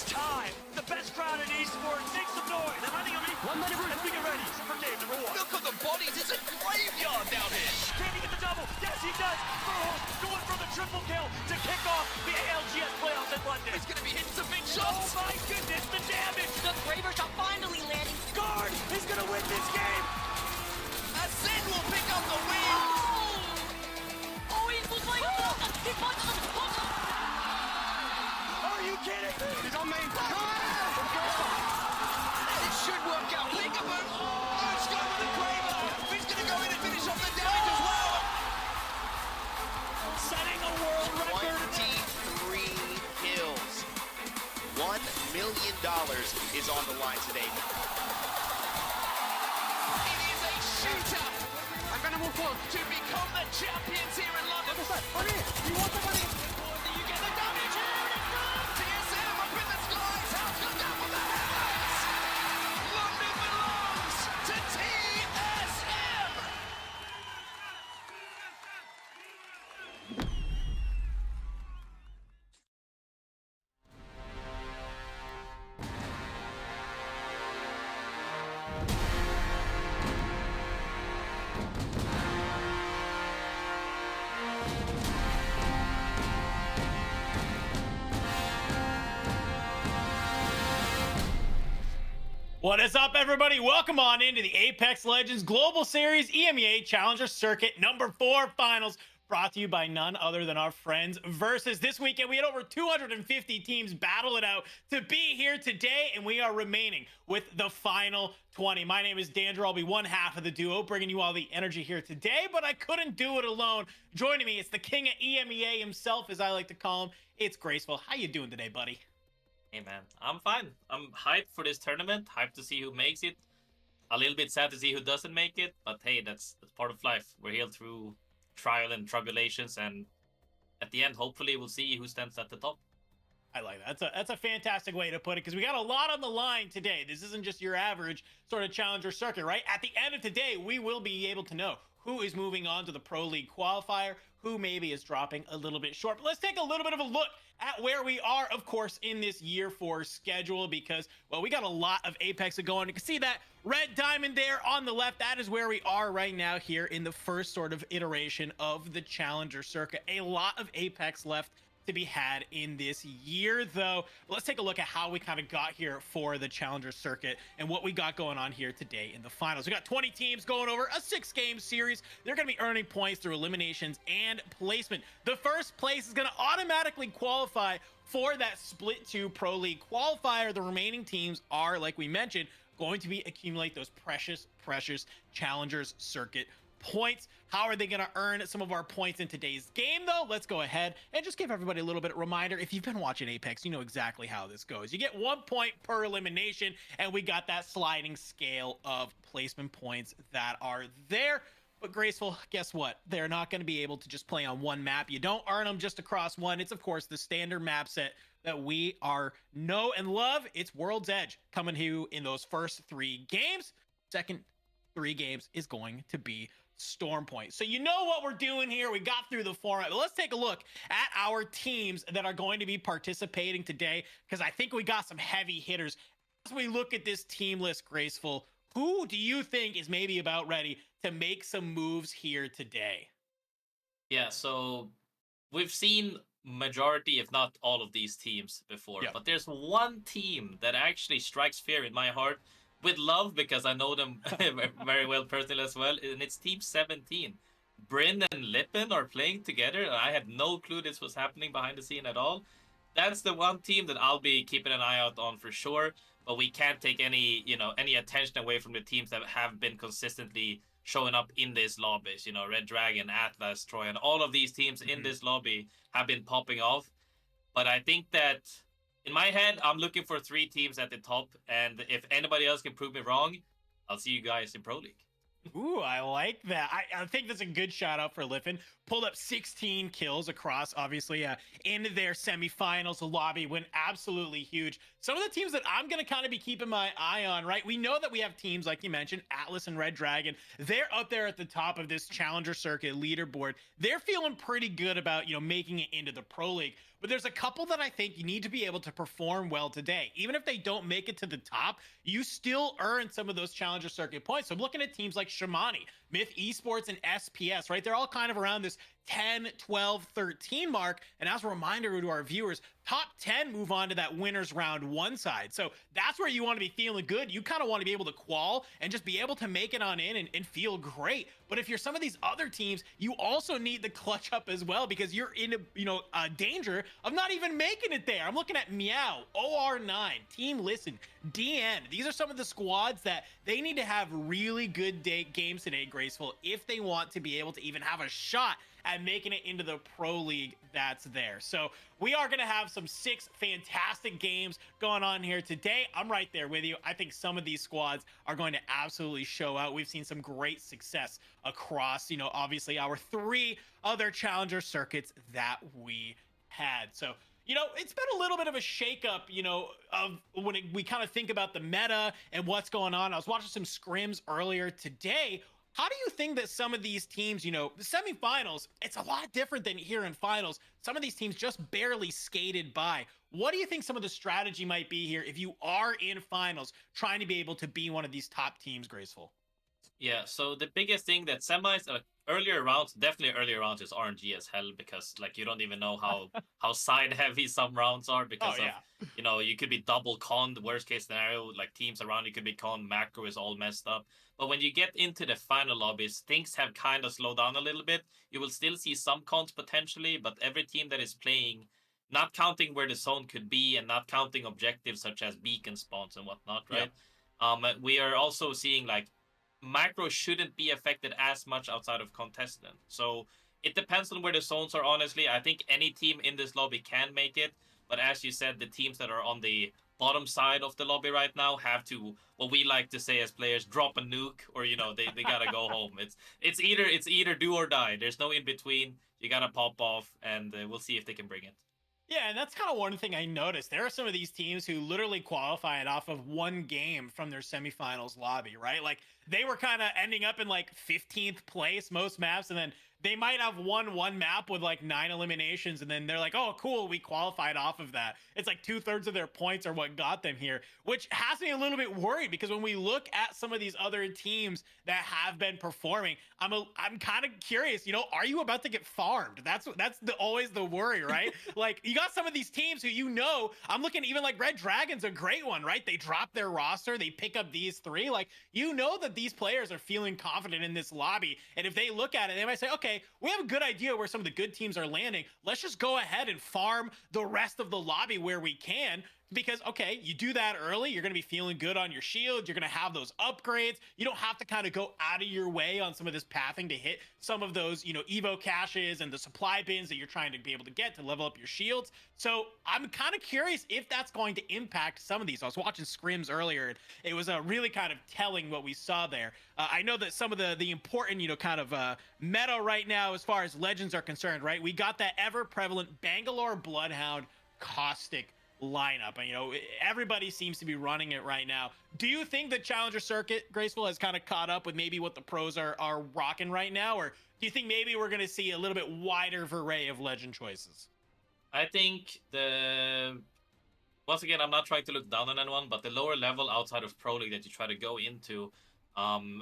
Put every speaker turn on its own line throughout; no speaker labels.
time. The best crowd in esports. Make some noise. They're running on me. 1 minute and we get ready for game number 1.
Look at the bodies. It's a graveyard down here.
Can he get the double? Yes, he does. Verhoeven going for the triple kill to kick off the ALGS playoffs in London.
He's going to be hitting some big shots.
Oh my goodness, the damage.
The Braver shot finally landing.
Guard is going to win this game.
Ascend will pick up the win.
Oh, he was like, he punches him.
Are you kidding?
He's on main.
It should work out. Ligaboo. Oh, it's going with the Kramer. He's going to go in and finish off the damage as well.
Setting a world record.
23 kills. $1 million is on the line today. It is a shootout.
I'm gonna move forward.
To become the champions here in London.
Hurry! You want the money?
You get the damage. TSM up in the skies. House goes down with the hammers. London belongs to TSM.
What is up, everybody? Welcome on into the Apex Legends Global Series EMEA Challenger Circuit number 4 finals, brought to you by none other than our friends Versus. This weekend, we had over 250 teams battle it out to be here today, and we are remaining with the final 20. My name is Dandra. I'll be one half of the duo, bringing you all the energy here today, but I couldn't do it alone. Joining me, it's the king of EMEA himself, as I like to call him. It's Graceful. How you doing today, buddy?
Hey man, I'm fine. I'm hyped for this tournament, hyped to see who makes it. A little bit sad to see who doesn't make it, but hey, that's part of life. We're here through trial and tribulations, and at the end, hopefully, we'll see who stands at the top.
I like that. That's a fantastic way to put it, because we got a lot on the line today. This isn't just your average sort of challenger circuit, right? At the end of today, we will be able to know who is moving on to the Pro League qualifier, who maybe is dropping a little bit short. But let's take a little bit of a look at where we are, of course, in this year 4 schedule, because, well, we got a lot of Apex going. You can see that red diamond there on the left. That is where we are right now here in the first sort of iteration of the challenger circuit. A lot of Apex left to be had in this year, though. Let's take a look at how we kind of got here for the challenger circuit and what we got going on here today in the finals. We got 20 teams going over a 6-game series. They're going to be earning points through eliminations and placement. The first place is going to automatically qualify for that split 2 Pro League qualifier. The remaining teams are, like we mentioned, going to be accumulate those precious challengers circuit points. How are they going to earn some of our points in today's game, though? Let's go ahead and just give everybody a little bit of a reminder. If you've been watching Apex, you know exactly how this goes. You get 1 point per elimination, and we got that sliding scale of placement points that are there. But Graceful, guess what? They're not going to be able to just play on one map. You don't earn them just across one. It's, of course, the standard map set that we know and love. It's World's Edge coming to you in those first 3 games. Second 3 games is going to be Storm Point. So you know what we're doing here. We got through the format, but let's take a look at our teams that are going to be participating today, because I think we got some heavy hitters. As we look at this team list, Graceful, who do you think is maybe about ready to make some moves here today?
Yeah, so we've seen majority, if not all of these teams before,
Yeah.
but there's one team that actually strikes fear in my heart with love, because I know them very well personally as well, and it's Team 17. Bryn and Lippen are playing together, and I had no clue this was happening behind the scene at all. That's the one team that I'll be keeping an eye out on for sure, but we can't take any attention away from the teams that have been consistently showing up in this lobbies. Red Dragon, Atlas, Troy, and all of these teams in this lobby have been popping off. But I think that in my head, I'm looking for 3 teams at the top, and if anybody else can prove me wrong, I'll see you guys in Pro League.
Ooh, I like that. I think that's a good shout out for Liffin. Pulled up 16 kills across, obviously, in their semifinals. The lobby went absolutely huge. Some of the teams that I'm going to kind of be keeping my eye on, right? We know that we have teams, like you mentioned, Atlas and Red Dragon. They're up there at the top of this Challenger Circuit leaderboard. They're feeling pretty good about, making it into the Pro League. But there's a couple that I think you need to be able to perform well today. Even if they don't make it to the top, you still earn some of those Challenger Circuit points. So I'm looking at teams like Shamani, Myth Esports, and SPS, right? They're all kind of around this 10, 12, 13 mark. And as a reminder to our viewers, top 10 move on to that winners round one side. So that's where you want to be feeling good. You kind of want to be able to qual and just be able to make it on in and feel great. But if you're some of these other teams, you also need the clutch up as well, because you're in danger of not even making it there. I'm looking at Meow, OR9, Team Listen, DN. These are some of the squads that they need to have really good games today, Graceful, if they want to be able to even have a shot at making it into the Pro League that's there. So we are going to have some 6 fantastic games going on here today. I'm right there with you. I think some of these squads are going to absolutely show out. We've seen some great success across, obviously our 3 other Challenger circuits that we had. So it's been a little bit of a shakeup, of when we kind of think about the meta and what's going on. I was watching some scrims earlier today. How do you think that some of these teams, the semifinals, it's a lot different than here in finals. Some of these teams just barely skated by. What do you think some of the strategy might be here if you are in finals trying to be able to be one of these top teams, Graceful?
Yeah, so the biggest thing that semis, earlier rounds, definitely earlier rounds is RNG as hell, because like you don't even know how side heavy some rounds are,
Oh,
because of
yeah.
you could be double conned. Worst case scenario, like teams around you could be conned. Macro is all messed up. But when you get into the final lobbies, things have kind of slowed down a little bit. You will still see some cons potentially, but every team that is playing, not counting where the zone could be and not counting objectives such as beacon spawns and whatnot,
Yeah.
right? We are also seeing like macro shouldn't be affected as much outside of contestant. So it depends on where the zones are, honestly. I think any team in this lobby can make it. But as you said, the teams that are on the bottom side of the lobby right now have to, what we like to say as players, drop a nuke, or they gotta go home. It's either do or die. There's no in between. You gotta pop off, and we'll see if they can bring it.
Yeah, and that's kind of one thing I noticed. There are some of these teams who literally qualified off of one game from their semifinals lobby, right? Like they were kind of ending up in like 15th place most maps, and then they might have won one map with like 9 eliminations, and then they're like, oh, cool, we qualified off of that. It's like 2/3 of their points are what got them here, which has me a little bit worried, because when we look at some of these other teams that have been performing, I'm kind of curious, are you about to get farmed? That's always the worry, right? Like you got some of these teams who I'm looking, even like Red Dragon's a great one, right? They drop their roster, they pick up these 3. Like that these players are feeling confident in this lobby, and if they look at it, they might say, okay, we have a good idea where some of the good teams are landing. Let's just go ahead and farm the rest of the lobby where we can. Because, okay, you do that early, you're going to be feeling good on your shield, you're going to have those upgrades, you don't have to kind of go out of your way on some of this pathing to hit some of those, Evo caches and the supply bins that you're trying to be able to get to level up your shields. So I'm kind of curious if that's going to impact some of these. I was watching scrims earlier, and it was really kind of telling what we saw there. I know that some of the important, kind of meta right now as far as legends are concerned, right? We got that ever prevalent Bangalore Bloodhound Caustic lineup, and everybody seems to be running it right now. Do you think the Challenger Circuit, Graceful, has kind of caught up with maybe what the pros are rocking right now, or do you think maybe we're going to see a little bit wider array of legend choices?
I think once again, I'm not trying to look down on anyone, but the lower level outside of Pro League that you try to go into,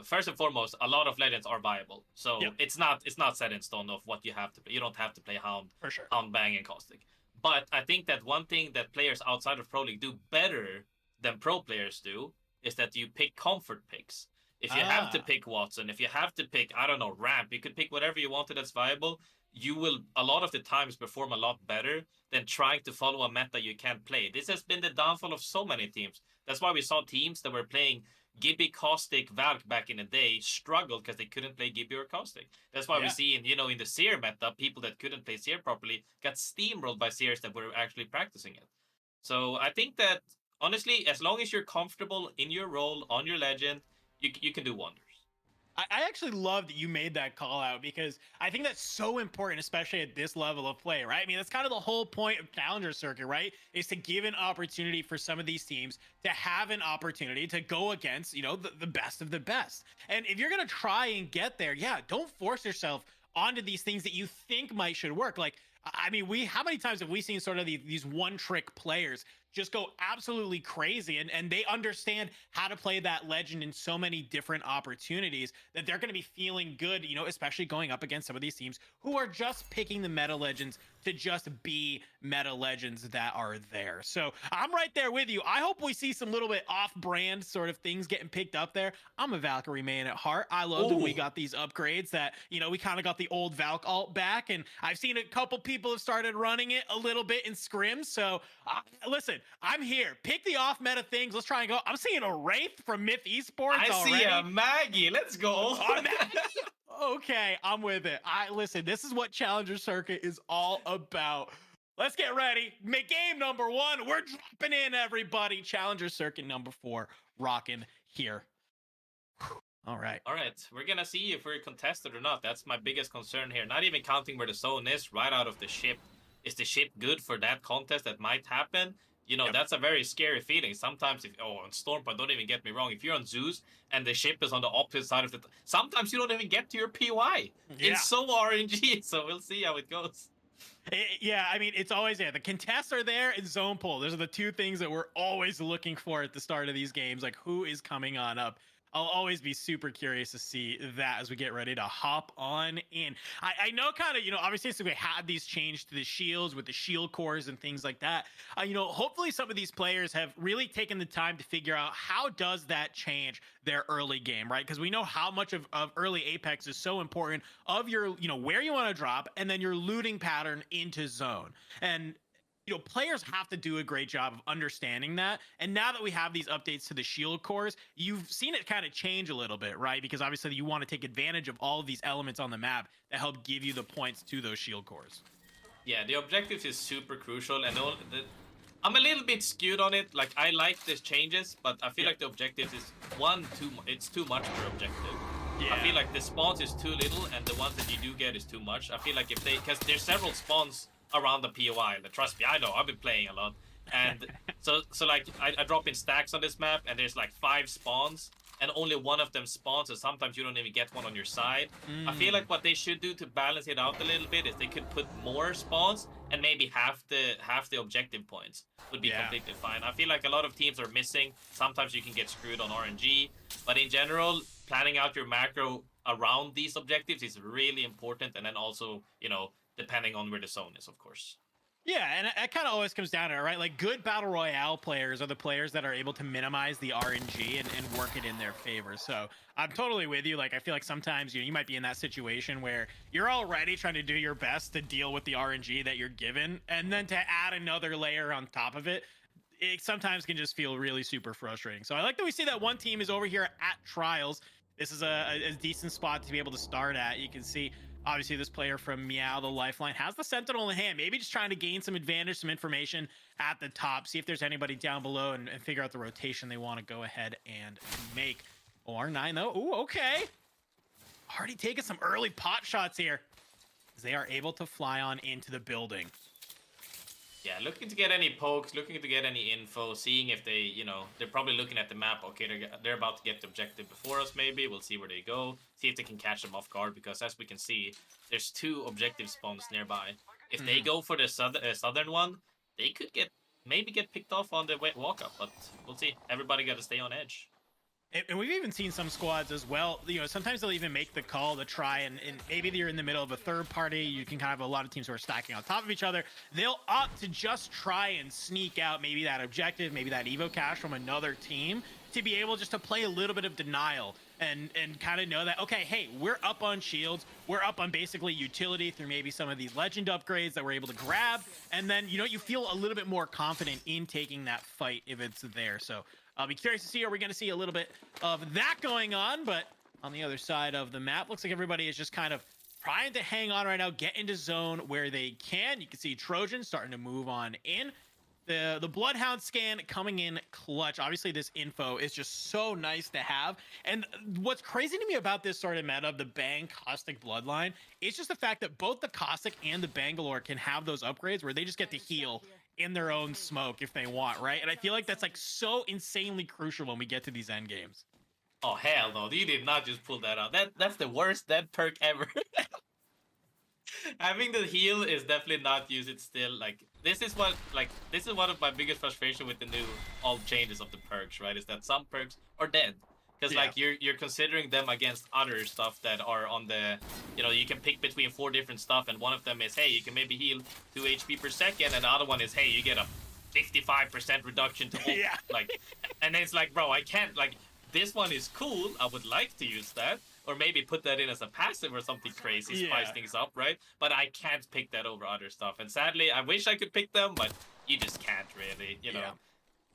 first and foremost, a lot of legends are viable. So
Yep.
it's not set in stone of what you have to play. You don't have to play Hound,
For sure.
Hound Bang, and Caustic. But I think that one thing that players outside of Pro League do better than pro players do is that you pick comfort picks. If you have to pick Watson, if you have to pick, I don't know, Ramp, you could pick whatever you wanted that's viable. You will, a lot of the times, perform a lot better than trying to follow a meta you can't play. This has been the downfall of so many teams. That's why we saw teams that were playing Gibby, Caustic, Valk back in the day struggled because they couldn't play Gibby or Caustic. That's why we see in the Seer meta, people that couldn't play Seer properly got steamrolled by Seers that were actually practicing it. So I think that honestly, as long as you're comfortable in your role on your legend, you can do wonders.
I actually love that you made that call out because I think that's so important, especially at this level of play, right? I mean, that's kind of the whole point of Challenger Circuit, right? Is to give an opportunity for some of these teams to have an opportunity to go against, the best of the best. And if you're going to try and get there, yeah, don't force yourself onto these things that you think might should work. Like, I mean, how many times have we seen sort of these one trick players just go absolutely crazy and they understand how to play that legend in so many different opportunities that they're going to be feeling good, especially going up against some of these teams who are just picking the meta legends to just be meta legends that are there. So I'm right there with you. I hope we see some little bit off-brand sort of things getting picked up there. I'm a Valkyrie man at heart. I love when we got these upgrades that, we kind of got the old Valk alt back, and I've seen a couple people have started running it a little bit in scrims. So listen, I'm here. Pick the off-meta things. Let's try and go. I'm seeing a Wraith from Myth Esports
I
already.
see a Maggie. Let's go.
Okay, I'm with it. Listen, this is what Challenger Circuit is all about. Let's get ready. Game number 1. We're dropping in, everybody. Challenger Circuit number 4, rocking here. All right.
All right, we're gonna see if we're contested or not. That's my biggest concern here. Not even counting where the zone is, right out of the ship. Is the ship good for that contest that might happen?
Yep.
That's a very scary feeling. Sometimes on Stormpoint, don't even get me wrong. If you're on Zeus and the ship is on the opposite side of sometimes you don't even get to your PY.
Yeah.
It's so RNG, so we'll see how it goes.
Yeah, I mean, it's always there. The contests are there and zone pull. Those are the two things that we're always looking for at the start of these games. Like, who is coming on up? I'll always be super curious to see that as we get ready to hop on in. I know kind of, obviously so we had these changed to the shields with the shield cores and things like that. Hopefully some of these players have really taken the time to figure out how does that change their early game, right? Because we know how much of early Apex is so important of your, where you want to drop and then your looting pattern into zone. And players have to do a great job of understanding that. And now that we have these updates to the shield cores, you've seen it kind of change a little bit, right? Because obviously you want to take advantage of all of these elements on the map that help give you the points to those shield cores.
Yeah, the objectives is super crucial, and I'm a little bit skewed on it. Like, I like these changes, but I feel like the objectives is it's too much per objective.
Yeah.
I feel like the spawns is too little, and the ones that you do get is too much. I feel like because there's several spawns around the POI, and trust me, I know, I've been playing a lot. And so like, I drop in stacks on this map, and there's like 5 spawns, and only one of them spawns, so sometimes you don't even get one on your side. I feel like what they should do to balance it out a little bit is they could put more spawns, and maybe half the objective points would be completely fine. I feel like a lot of teams are missing. Sometimes you can get screwed on RNG, but in general, planning out your macro around these objectives is really important, and then also, depending on where the zone is, of course.
Yeah, and it kind of always comes down to it, right? Like, good Battle Royale players are the players that are able to minimize the RNG and work it in their favor. So I'm totally with you. Like, I feel like sometimes, you might be in that situation where you're already trying to do your best to deal with the RNG that you're given. And then to add another layer on top of it, it sometimes can just feel really super frustrating. So I like that we see that one team is over here at Trials. This is a decent spot to be able to start at. You can see, obviously, this player from Meow, the Lifeline, has the Sentinel in hand. Maybe just trying to gain some advantage, some information at the top. See if there's anybody down below and figure out the rotation they want to go ahead and make. R9, though. Ooh, okay. Already taking some early pot shots here. They are able to fly on into the building.
Yeah, looking to get any pokes, looking to get any info, seeing if they, they're probably looking at the map. Okay, they're about to get the objective before us, maybe. We'll see where they go, see if they can catch them off guard, because as we can see, there's 2 objective spawns nearby. If they go for the southern one, they could maybe get picked off on the walk-up, but we'll see. Everybody got to stay on edge.
And we've even seen some squads as well. Sometimes they'll even make the call to try and maybe you're in the middle of a third party. You can kind of have a lot of teams who are stacking on top of each other. They'll opt to just try and sneak out maybe that objective, maybe that Evo cache from another team to be able just to play a little bit of denial and kind of know that, okay, hey, we're up on shields. We're up on basically utility through maybe some of these legend upgrades that we're able to grab. And then, you feel a little bit more confident in taking that fight if it's there. So I'll be curious to see, are we going to see a little bit of that going on? But on the other side of the map, looks like everybody is just kind of trying to hang on right now, get into zone where they can. You can see Trojan starting to move on in. The Bloodhound scan coming in clutch. Obviously, this info is just so nice to have. And what's crazy to me about this sort of meta of the Bang Caustic bloodline is just the fact that both the Caustic and the Bangalore can have those upgrades where they just get to heal in their own smoke if they want, right? And I feel like that's like so insanely crucial when we get to these end games.
Oh hell no! You did not just pull that out. That's the worst dead perk ever. Having the heal is definitely not used. It's still like this is one of my biggest frustration with the new all changes of the perks, right? Is that some perks are dead because
Yeah.
like you're considering them against other stuff that are on the, you can pick between 4 different stuff, and one of them is, hey, you can maybe heal 2 HP per second, and the other one is, hey, you get a 55% reduction to all,
Yeah.
like, and then it's like, bro, I can't, like, this one is cool, I would like to use that, or maybe put that in as a passive or something crazy, spice
Yeah.
things up, right? But I can't pick that over other stuff, and sadly, I wish I could pick them, but you just can't really, you know.
Yeah.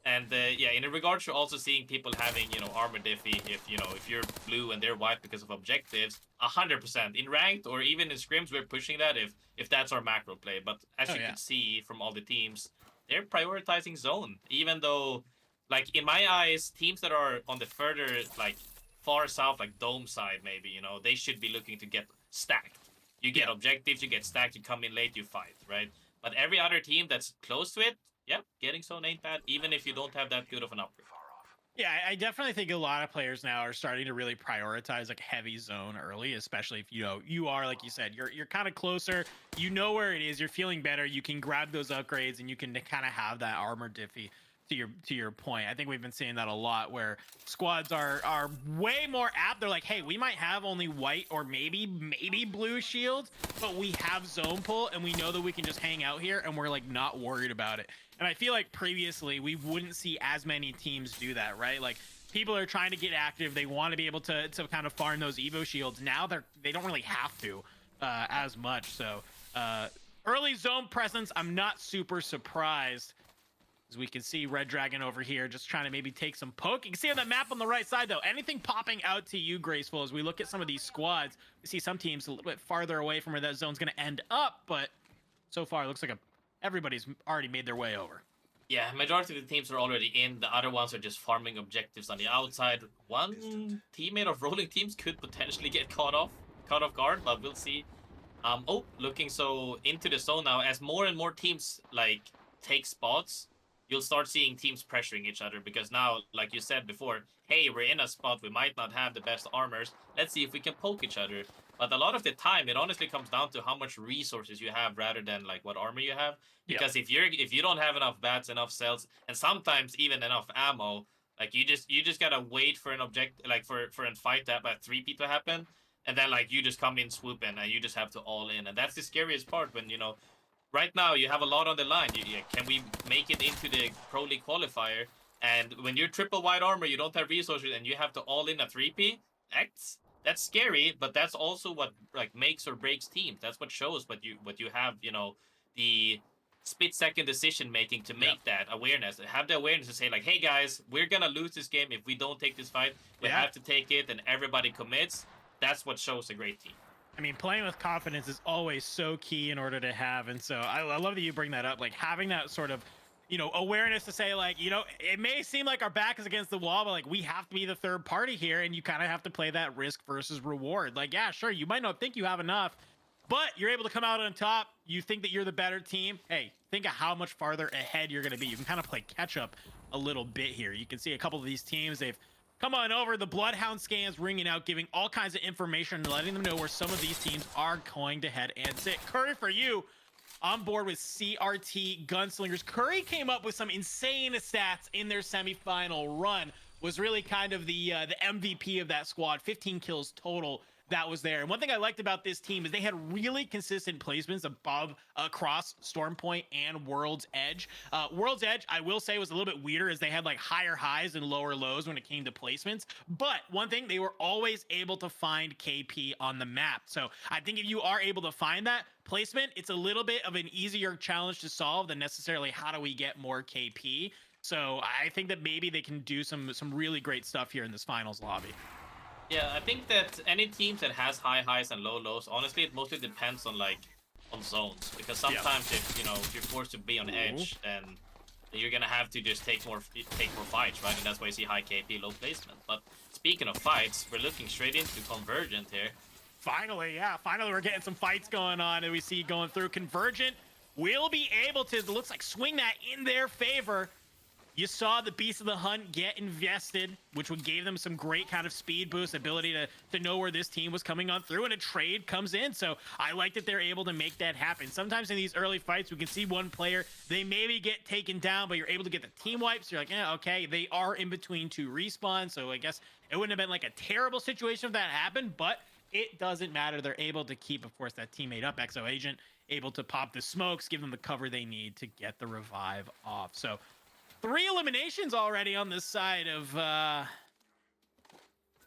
And yeah, in regards to also seeing people having, armor diffy, if you're blue and they're white because of objectives, 100% in ranked or even in scrims, we're pushing that if that's our macro play. But as you can see from all the teams, they're prioritizing zone, even though, like, in my eyes, teams that are on the further, like, far south, like dome side, maybe, they should be looking to get stacked. You get objectives, you get stacked, you come in late, you fight, right? But every other team that's close to it, yeah, getting zone ain't bad, even if you don't have that good of an upgrade.
Yeah, I definitely think a lot of players now are starting to really prioritize like heavy zone early, especially if you are, like you said, you're kind of closer, you know where it is, you're feeling better, you can grab those upgrades and you can kind of have that armor diffy. To your point, I think we've been seeing that a lot where squads are way more apt. They're like, hey, we might have only white or maybe blue shields, but we have zone pull and we know that we can just hang out here and we're like not worried about it. And I feel like previously we wouldn't see as many teams do that, right? Like people are trying to get active, they want to be able to kind of farm those evo shields. Now they don't really have to as much. So early zone presence, I'm not super surprised. As we can see Red Dragon over here just trying to maybe take some poke. You can see on the map on the right side, though, anything popping out to you, Graceful, as we look at some of these squads, we see some teams a little bit farther away from where that zone's going to end up, but so far it looks like everybody's already made their way over.
Yeah, majority of the teams are already in. The other ones are just farming objectives on the outside. One teammate of Rolling Teams could potentially get caught off guard, but we'll see. Looking so into the zone now. As more and more teams, like, take spots, you'll start seeing teams pressuring each other because now, like you said before, hey, we're in a spot, we might not have the best armors, let's see if we can poke each other. But a lot of the time, it honestly comes down to how much resources you have rather than like what armor you have. Because if you don't have enough bats, enough cells, and sometimes even enough ammo, like you just gotta wait for an object, like for a fight to happen, 3P to happen, and then like you just come in swooping and you just have to all in, and that's the scariest part when right now, you have a lot on the line. Can we make it into the Pro League qualifier? And when you're triple white armor, you don't have resources, and you have to all in a 3P. That's scary, but that's also what like makes or breaks teams. That's what shows what you have. The split-second decision making to make that awareness. Have the awareness to say like, hey guys, we're gonna lose this game if we don't take this fight. We have to take it, and everybody commits. That's what shows a great team.
I mean, playing with confidence is always so key in order to have. And so I love that you bring that up, like having that sort of, awareness to say like, it may seem like our back is against the wall, but like we have to be the third party here. And you kind of have to play that risk versus reward. Like, yeah, sure. You might not think you have enough, but you're able to come out on top. You think that you're the better team. Hey, think of how much farther ahead you're going to be. You can kind of play catch up a little bit here. You can see a couple of these teams, they've come on over. The Bloodhound scans ringing out, giving all kinds of information, letting them know where some of these teams are going to head and sit. Curry, for you, on board with CRT Gunslingers. Curry came up with some insane stats in their semifinal run. Was really kind of the MVP of that squad. 15 kills total. That was there. And one thing I liked about this team is they had really consistent placements across Stormpoint and World's Edge. World's Edge, I will say, was a little bit weirder as they had like higher highs and lower lows when it came to placements. But one thing, they were always able to find KP on the map. So I think if you are able to find that placement, it's a little bit of an easier challenge to solve than necessarily how do we get more KP. So I think that maybe they can do some really great stuff here in this finals lobby.
Yeah, I think that any team that has high highs and low lows, honestly, it mostly depends on on zones. Because sometimes if you're forced to be on edge, then you're gonna have to just take more fights, right? And that's why you see high KP, low placement. But speaking of fights, we're looking straight into Convergent here.
Finally, yeah, finally we're getting some fights going on, and we see going through. Convergent will be able to, it looks like, swing that in their favor. You saw the Beast of the Hunt get invested, which would give them some great kind of speed boost, ability to know where this team was coming on through, and a trade comes in. So I like that they're able to make that happen. Sometimes in these early fights, we can see one player, they maybe get taken down, but you're able to get the team wipes. You're like, yeah, okay, they are in between two respawns, so I guess it wouldn't have been like a terrible situation if that happened, but it doesn't matter. They're able to keep, of course, that teammate up. Exo Agent able to pop the smokes, give them the cover they need to get the revive off. So 3 eliminations already on this side of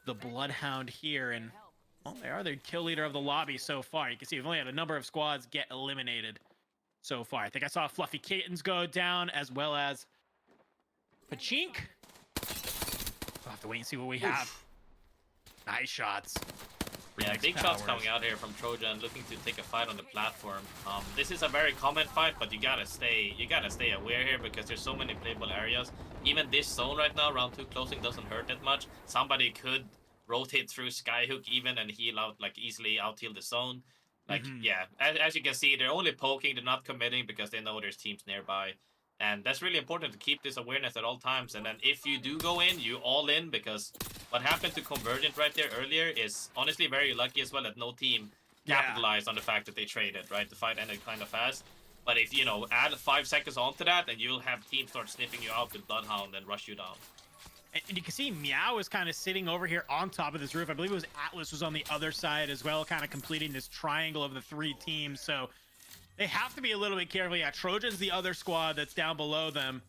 the Bloodhound here, and well, they are the kill leader of the lobby so far. You can see we've only had a number of squads get eliminated so far. I think I saw Fluffy Kittens go down, as well as Pachink. We'll have to wait and see what we have. Nice shots.
Yeah,
Remix
big shots
powers.
coming out here from Trojan, looking to take a fight on the platform. This is a very common fight, but you gotta stay aware here because there's so many playable areas. Even this zone right now, round 2 closing doesn't hurt that much. Somebody could rotate through Skyhook even and heal out, like easily out heal the zone. Like yeah, as you can see, they're only poking, they're not committing because they know there's teams nearby. And that's really important to keep this awareness at all times. And then if you do go in, you all in, because what happened to Convergent right there earlier is honestly very lucky as well that no team capitalized on the fact that they traded, right? The fight ended kind of fast. But if, you know, add 5 seconds onto that, and you'll have teams start sniffing you out with Bloodhound and rush you down.
And you can see Meow is kind of sitting over here on top of this roof. I believe it was Atlas was on the other side as well, kind of completing this triangle of the 3 teams. So they have to be a little bit careful. Yeah, Trojan's the other squad that's down below them.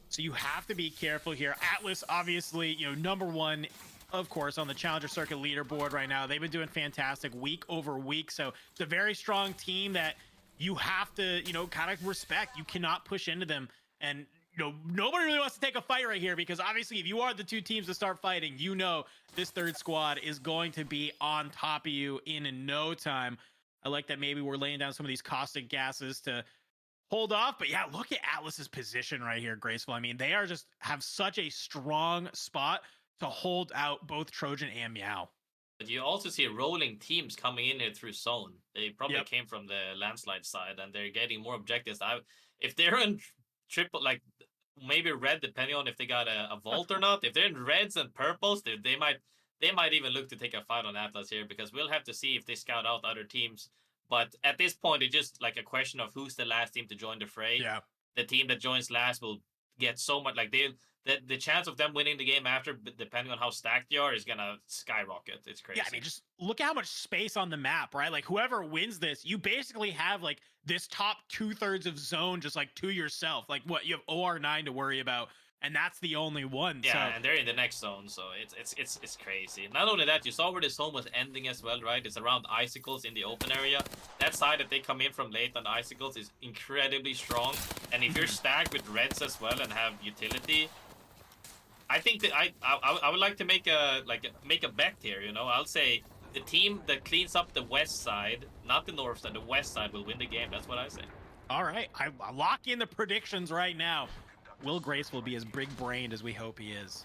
So you have to be careful here. Atlas, obviously, you know, #1, of course, on the Challenger Circuit leaderboard right now. They've been doing fantastic week over week. So it's a very strong team that you have to, you know, kind of respect. You cannot push into them. And, you know, nobody really wants to take a fight right here because obviously if you are the 2 teams to start fighting, you know this 3rd squad is going to be on top of you in no time. I like that maybe we're laying down some of these caustic gases to hold off. But yeah, look at Atlas's position right here, Graceful. I mean, they are just have such a strong spot to hold out both Trojan and Meow.
But you also see rolling teams coming in here through zone. They probably came from the landslide side, and they're getting more objectives. If they're in triple, like maybe red, depending on if they got a vault or not. If they're in reds and purples, they might even look to take a fight on Atlas here, because we'll have to see if they scout out other teams. But at this point, it's just like a question of who's the last team to join the fray.
Yeah.
The team that joins last will get so much, like the chance of them winning the game after, depending on how stacked you are, is gonna skyrocket. It's crazy.
Yeah, I mean, just look at how much space on the map, right? Like whoever wins this, you basically have like this top 2/3 of zone just like to yourself. Like what, you have OR9 to worry about, and that's the only one.
Yeah,
so
and they're in the next zone, so it's crazy. Not only that, you saw where the zone was ending as well, right? It's around Icicles in the open area. That side that they come in from late on Icicles is incredibly strong. And if you're stacked with reds as well and have utility, I think that I would like to make a bet here. You know, I'll say the team that cleans up the west side, not the north side, the west side, will win the game. That's what I say.
all right, I lock in the predictions right now. Will Graceful be as big-brained as we hope he is?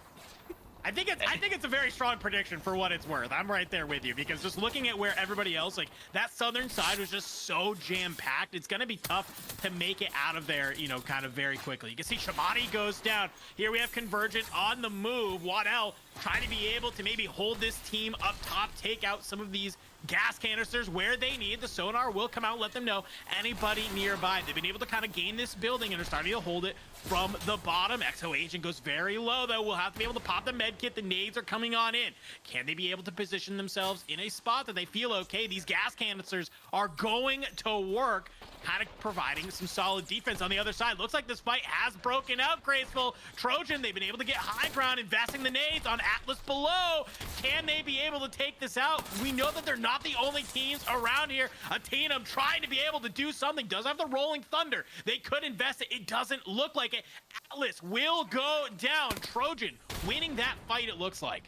I think it's a very strong prediction for what it's worth. I'm right there with you, because just looking at where everybody else, like that southern side was just so jam-packed. It's going to be tough to make it out of there, you know, kind of very quickly. You can see Shamani goes down. Here we have Convergent on the move. Waddell trying to be able to maybe hold this team up top, take out some of these gas canisters where they need. The sonar will come out and let them know anybody nearby. They've been able to kind of gain this building and are starting to hold it from the bottom. Exo Agent goes very low, though. We'll have to be able to pop the med kit. The nades are coming on in. Can they be able to position themselves in a spot that they feel okay? These gas canisters are going to work, kind of providing some solid defense on the other side. Looks like this fight has broken out, Graceful. Trojan, they've been able to get high ground, investing the nades on Atlas below. Can they be able to take this out? We know that they're not the only teams around here. Atenum trying to be able to do something. Does have the Rolling Thunder. They could invest it. It doesn't look like it. Atlas will go down. Trojan winning that fight, it looks like.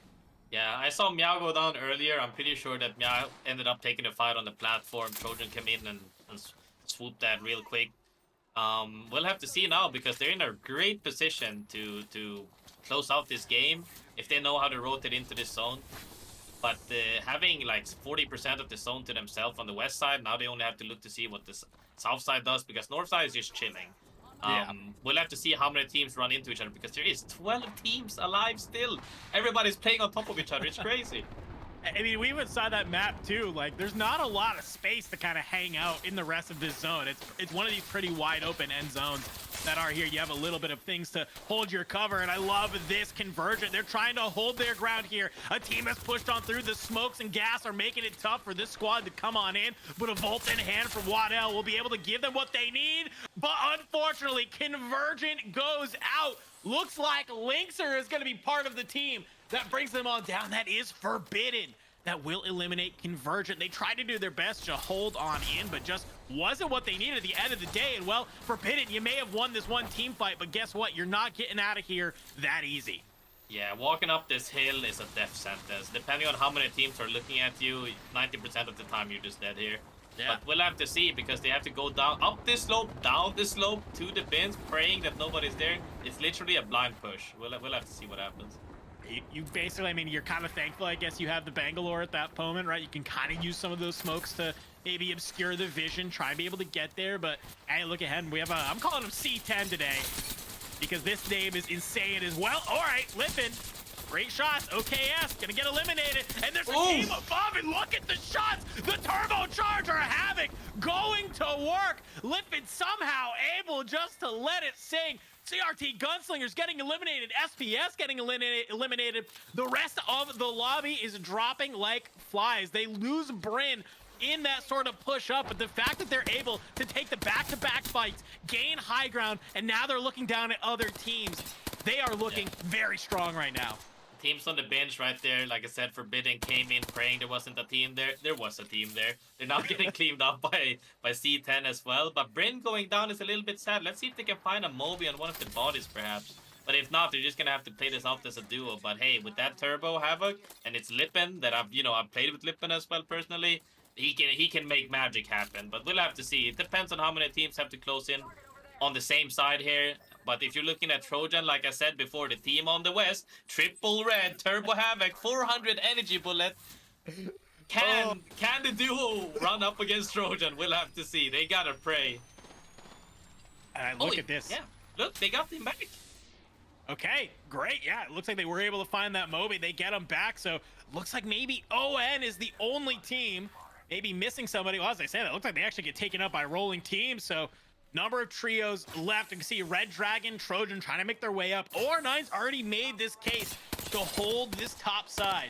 Yeah, I saw Meow go down earlier. I'm pretty sure that Meow ended up taking a fight on the platform. Trojan came in and swooped that real quick. We'll have to see now because they're in a great position to close out this game if they know how to rotate into this zone. But having like 40% of the zone to themselves on the west side, now they only have to look to see what the south side does because north side is just chilling. We'll have to see how many teams run into each other because there is 12 teams alive still. Everybody's playing on top of each other. It's crazy.
I mean, we even saw that map too. Like, there's not a lot of space to kind of hang out in the rest of this zone. It's one of these pretty wide open end zones that are here. You have a little bit of things to hold your cover, and I love this conversion. They're trying to hold their ground here. A team has pushed on through. The smokes and gas are making it tough for this squad to come on in, but a Volt in hand from Waddell will be able to give them what they need. But unfortunately, Convergent goes out. Looks like Lynxer is going to be part of the team that brings them on down. That is Forbidden. That will eliminate Convergent. They tried to do their best to hold on in, but just wasn't what they needed at the end of the day. And well, Forbidden, you may have won this one team fight, but guess what? You're not getting out of here that easy.
Yeah, walking up this hill is a death sentence. Depending on how many teams are looking at you, 90% of the time you're just dead here.
Yeah.
But we'll have to see because they have to go down, up this slope, down this slope, to the bins, praying that nobody's there. It's literally a blind push. We'll have to see what happens.
You basically, I mean, you're kind of thankful, I guess, you have the Bangalore at that moment, right? You can kind of use some of those smokes to maybe obscure the vision, try and be able to get there. But hey, look ahead, and we have I'm calling him C10 today because this name is insane as well. All right, Lippin, great shots. OKS gonna get eliminated, and there's a team above, and look at the shots. The turbocharger Havoc going to work. Lippin somehow able just to let it sing. CRT Gunslingers getting eliminated. SPS getting eliminated. The rest of the lobby is dropping like flies. They lose Bryn in that sort of push up, but the fact that they're able to take the back-to-back fights, gain high ground, and now they're looking down at other teams, they are looking very strong right now.
Teams on the bench right there, like I said, Forbidden came in praying there wasn't a team there. There was a team there. They're now getting cleaned up by C10 as well. But Bryn going down is a little bit sad. Let's see if they can find a Moby on one of the bodies perhaps. But if not, they're just gonna have to play this out as a duo. But hey, with that Turbo Havoc, and it's Lippin that I've played with Lippin as well personally, he can make magic happen. But we'll have to see. It depends on how many teams have to close in on the same side here. But if you're looking at Trojan, like I said before, the team on the west, triple red, Turbo Havoc, 400 energy bullet. Can the duo run up against Trojan? We'll have to see. They gotta pray.
Look at this.
Yeah, look, they got him back.
Okay, great. Yeah, it looks like they were able to find that Moby. They get him back, so looks like maybe ON is the only team maybe missing somebody. Well, as I said, it looks like they actually get taken up by rolling teams, so number of trios left. You can see Red Dragon, Trojan trying to make their way up. OR9's already made this case to hold this top side.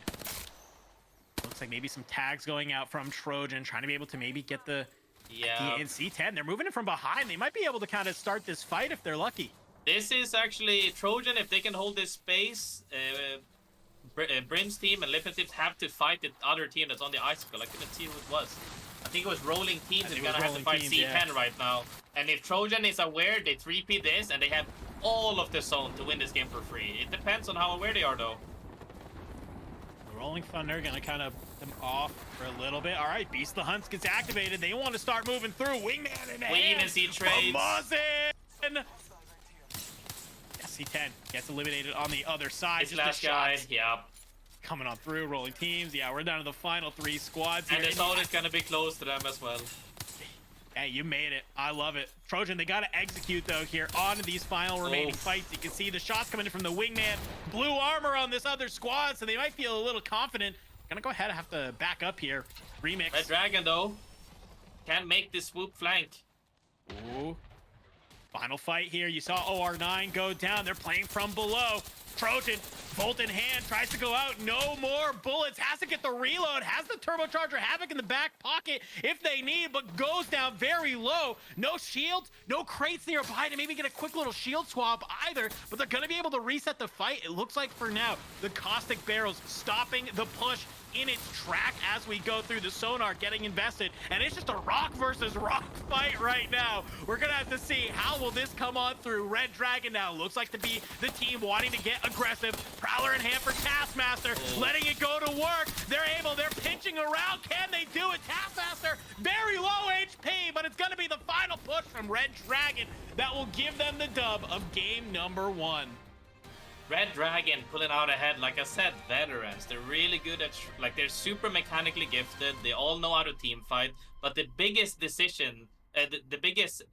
Looks like maybe some tags going out from Trojan, trying to be able to maybe get the in C10. They're moving it from behind. They might be able to kind of start this fight if they're lucky.
This is actually Trojan. If they can hold this space, Bryn's team and Lippin's teams have to fight the other team that's on the icicle. I couldn't see who it was. I think it was rolling teams. They're gonna have to fight C10 right now. And if Trojan is aware, they 3P this and they have all of the zone to win this game for free. It depends on how aware they are though.
The Rolling Thunder gonna kind of put them off for a little bit. All right, Beast the Hunts gets activated. They want to start moving through. Wingman in hand.
We even see trades.
Muzzin! C10 gets eliminated on the other side.
This last guy, yeah.
Coming on through, rolling teams. Yeah, we're down to the final 3 squads here.
And the zone is gonna be close to them as well.
Hey, you made it. I love it. Trojan, they gotta execute though here on these final remaining fights. You can see the shots coming in from the Wingman. Blue armor on this other squad, so they might feel a little confident. Gonna go ahead and have to back up here. Remix.
Red Dragon though, can't make this swoop flank.
Ooh. Final fight here. You saw OR9 go down. They're playing from below. Trojan, Volt in hand, tries to go out. No more bullets. Has to get the reload. Has the turbocharger Havoc in the back pocket if they need, but goes down very low. No shields, no crates nearby to maybe get a quick little shield swap either, but they're going to be able to reset the fight. It looks like for now, the Caustic Barrels stopping the push in its track as we go through the sonar getting invested, and it's just a rock versus rock fight right now. We're gonna have to see how will this come on through. Red Dragon now looks like to be the team wanting to get aggressive. Prowler in hand for Taskmaster, letting it go to work. They're pinching around. Can they do it? Taskmaster, very low HP, but it's gonna be the final push from Red Dragon that will give them the dub of game number 1.
Red Dragon pulling out ahead, like I said, veterans. They're really good at, like, they're super mechanically gifted. They all know how to team fight. But the biggest decision, the biggest,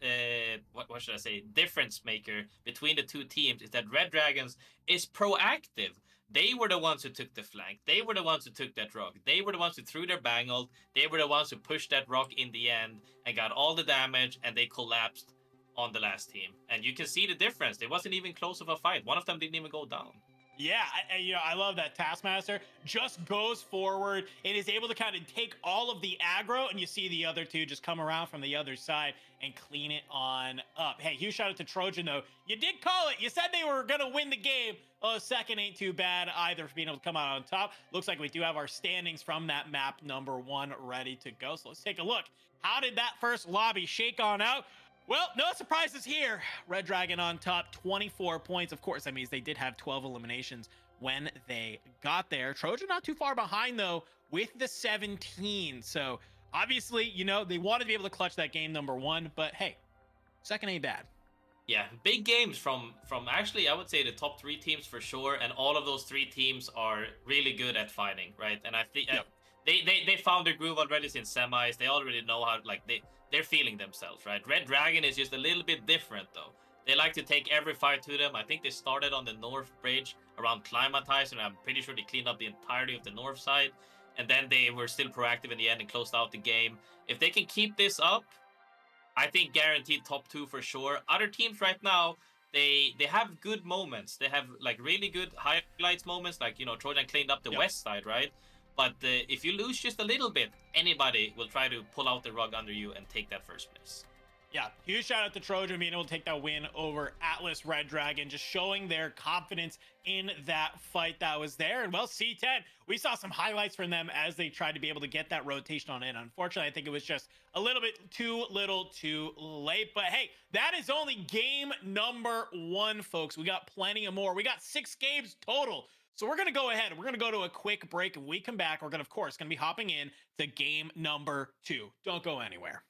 what should I say, difference maker between the two teams is that Red Dragons is proactive. They were the ones who took the flank. They were the ones who took that rock. They were the ones who threw their bang ult. They were the ones who pushed that rock in the end and got all the damage, and they collapsed on the last team. And you can see the difference. It wasn't even close of a fight. One of them didn't even go down.
Yeah, I love that Taskmaster just goes forward and is able to kind of take all of the aggro, and you see the other two just come around from the other side and clean it on up. Hey, huge shout out to Trojan, though. You did call it. You said they were going to win the game. Oh, second ain't too bad either for being able to come out on top. Looks like we do have our standings from that map number 1 ready to go. So let's take a look. How did that first lobby shake on out? Well, no surprises here. Red Dragon on top, 24 points. Of course, that means they did have 12 eliminations when they got there. Trojan not too far behind, though, with the 17. So, obviously, they wanted to be able to clutch that game number 1. But, hey, second ain't bad.
Yeah, big games from actually, I would say, the top 3 teams for sure. And all of those 3 teams are really good at fighting, right? And I think they found their groove already since semis. They already know how, like, they're feeling themselves, right? Red Dragon is just a little bit different, though. They like to take every fight to them. I think they started on the North Bridge around Climatize, and I'm pretty sure they cleaned up the entirety of the north side. And then they were still proactive in the end and closed out the game. If they can keep this up, I think guaranteed top 2 for sure. Other teams right now, they have good moments. They have, like, really good highlights moments, like, Trojan cleaned up the west side, right? But if you lose just a little bit, anybody will try to pull out the rug under you and take that first place.
Yeah, huge shout out to Trojan being able to take that win over Atlas Red Dragon, just showing their confidence in that fight that was there. And, well, C10, we saw some highlights from them as they tried to be able to get that rotation on in. Unfortunately, I think it was just a little bit too late. But, hey, that is only game number 1, folks. We got plenty of more. We got 6 games total. So we're going to go ahead and we're going to go to a quick break. And when we come back, we're going to be hopping in to game number 2. Don't go anywhere.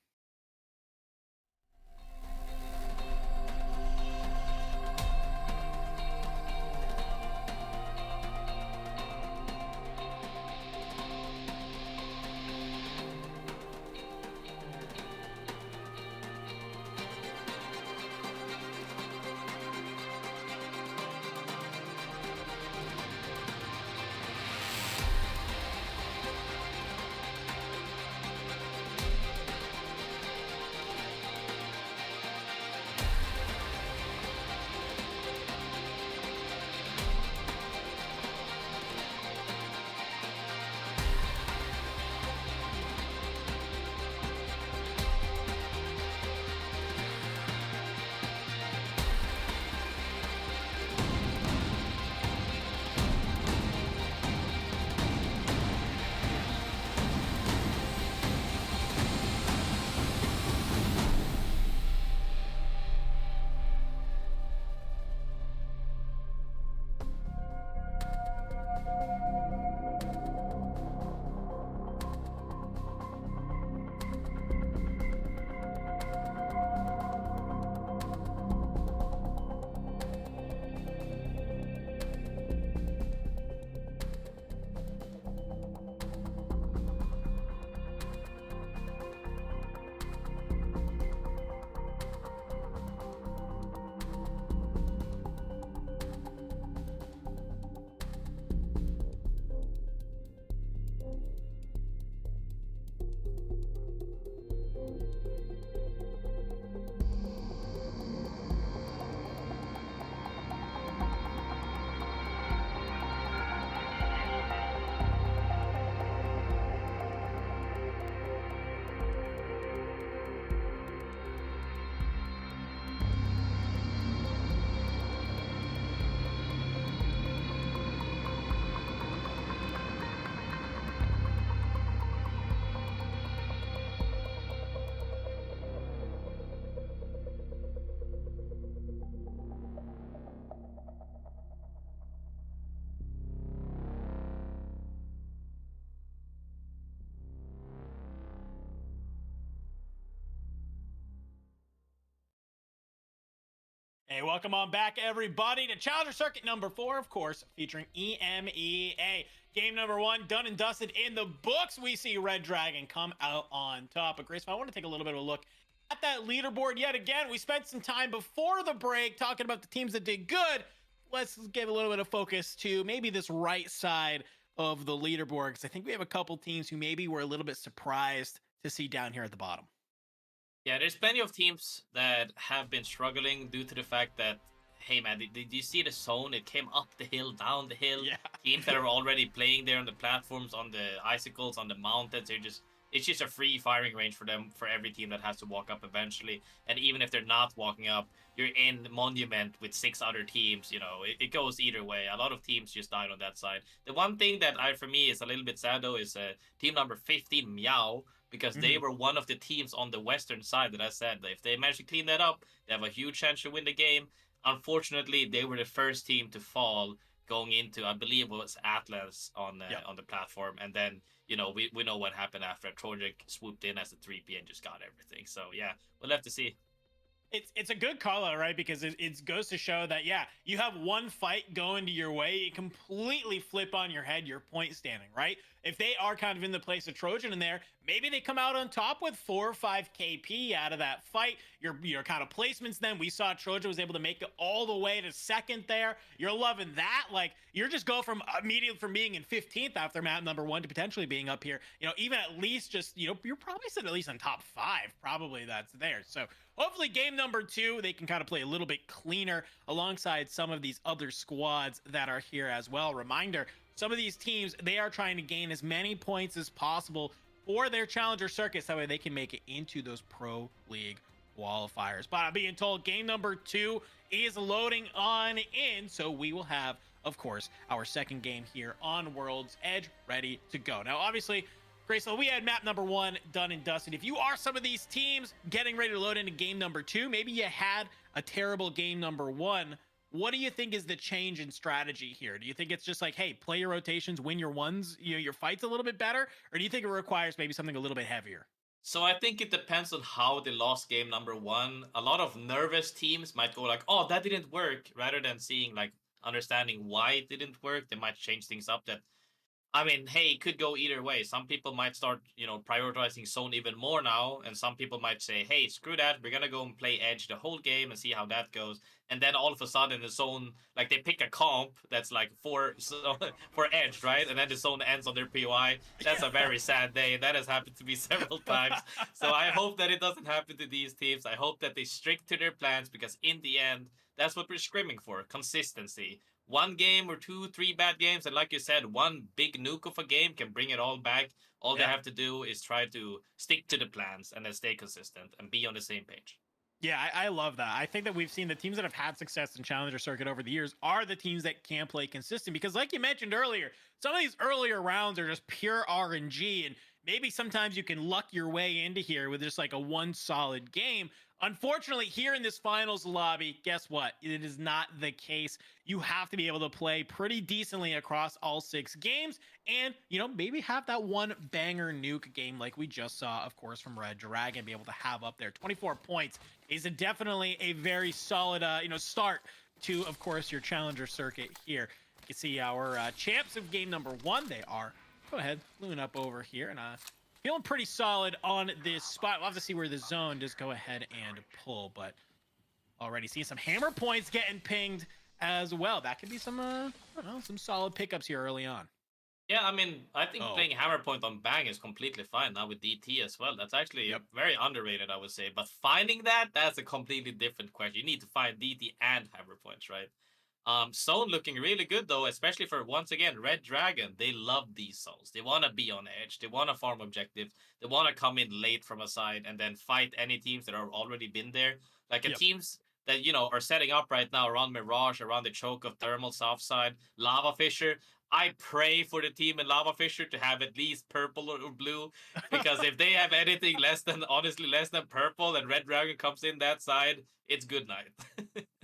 Hey, welcome on back, everybody, to Challenger Circuit number 4, of course, featuring Emea. Game number 1, done and dusted in the books. We see Red Dragon come out on top. But Grace, I want to take a little bit of a look at that leaderboard yet again. We spent some time before the break talking about the teams that did good. Let's give a little bit of focus to maybe this right side of the leaderboard, because I think we have a couple teams who maybe were a little bit surprised to see down here at the bottom.
Yeah, there's plenty of teams that have been struggling due to the fact that, hey man, did you see the zone? It came up the hill, down the hill.
Yeah.
Teams that are already playing there on the platforms, on the icicles, on the mountains, it's just a free firing range for them, for every team that has to walk up eventually. And even if they're not walking up, you're in Monument with 6 other teams. It goes either way. A lot of teams just died on that side. The one thing that for me is a little bit sad though is team number 15, Meow, because they were one of the teams on the western side that I said that if they manage to clean that up, they have a huge chance to win the game. Unfortunately, they were the first team to fall going into, I believe it was Atlas on the platform, and then we know what happened after. Trojic swooped in as a 3P and just got everything. So yeah, we'll have to see.
It's a good call out, right? Because it goes to show that, yeah, you have one fight going to your way, it completely flip on your head your point standing, right? If they are kind of in the place of Trojan in there, maybe they come out on top with 4 or 5 KP out of that fight. Your kind of placements, then we saw Trojan was able to make it all the way to second there. You're loving that. Like, you're just go from immediately from being in 15th after map number 1 to potentially being up here. Even at least just, you're probably sitting at least on top 5. Probably that's there. So hopefully game number 2, they can kind of play a little bit cleaner alongside some of these other squads that are here as well. Reminder, some of these teams, they are trying to gain as many points as possible for their challenger circuits. That way they can make it into those pro league qualifiers. But I'm being told game number 2 is loading on in. So we will have, of course, our second game here on World's Edge ready to go. Now, obviously, Grace, we had map number 1 done and dusted. If you are some of these teams getting ready to load into game number 2, maybe you had a terrible game number 1. What do you think is the change in strategy here? Do you think it's just like, hey, play your rotations, win your ones, your fights a little bit better? Or do you think it requires maybe something a little bit heavier?
So I think it depends on how they lost game number 1. A lot of nervous teams might go like, oh, that didn't work, rather than seeing, like, understanding why it didn't work. They might change things up. Hey, it could go either way. Some people might start, prioritizing zone even more now, and some people might say, hey, screw that, we're gonna go and play edge the whole game and see how that goes. And then all of a sudden the zone, like, they pick a comp that's like for edge, right? And then the zone ends on their POI. That's a very sad day, and that has happened to me several times. So I hope that it doesn't happen to these teams. I hope that they stick to their plans, because in the end, that's what we're screaming for: consistency. One game or 2, 3 bad games, and like you said, one big nuke of a game can bring it all back. All they have to do is try to stick to the plans and then stay consistent and be on the same page.
Yeah, I love that. I think that we've seen the teams that have had success in Challenger Circuit over the years are the teams that can play consistent, because like you mentioned earlier, some of these earlier rounds are just pure RNG, and maybe sometimes you can luck your way into here with just like a one solid game. Unfortunately, here in this finals lobby, guess what? It is not the case. You have to be able to play pretty decently across all 6 games and, maybe have that one banger nuke game like we just saw, of course, from Red Dragon, be able to have up there. 24 points is definitely a very solid, start to, of course, your challenger circuit here. You can see our champs of game number 1. They are, go ahead, flew up over here, and feeling pretty solid on this spot. We'll have to see where the zone does go ahead and pull, but already seeing some hammer points getting pinged as well. That could be some, some solid pickups here early on.
Yeah, I think playing hammer point on Bang is completely fine now with DT as well. That's actually very underrated, I would say. But finding that's a completely different question. You need to find DT and hammer points, right? Zone looking really good though, especially for, once again, Red Dragon. They love these zones. They want to be on edge. They want to farm objectives. They want to come in late from a side and then fight any teams that are already been there. Like teams that, are setting up right now around Mirage, around the choke of Thermal South Side, Lava Fisher. I pray for the team in Lava Fisher to have at least purple or blue, because if they have anything less than purple and Red Dragon comes in that side, it's good night.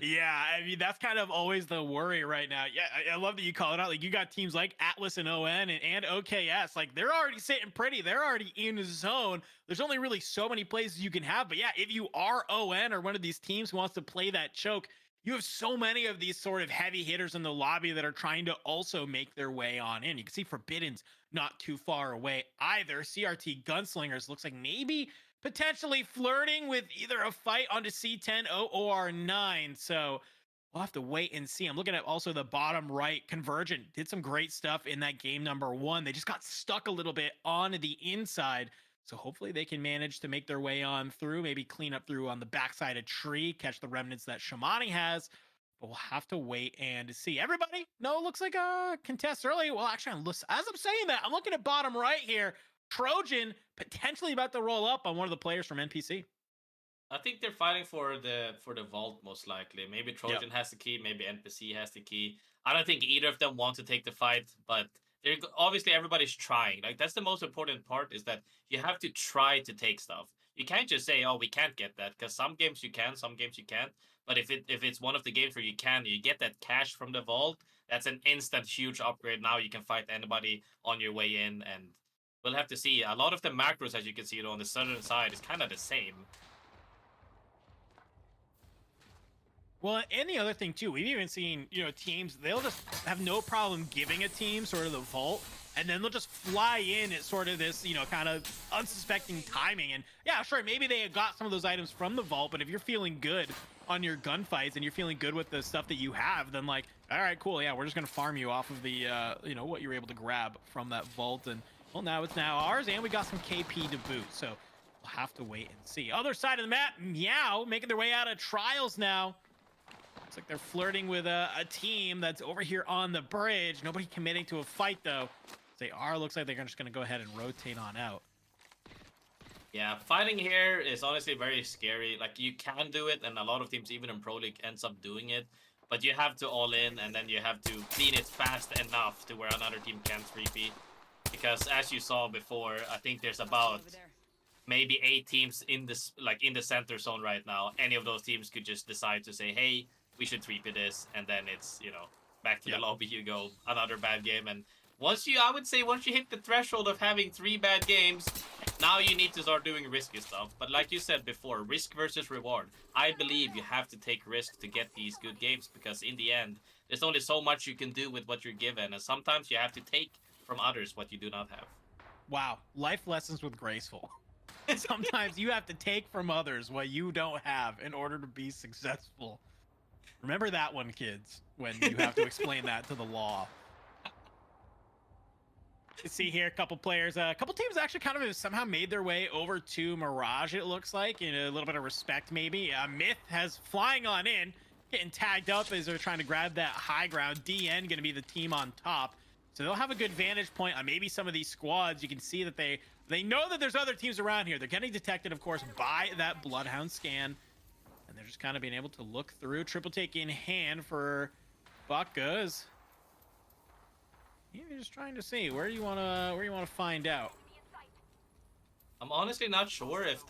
Yeah, that's kind of always the worry right now. Yeah, I love that you call it out. Like, you got teams like Atlas and ON and OKS. Like, they're already sitting pretty. They're already in zone. There's only really so many places you can have. But yeah, if you are ON or one of these teams who wants to play that choke, you have so many of these sort of heavy hitters in the lobby that are trying to also make their way on in. You can see Forbidden's not too far away either. CRT Gunslingers looks like maybe potentially flirting with either a fight onto C10 or 9. So we'll have to wait and see. I'm looking at also the bottom right. Convergent did some great stuff in that game number 1. They just got stuck a little bit on the inside. So hopefully they can manage to make their way on through, maybe clean up through on the backside of tree, catch the remnants that Shamani has. But we'll have to wait and see. Everybody, no, it looks like a contest early. Well, actually, as I'm saying that, I'm looking at bottom right here. Trojan potentially about to roll up on one of the players from NPC.
I think they're fighting for the vault most likely. Maybe Trojan has the key, maybe NPC has the key. I don't think either of them want to take the fight, but they're obviously everybody's trying. Like that's the most important part is that you have to try to take stuff. You can't just say, "Oh, we can't get that," because some games you can, some games you can't. But if it's one of the games where you can, you get that cash from the vault. That's an instant huge upgrade. Now you can fight anybody on your way in, and we'll have to see. A lot of the macros, as you can see on the southern side, is kind of the same.
Well, and the other thing too, we've even seen, teams, they'll just have no problem giving a team sort of the vault, and then they'll just fly in at sort of this, kind of unsuspecting timing. And yeah, sure, maybe they got some of those items from the vault, but if you're feeling good on your gunfights and you're feeling good with the stuff that you have, then like, all right, cool, yeah, we're just gonna farm you off of the, what you're able to grab from that vault. And well, now it's now ours, and we got some KP to boot. So we'll have to wait and see. Other side of the map, Meow making their way out of trials now. Looks like they're flirting with a team that's over here on the bridge. Nobody committing to a fight, though. They are. Looks like they're just going to go ahead and rotate on out.
Yeah, fighting here is honestly very scary. Like, you can do it, and a lot of teams, even in Pro League, ends up doing it. But you have to all in, and then you have to clean it fast enough to where another team can't 3P. Because, as you saw before, I think there's about maybe 8 teams in this, like, in the center zone right now. Any of those teams could just decide to say, hey, we should 3P this, and then it's, back to the lobby you go, another bad game. And I would say once you hit the threshold of having 3 bad games, now you need to start doing risky stuff. But like you said before, risk versus reward. I believe you have to take risk to get these good games, because in the end, there's only so much you can do with what you're given, and sometimes you have to take from others what you do not have.
Wow, life lessons with Graceful. Sometimes you have to take from others what you don't have in order to be successful. Remember that one, kids, when you have to explain that to the law. You see here a couple players, a couple teams actually kind of somehow made their way over to Mirage, it looks like, in a little bit of respect maybe. Myth has flying on in, getting tagged up as they're trying to grab that high ground. DN going to be the team on top. So they'll have a good vantage point on maybe some of these squads. You can see that they know that there's other teams around here. They're getting detected, of course, by that Bloodhound scan. And they're just kind of being able to look through. Triple take in hand for Buckas. You're just trying to see where you wanna find out.
I'm honestly not sure if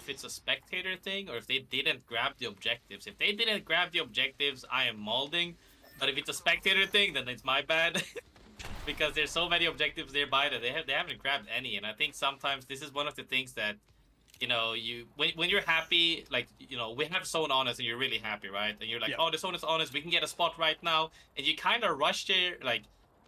it's a spectator thing or if they didn't grab the objectives. If they didn't grab the objectives, I am molding. But if it's a spectator thing, then it's my bad. Because there's so many objectives nearby that they haven't grabbed any. And I think sometimes this is one of the things that, when you're happy, like, we have zone honest and you're really happy, right? And you're like, oh, the zone is honest, we can get a spot right now. And you kind of rush there, like,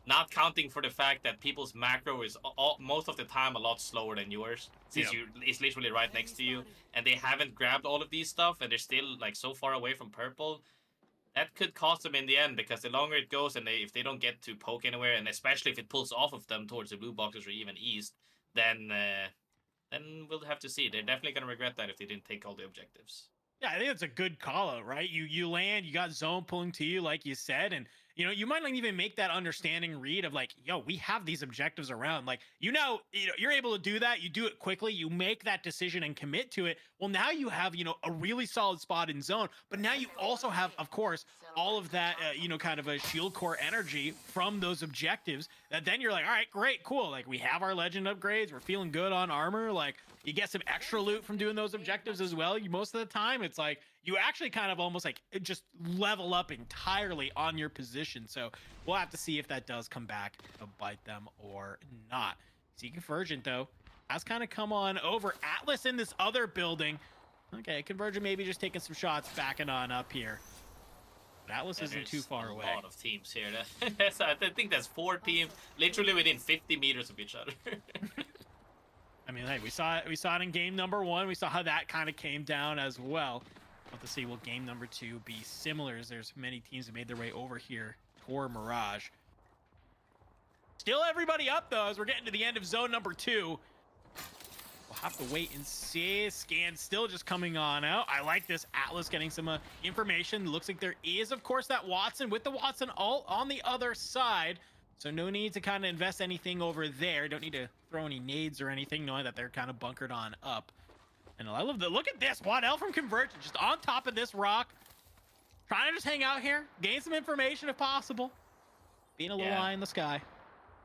not counting for the fact that people's macro is most of the time a lot slower than yours, since it's literally right next to you. And they haven't grabbed all of these stuff, and they're still, like, so far away from purple. That could cost them in the end, because the longer it goes, and if they don't get to poke anywhere, and especially if it pulls off of them towards the blue boxes or even east, then we'll have to see. They're definitely going to regret that if they didn't take all the objectives.
Yeah, I think it's a good call out, right? You land, you got zone pulling to you, like you said, and you might not even make that understanding read of like, yo, we have these objectives around. Like, you're able to do that. You do it quickly. You make that decision and commit to it. Well, now you have, a really solid spot in zone, but now you also have, of course, all of that, kind of a shield core energy from those objectives that then you're like, all right, great, cool. Like, we have our legend upgrades. We're feeling good on armor. Like, you get some extra loot from doing those objectives as well. Most of the time, it's like you actually kind of almost like just level up entirely on your position. So we'll have to see if that does come back to bite them or not. See, Convergent, though, has kind of come on over. Atlas in this other building. Okay, Convergent maybe just taking some shots, backing on up here. Atlas
And
isn't too
there's
far
a
away.
lot of teams here. I think that's 4 teams, literally within 50 meters of each other.
I mean, hey, we saw it in game number 1. We saw how that kind of came down as well. We'll have to see will game number 2 be similar, as there's many teams that made their way over here toward Mirage. Still everybody up though as we're getting to the end of zone number 2. We'll have to wait and see. Scan still just coming on out. I like this Atlas getting some information. Looks like there is, of course, that Watson with the Watson ult on the other side. So no need to kind of invest anything over there. Don't need to throw any nades or anything, knowing that they're kind of bunkered on up. And I love the look at this. Waddell from Convergent just on top of this rock. Trying to just hang out here, gain some information if possible. Being a little eye in the sky.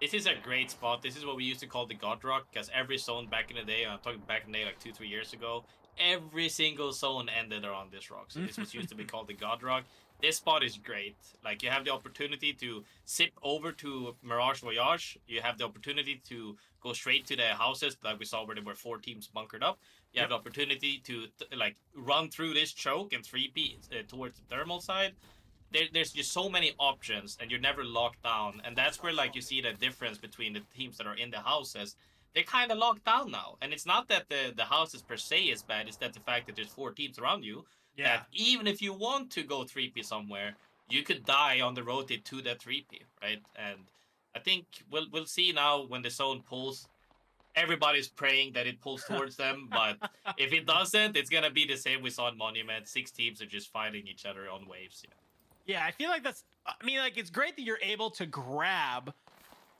This is a great spot. This is what we used to call the God Rock, because every zone back in the day, I'm talking back in the day like 2-3 years ago, every single zone ended around this rock. So this was used to be called the God Rock. This spot is great. Like, you have the opportunity to zip over to Mirage Voyage. You have the opportunity to go straight to the houses, like we saw where there were 4 teams bunkered up. You have the opportunity to like run through this choke and 3P towards the thermal side. There's just so many options, and you're never locked down. And that's where, like, you see the difference between the teams that are in the houses. They're kind of locked down now. And it's not that the houses per se is bad. It's that the fact that there's 4 teams around you.
Yeah.
That even if you want to go 3P somewhere, you could die on the rotate to that 3P, right? And I think we'll see now when the zone pulls. Everybody's praying that it pulls towards them, but if it doesn't, it's gonna be the same we saw in Monument. 6 teams are just fighting each other on waves.
Yeah, I feel like that's, I mean, like, it's great that you're able to grab,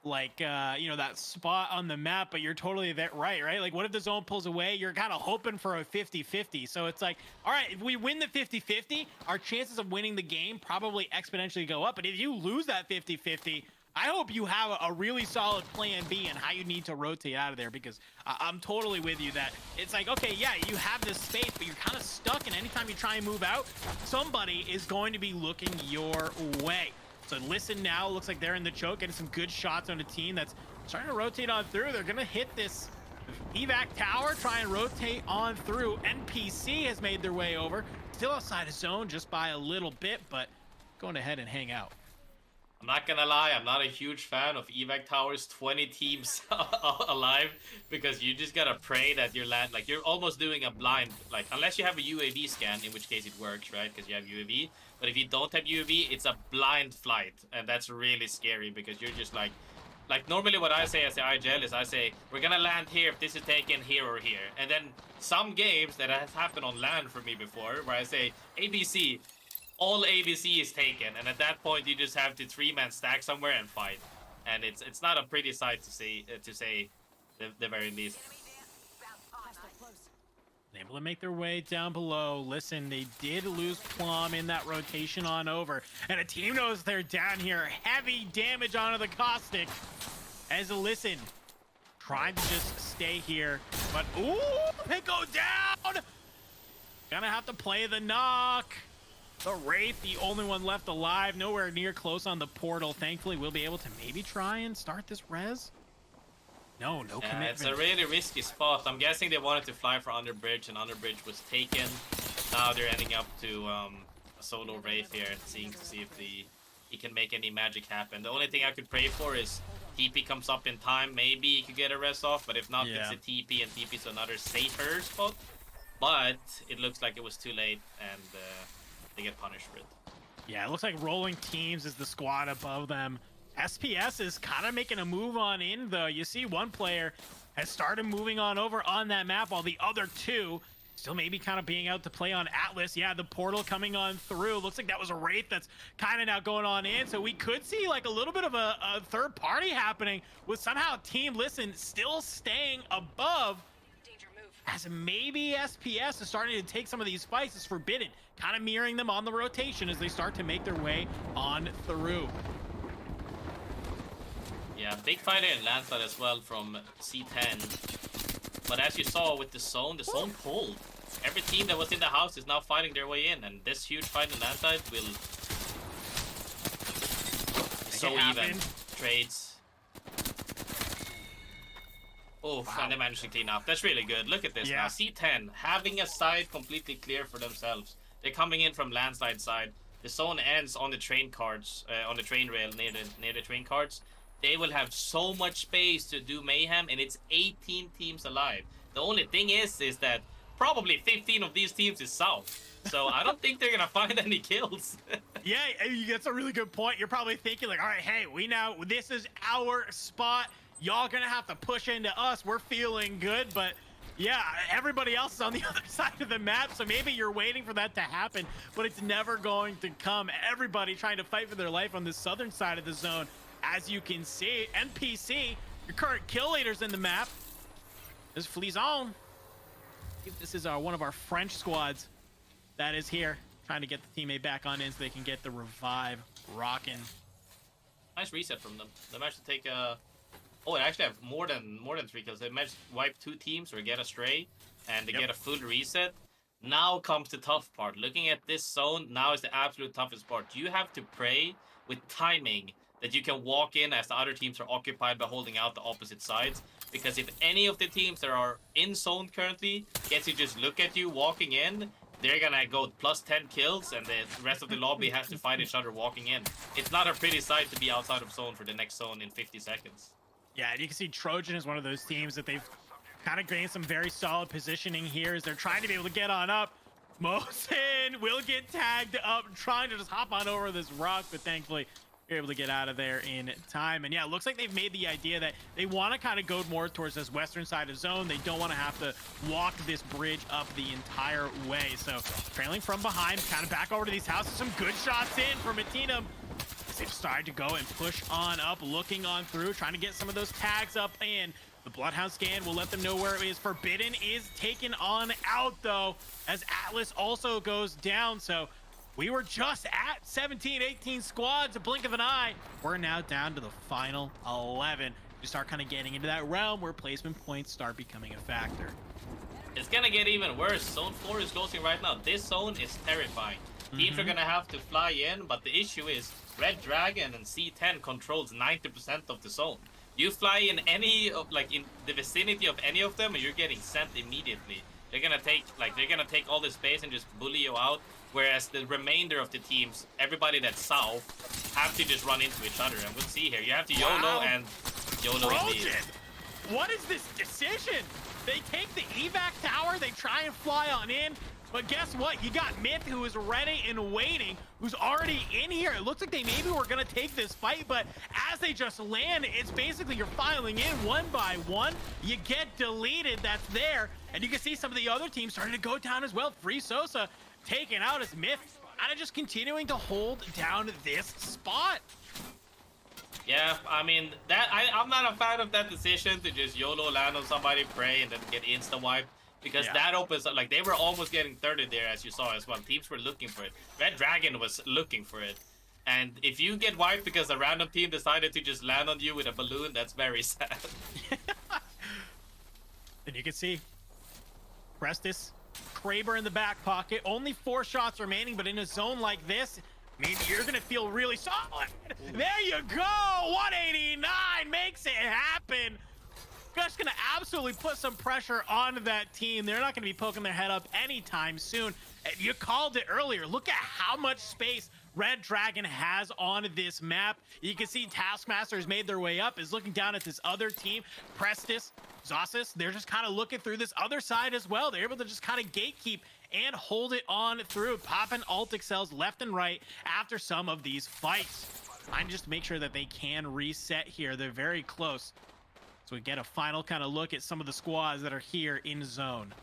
like, you know, that spot on the map, but you're totally right? Like, what if the zone pulls away? You're kind of hoping for a 50-50. So it's like, all right, if we win the 50-50, our chances of winning the game probably exponentially go up. But if you lose that 50-50, I hope you have a really solid plan B and how you need to rotate out of there, because I'm totally with you that it's like, okay, yeah, you have this space, but you're kind of stuck, and anytime you try and move out, somebody is going to be looking your way. So listen now, looks like they're in the choke, getting some good shots on a team that's starting to rotate on through. They're going to hit this evac tower, try and rotate on through. NPC has made their way over. Still outside of zone just by a little bit, but going ahead and hang out.
I'm not gonna lie, I'm not a huge fan of evac towers, 20 teams alive, because you just gotta pray that you land, like, you're almost doing a blind, like, unless you have a UAV scan, in which case it works, right, because you have UAV, but if you don't have UAV, it's a blind flight, and that's really scary, because you're just like normally what I say as the IGL is I say, we're gonna land here if this is taken here or here, and then some games that has happened on land for me before, where I say, ABC, all ABC is taken, and at that point you just have to 3-man stack somewhere and fight, and it's not a pretty sight to say the very least.
Able to make their way down below. Listen, they did lose Plum in that rotation on over, and a team knows they're down here. Heavy damage onto the Caustic as Listen trying to just stay here, but ooh, they go down. Gonna have to play the knock. The Wraith, the only one left alive, nowhere near close on the portal. Thankfully, we'll be able to maybe try and start this res. No commitment.
It's a really risky spot. I'm guessing they wanted to fly for Underbridge, and Underbridge was taken. Now they're ending up to a solo Wraith here, seeing to see if he can make any magic happen. The only thing I could pray for is TP comes up in time. Maybe he could get a res off, but if not, it's a TP, and TP's another safer spot. But it looks like it was too late, and they get punished for it.
Yeah, it looks like Rolling Teams is the squad above them. SPS is kind of making a move on in, though. You see one player has started moving on over on that map, while the other 2 still maybe kind of being out to play on Atlas. Yeah, the portal coming on through. Looks like that was a Wraith that's kind of now going on in. So we could see like a little bit of a third party happening with somehow Team Listen still staying above. As maybe SPS is starting to take some of these fights as Forbidden, kind of mirroring them on the rotation as they start to make their way on through.
Yeah, big fighter in landslide as well from C10. But as you saw with the zone pulled. Every team that was in the house is now fighting their way in, and this huge fight in landslide will so even. Trades. Oh, wow. And they managed to clean up. That's really good. Look at this now. C10 having a side completely clear for themselves. They're coming in from landslide side. the zone ends on the train cards, on the train rail near the train cards, they will have so much space to do mayhem, and it's 18 teams alive. The only thing is that probably 15 of these teams is south. So I don't think they're gonna find any kills.
Yeah, that's a really good point. You're probably thinking like, all right, hey, this is our spot. Y'all gonna have to push into us. We're feeling good, but yeah, everybody else is on the other side of the map, so maybe you're waiting for that to happen, but it's never going to come. Everybody trying to fight for their life on the southern side of the zone. As you can see, NPC, your current kill leaders in the map, is Flizon. This is one of our French squads that is here, trying to get the teammate back on in so they can get the revive rocking.
Nice reset from them. They managed to take oh, they actually have more than 3 kills. They managed to wipe 2 teams or get a stray, and they get a full reset. Now comes the tough part. Looking at this zone, now is the absolute toughest part. You have to pray with timing that you can walk in as the other teams are occupied by holding out the opposite sides. Because if any of the teams that are in zone currently gets to just look at you walking in, they're gonna go plus 10 kills, and the rest of the lobby has to fight each other walking in. It's not a pretty sight to be outside of zone for the next zone in 50 seconds.
Yeah, and you can see Trojan is one of those teams that they've kind of gained some very solid positioning here as they're trying to be able to get on up. Mosin will get tagged up, trying to just hop on over this rock, but thankfully you're able to get out of there in time. And yeah, it looks like they've made the idea that they want to kind of go more towards this western side of zone. They don't want to have to walk this bridge up the entire way. So trailing from behind, kind of back over to these houses. Some good shots in from Matinum. They decided to go and push on up, looking on through, trying to get some of those tags up in. The Bloodhound scan will let them know where it is. Forbidden is taken on out, though, as Atlas also goes down. So we were just at 17, 18 squads, a blink of an eye. We're now down to the final 11. We start kind of getting into that realm where placement points start becoming a factor.
It's gonna get even worse. Zone 4 is closing right now. This zone is terrifying. Teams are gonna have to fly in, but the issue is Red Dragon and C10 controls 90% of the zone. You fly in any of, like, in the vicinity of any of them, and you're getting sent immediately. They're gonna take all the space and just bully you out. Whereas the remainder of the teams, everybody that's south, have to just run into each other. And we'll see here. You have to YOLO and YOLO indeed.
What is this decision? They take the evac tower, they try and fly on in, but guess what? You got Myth, who is ready and waiting, who's already in here. It looks like they maybe were gonna take this fight, but as they just land, it's basically you're filing in one by one. You get deleted, that's there, and you can see some of the other teams starting to go down as well. Free Sosa taken out as Myth, kind of just continuing to hold down this spot.
Yeah, I mean, I'm not a fan of that decision to just YOLO land on somebody, pray, and then get insta-wiped. Because that opens up, like, they were almost getting thirded there, as you saw as well. Teams were looking for it. Red Dragon was looking for it. And if you get wiped because a random team decided to just land on you with a balloon, that's very sad.
And you can see Prestis, Kraber in the back pocket. Only 4 shots remaining, but in a zone like this, I mean, you're going to feel really solid. There you go. 189 makes it happen. Just going to absolutely put some pressure on that team. They're not going to be poking their head up anytime soon. You called it earlier. Look at how much space Red Dragon has on this map. You can see Taskmaster's made their way up, is looking down at this other team. Prestis, Zosis, they're just kind of looking through this other side as well. They're able to just kind of gatekeep and hold it on through, popping ult excels left and right after some of these fights. Trying to just make sure that they can reset here. They're very close. So we get a final kind of look at some of the squads that are here in zone.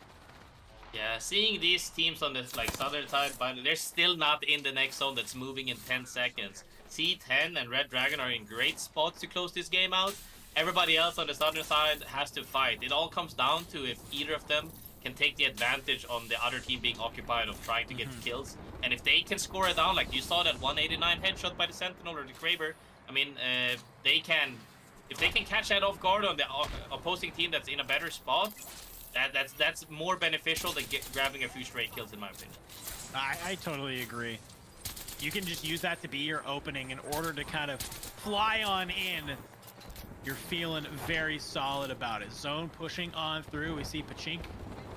Yeah, seeing these teams on the southern side, but they're still not in the next zone that's moving in 10 seconds. C10 and Red Dragon are in great spots to close this game out. Everybody else on the southern side has to fight. It all comes down to if either of them can take the advantage on the other team being occupied of trying to get kills. And if they can score it down, like you saw that 189 headshot by the Sentinel or the Kraber, I mean, if they can catch that off guard on the opposing team that's in a better spot, that's more beneficial than grabbing a few straight kills, in my opinion.
I totally agree. You can just use that to be your opening in order to kind of fly on in. You're feeling very solid about it. Zone pushing on through. We see Pachink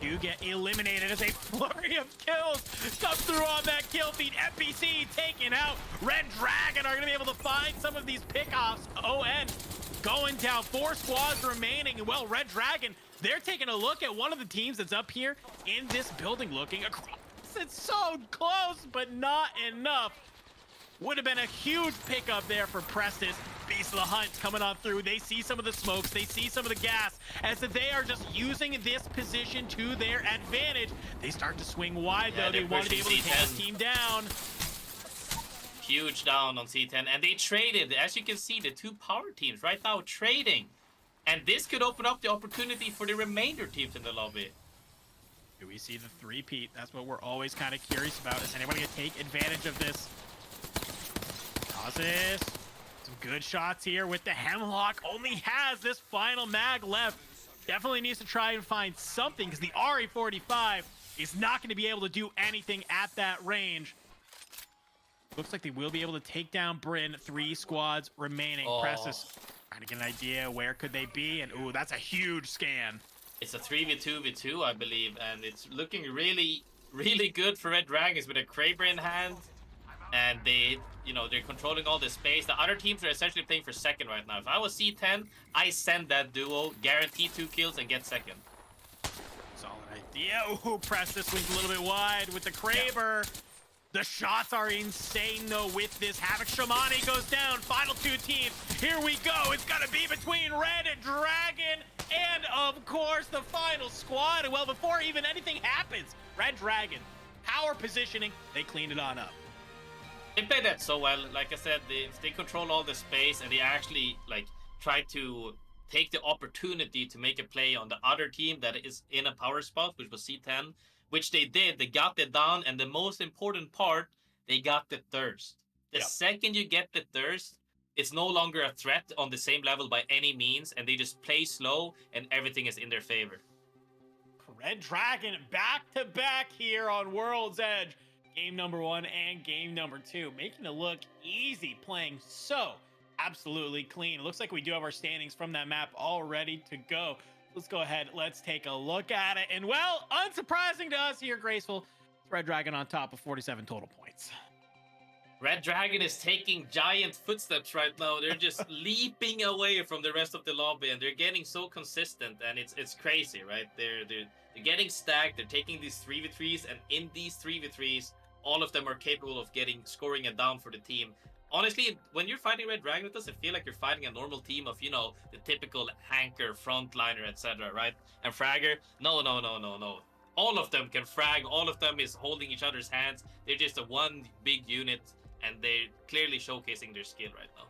do get eliminated as a flurry of kills comes through on that kill feed. FBC taken out. Red Dragon are going to be able to find some of these pickoffs. ON going down. 4 squads remaining. And well, Red Dragon, they're taking a look at one of the teams that's up here in this building looking across. It's so close, but not enough. Would have been a huge pickup there for Prestis. Beast of the Hunt coming on through. They see some of the smokes. They see some of the gas. As they are just using this position to their advantage. They start to swing wide, though. They want to be able to take this team down.
Huge down on C10. And they traded. As you can see, the 2 power teams right now trading. And this could open up the opportunity for the remainder teams in the lobby.
Do we see the 3-peat? That's what we're always kind of curious about. Is anyone going to take advantage of this? Causes some good shots here with the Hemlock. Only has this final mag left. Definitely needs to try and find something because the RE45 is not going to be able to do anything at that range. Looks like they will be able to take down Bryn. 3 squads remaining. Prestis trying to get an idea where could they be, and ooh, that's a huge scan.
It's a 3v2v2, I believe, and it's looking really, really good for Red Dragons with a Kraber in hand. And they, you know, they're controlling all the space. The other teams are essentially playing for second right now. If I was C10, I send that duo, guarantee 2 kills, and get second.
Solid idea. Ooh, Prestis swings a little bit wide with the Kraber. Yeah. The shots are insane, though, with this. Havoc Shamani goes down. Final 2 teams. Here we go. It's going to be between Red Dragon and, of course, the final squad. And, well, before even anything happens, Red Dragon, power positioning, they cleaned it on up.
They played that so well. Like I said, they control all the space, and they actually like try to take the opportunity to make a play on the other team that is in a power spot, which was C10, which they did. They got it down, and the most important part, they got the thirst. The second you get the thirst, it's no longer a threat on the same level by any means, and they just play slow, and everything is in their favor.
Red Dragon back-to-back here on World's Edge. Game number 1 and game number 2, making it look easy, playing so absolutely clean. It looks like we do have our standings from that map all ready to go. Let's go ahead. Let's take a look at it. And well, unsurprising to us here, Graceful, it's Red Dragon on top of 47 total points.
Red Dragon is taking giant footsteps right now. They're just leaping away from the rest of the lobby, and they're getting so consistent, and it's crazy, right? They're getting stacked. They're taking these 3v3s, and in these 3v3s, all of them are capable of scoring a down for the team. Honestly, when you're fighting Red Dragon, it doesn't feel like you're fighting a normal team of, you know, the typical Hanker, Frontliner, etc., right? And Fragger, no. All of them can frag. All of them is holding each other's hands. They're just a one big unit, and they're clearly showcasing their skill right now.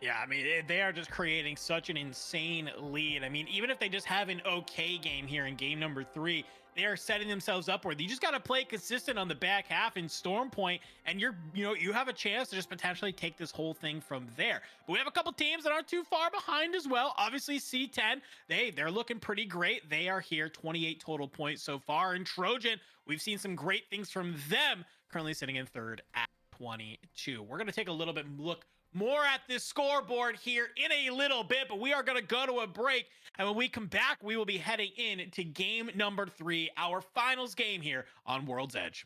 Yeah, I mean, they are just creating such an insane lead. I mean, even if they just have an okay game here in game number 3, they are setting themselves up where you just got to play consistent on the back half in Storm Point, and you have a chance to just potentially take this whole thing from there. But we have a couple teams that aren't too far behind as well. Obviously, C10, they're looking pretty great. They are here, 28 total points so far. And Trojan, we've seen some great things from them, currently sitting in 3rd at 22. We're going to take a little bit look more at this scoreboard here in a little bit, but we are going to go to a break. And when we come back, we will be heading in to game number 3, our finals game here on World's Edge.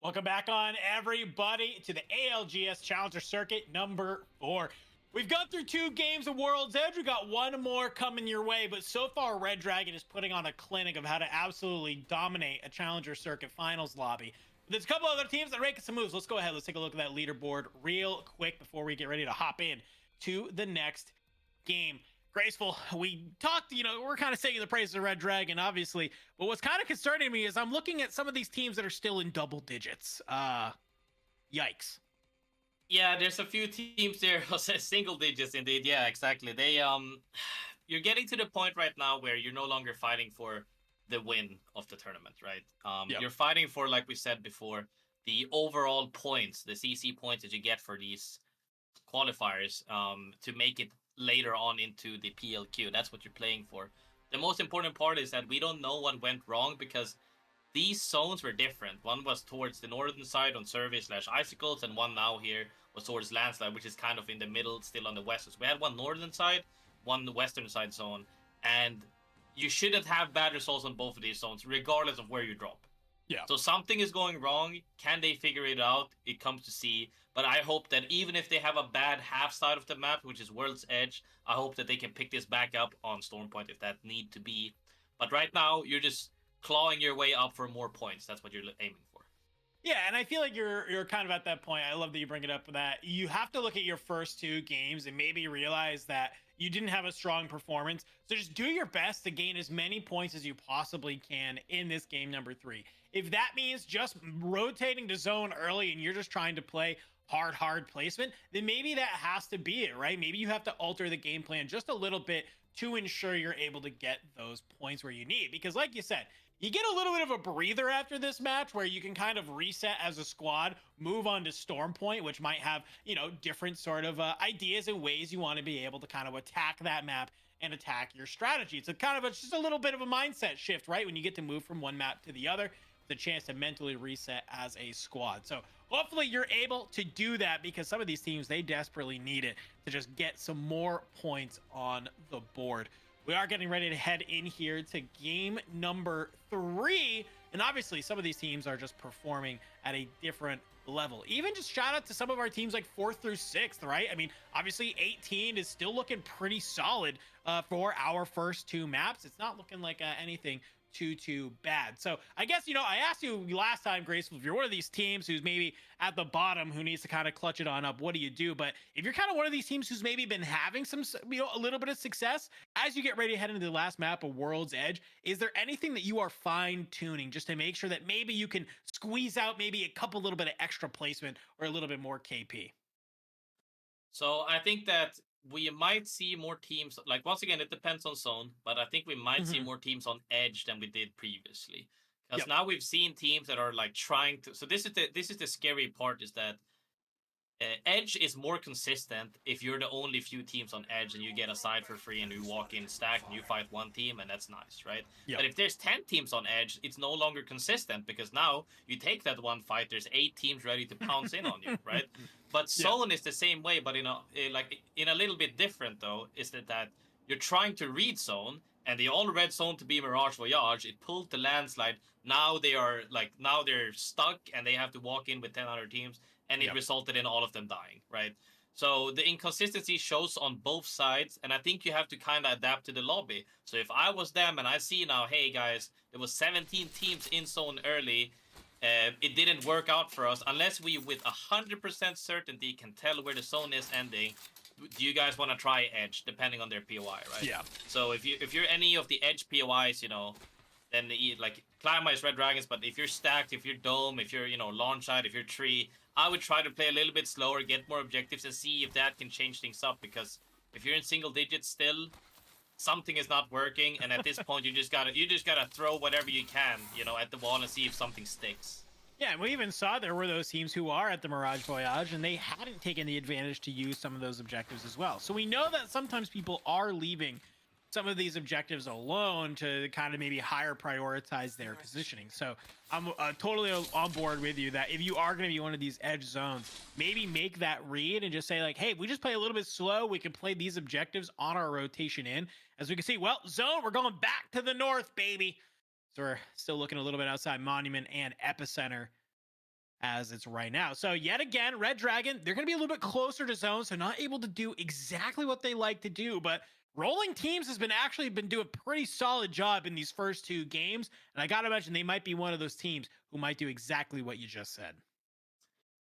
Welcome back on, everybody, to the ALGS Challenger Circuit number 4. We've gone through 2 games of World's Edge. We got one more coming your way, but so far, Red Dragon is putting on a clinic of how to absolutely dominate a Challenger Circuit finals lobby. There's a couple other teams that are making some moves. Let's go ahead. Let's take a look at that leaderboard real quick before we get ready to hop in to the next game. Graceful, we talked, we're kind of singing the praises of Red Dragon, obviously, but what's kind of concerning me is I'm looking at some of these teams that are still in double digits. Yikes.
Yeah, there's a few teams there single digits indeed. Yeah, exactly. You're getting to the point right now where you're no longer fighting for the win of the tournament, right?
Yep.
You're fighting for, like we said before, the overall points, the CC points that you get for these qualifiers, to make it later on into the PLQ. That's what you're playing for. The most important part is that we don't know what went wrong because these zones were different. One was towards the northern side on survey/icicles, and one now here was towards landslide, which is kind of in the middle, still on the west. So we had one northern side, one western side zone, and you shouldn't have bad results on both of these zones, regardless of where you drop.
Yeah.
So something is going wrong. Can they figure it out? It comes to see. But I hope that even if they have a bad half side of the map, which is World's Edge, I hope that they can pick this back up on Stormpoint if that need to be. But right now, you're just clawing your way up for more points. That's what you're aiming for.
Yeah, and I feel like you're kind of at that point. I love that you bring it up for that. You have to look at your first 2 games and maybe realize that you didn't have a strong performance. So just do your best to gain as many points as you possibly can in this game number 3. If that means just rotating to zone early and you're just trying to play hard placement, then maybe that has to be it, right? Maybe you have to alter the game plan just a little bit to ensure you're able to get those points where you need. Because like you said, you get a little bit of a breather after this match where you can kind of reset as a squad, move on to Stormpoint, which might have, different sort of ideas and ways you want to be able to kind of attack that map and attack your strategy. It's just a little bit of a mindset shift, right? When you get to move from one map to the other, it's a chance to mentally reset as a squad. So hopefully you're able to do that because some of these teams, they desperately need it to just get some more points on the board. We are getting ready to head in here to game number 3. And obviously, some of these teams are just performing at a different level. Even just shout out to some of our teams like 4th through 6th, right? I mean, obviously, 18 is still looking pretty solid for our first 2 maps. It's not looking like anything too bad. So I guess, I asked you last time, Graceful, if you're one of these teams who's maybe at the bottom who needs to kind of clutch it on up, what do you do? But if you're kind of one of these teams who's maybe been having some, a little bit of success as you get ready to head into the last map of World's Edge, is there anything that you are fine tuning just to make sure that maybe you can squeeze out maybe a couple little bit of extra placement or a little bit more KP?
So I think that we might see more teams, like once again, it depends on zone, but I think we might see more teams on edge than we did previously. Because now we've seen teams that are like trying to. So this is the scary part, is that edge is more consistent if you're the only few teams on edge and you get a side for free and you walk in stack and you fight one team, and that's nice, right? But if there's 10 teams on edge, it's no longer consistent because now you take that one fight, there's 8 teams ready to pounce in on you, right? But zone is the same way, but in a little bit different though, is that you're trying to read zone, and they all read zone to be Mirage Voyage. It pulled the landslide. Now they're stuck and they have to walk in with 10 other teams, and it resulted in all of them dying, right? So the inconsistency shows on both sides, and I think you have to kind of adapt to the lobby. So if I was them and I see now, hey guys, there was 17 teams in zone early, it didn't work out for us. Unless we with 100% certainty can tell where the zone is ending, do you guys want to try edge, depending on their POI, right?
Yeah.
So if you're any of the edge POIs, then like Climber is Red Dragons, but if you're stacked, if you're dome, if you're launch side, if you're tree, I would try to play a little bit slower, get more objectives, and see if that can change things up. Because if you're in single digits still, something is not working, and at this point you just gotta throw whatever you can, at the wall and see if something sticks.
Yeah, and we even saw there were those teams who are at the Mirage Voyage, and they hadn't taken the advantage to use some of those objectives as well. So we know that sometimes people are leaving some of these objectives alone to kind of maybe higher prioritize their positioning. So I'm totally on board with you that if you are going to be one of these edge zones, maybe make that read and just say like, hey, if we just play a little bit slow, we can play these objectives on our rotation in. As we can see, well, zone, we're going back to the north, baby. So we're still looking a little bit outside Monument and Epicenter. as it's right now. So yet again, Red Dragon, they're going to be a little bit closer to zone, so not able to do exactly what they like to do. But Rolling Teams has been actually been doing a pretty solid job in these first 2 games. And I got to imagine they might be one of those teams who might do exactly what you just said.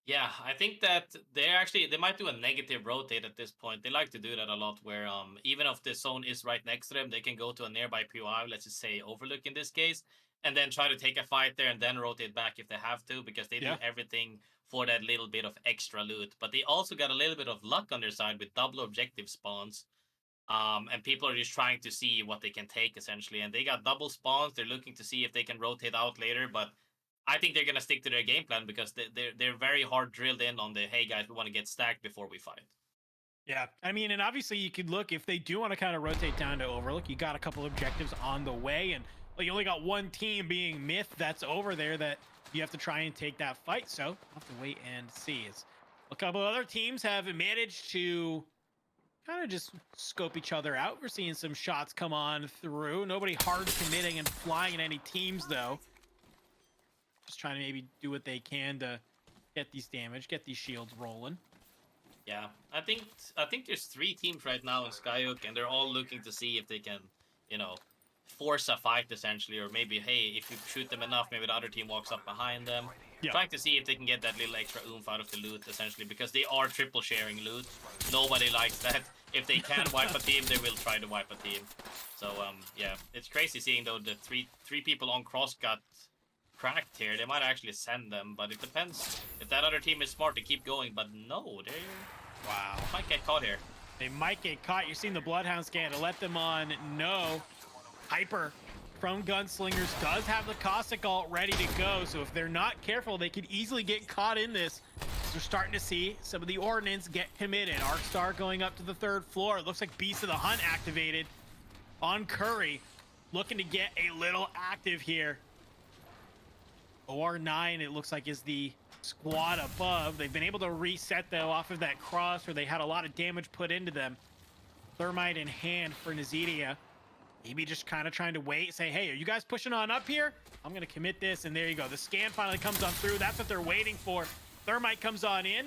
Yeah, I think that they might do a negative rotate at this point. They like to do that a lot where even if the zone is right next to them, they can go to a nearby POI, let's just say Overlook in this case, and then try to take a fight there and then rotate back if they have to, because they do everything for that little bit of extra loot. But they also got a little bit of luck on their side with double objective spawns. And people are just trying to see what they can take essentially, and they got double spawns. They're looking to see if they can rotate out later, but I think they're gonna stick to their game plan because they're very hard drilled in on the hey guys, we want to get stacked before we fight.
Yeah, I mean, and obviously you could look if they do want to kind of rotate down to Overlook. You got a couple objectives on the way, and well, you only got one team being Myth that's over there that you have to try and take that fight. So we'll have to wait and see. As a couple other teams have managed to kind of just scope each other out. We're seeing some shots come on through. Nobody hard committing and flying in any teams though. Just trying to maybe do what they can to get these damage, get these shields rolling.
Yeah, I think there's 3 teams right now in Skyhook, and they're all looking to see if they can, force a fight essentially, or maybe hey, if you shoot them enough, maybe the other team walks up behind them. Yeah. Trying to see if they can get that little extra oomph out of the loot essentially, because they are triple sharing loot. Nobody likes that. If they can wipe a team, they will try to wipe a team. So yeah, it's crazy seeing though the three people on cross got cracked here. They might actually send them, but it depends if that other team is smart to keep going. But no, they might get caught here.
They might get caught. You're seeing the Bloodhound scan to let them on. No, Hyper from Gunslingers does have the Caustic ult ready to go, so if they're not careful, they could easily get caught in this. We're starting to see some of the ordnance get committed. Arcstar going up to the 3rd floor. It looks like Beast of the Hunt activated on Curry, looking to get a little active here. OR9, it looks like, is the squad above. They've been able to reset, though, off of that cross where they had a lot of damage put into them. Thermite in hand for Nazidia. Maybe just kind of trying to wait, say, hey, are you guys pushing on up here? I'm going to commit this, and there you go. The scan finally comes on through. That's what they're waiting for. Thermite comes on in.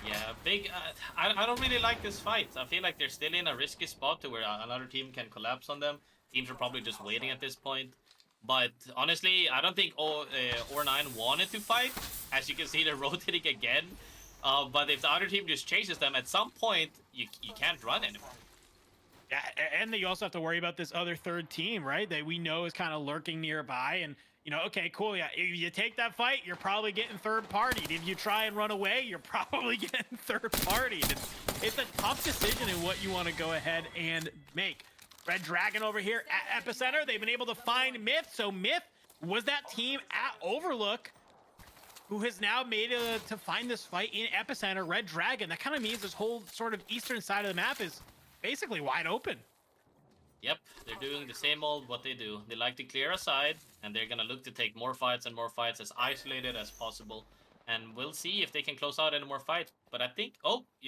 Yeah, big. I don't really like this fight. I feel like they're still in a risky spot to where another team can collapse on them. Teams are probably just waiting at this point. But honestly, I don't think OR9 wanted to fight. As you can see, they're rotating again. But if the other team just chases them, at some point, you can't run anymore.
Yeah, and then you also have to worry about this other 3rd team, right? That we know is kind of lurking nearby. And, okay, cool. Yeah, if you take that fight, you're probably getting 3rd partied. If you try and run away, you're probably getting 3rd partied. It's a tough decision in what you want to go ahead and make. Red Dragon over here at Epicenter. They've been able to find Myth. So Myth was that team at Overlook who has now made it to find this fight in Epicenter. Red Dragon. That kind of means this whole sort of eastern side of the map is basically wide open.
Yep, they're doing the same old what they do. They like to clear a side, and they're gonna look to take more fights and more fights, as isolated as possible. And we'll see if they can close out any more fights. But I think,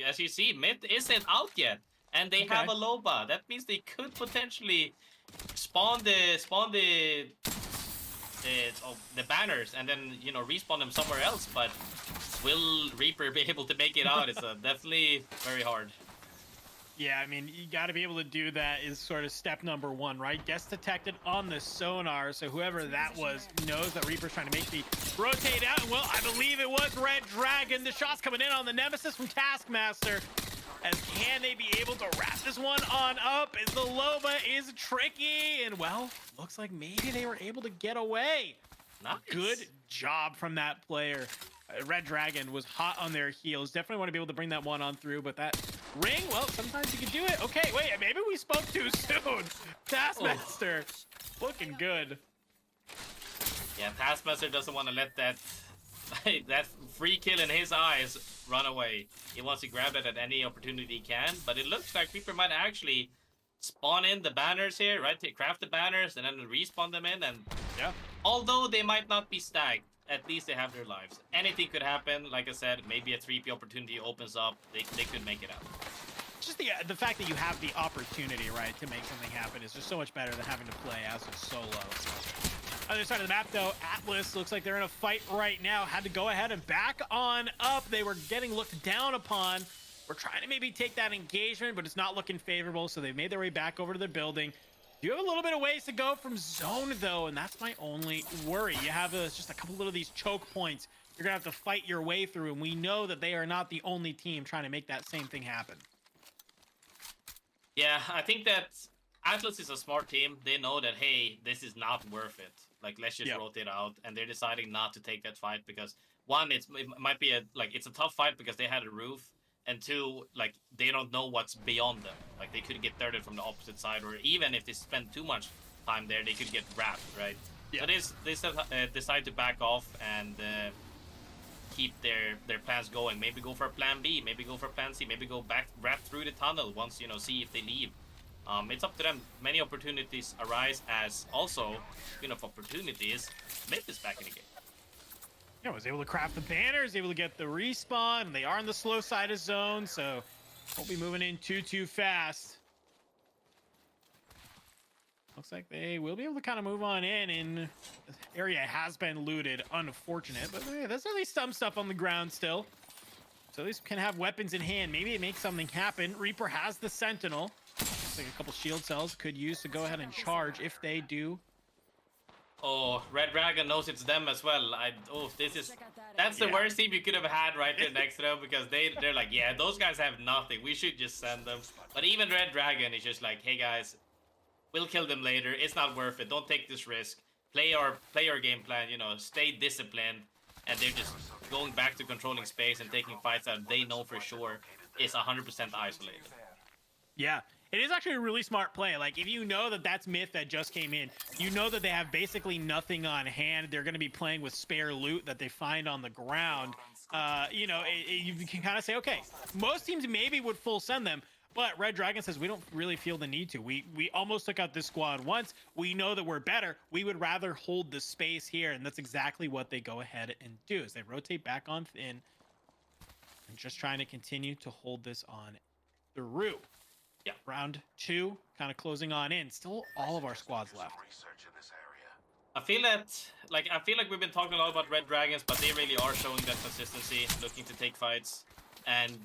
as you see, Myth isn't out yet, and they have a Loba. That means they could potentially spawn the banners and then respawn them somewhere else. But will Reaper be able to make it out? It's definitely very hard.
Yeah, I mean, you got to be able to do that is sort of step number 1, right? Gets detected on the sonar, so whoever that was knows that Reaper's trying to make the rotate out. Well, I believe it was Red Dragon. The shot's coming in on the Nemesis from Taskmaster. As can they be able to wrap this one on up as the Loba is tricky. And, well, looks like maybe they were able to get away.
Nice.
Good job from that player. Red Dragon was hot on their heels. Definitely want to be able to bring that one on through, but that ring, well, sometimes you can do it. Okay, wait, maybe we spoke too soon. Taskmaster, looking good.
Yeah, Taskmaster doesn't want to let that free kill in his eyes run away. He wants to grab it at any opportunity he can, but it looks like Reaper might actually spawn in the banners here, right? They craft the banners and then respawn them in, and
yeah.
Although they might not be stacked, at least they have their lives. Anything could happen. Like I said, maybe a 3P opportunity opens up. They could make it out.
Just the fact that you have the opportunity, right, to make something happen is just so much better than having to play as a solo. Other side of the map, though, Atlas looks like they're in a fight right now. Had to go ahead and back on up. They were getting looked down upon. We're trying to maybe take that engagement, but it's not looking favorable, so they've made their way back over to the building. You have a little bit of ways to go from zone, though, and that's my only worry. You have just a couple of these choke points you're going to have to fight your way through, and we know that they are not the only team trying to make that same thing happen.
Yeah, I think that Atlas is a smart team. They know that, hey, this is not worth it. Like, let's just rotate out, and they're deciding not to take that fight because, one, it might be it's a tough fight because they had a roof, and two, like, they don't know what's beyond them. Like, they could get thirded from the opposite side, or even if they spend too much time there, they could get wrapped, right? Yeah. So they decide to back off and keep their plans going. Maybe go for a plan B, maybe go for plan C, maybe go back, wrap through the tunnel once, see if they leave. It's up to them. Many opportunities arise as also, of opportunities, Myth is back in the game.
Yeah, was able to craft the banners, able to get the respawn, and they are on the slow side of zone, so won't be moving in too fast. Looks like they will be able to kind of move on in, and the area has been looted. Unfortunate, but hey, there's at least some stuff on the ground still. So at least can have weapons in hand. Maybe it makes something happen. Reaper has the Sentinel. Looks like a couple shield cells could use to go ahead and charge if they do.
Oh, Red Dragon knows it's them as well. That's the worst team you could have had right there next to them because they're like, yeah, those guys have nothing. We should just send them. But even Red Dragon is just like, hey guys, we'll kill them later. It's not worth it. Don't take this risk. Play your game plan. Stay disciplined. And they're just going back to controlling space and taking fights that they know for sure is 100% isolated.
Yeah. It is actually a really smart play. Like, if you know that that's Myth that just came in, you know that they have basically nothing on hand. They're going to be playing with spare loot that they find on the ground. You can kind of say, okay, most teams maybe would full send them, but Red Dragon says we don't really feel the need to. We almost took out this squad once. We know that we're better. We would rather hold the space here, and that's exactly what they go ahead and do is they rotate back on in and just trying to continue to hold this on through. Yeah, round 2 kind of closing on in. Still all of our squads left.
I feel like we've been talking a lot about Red Dragons, but they really are showing that consistency, looking to take fights. And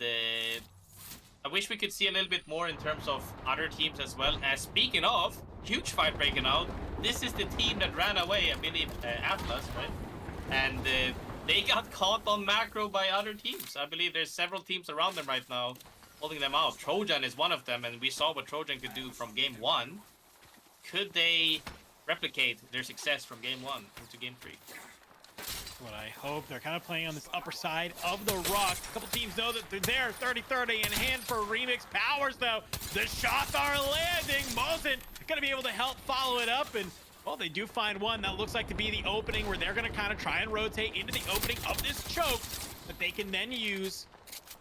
I wish we could see a little bit more in terms of other teams as well. As speaking of, huge fight breaking out. This is the team that ran away, I believe, Atlas, right? And they got caught on macro by other teams. I believe there's several teams around them right now holding them out. Trojan is one of them, and we saw what Trojan could do from game 1. Could they replicate their success from game 1 into game 3?
What I hope. They're kind of playing on this upper side of the rock. A couple teams know that they're there. 30-30 in hand for Remix Powers, though. The shots are landing. Mosin going to be able to help follow it up, and well, they do find one that looks like to be the opening where they're going to kind of try and rotate into the opening of this choke that they can then use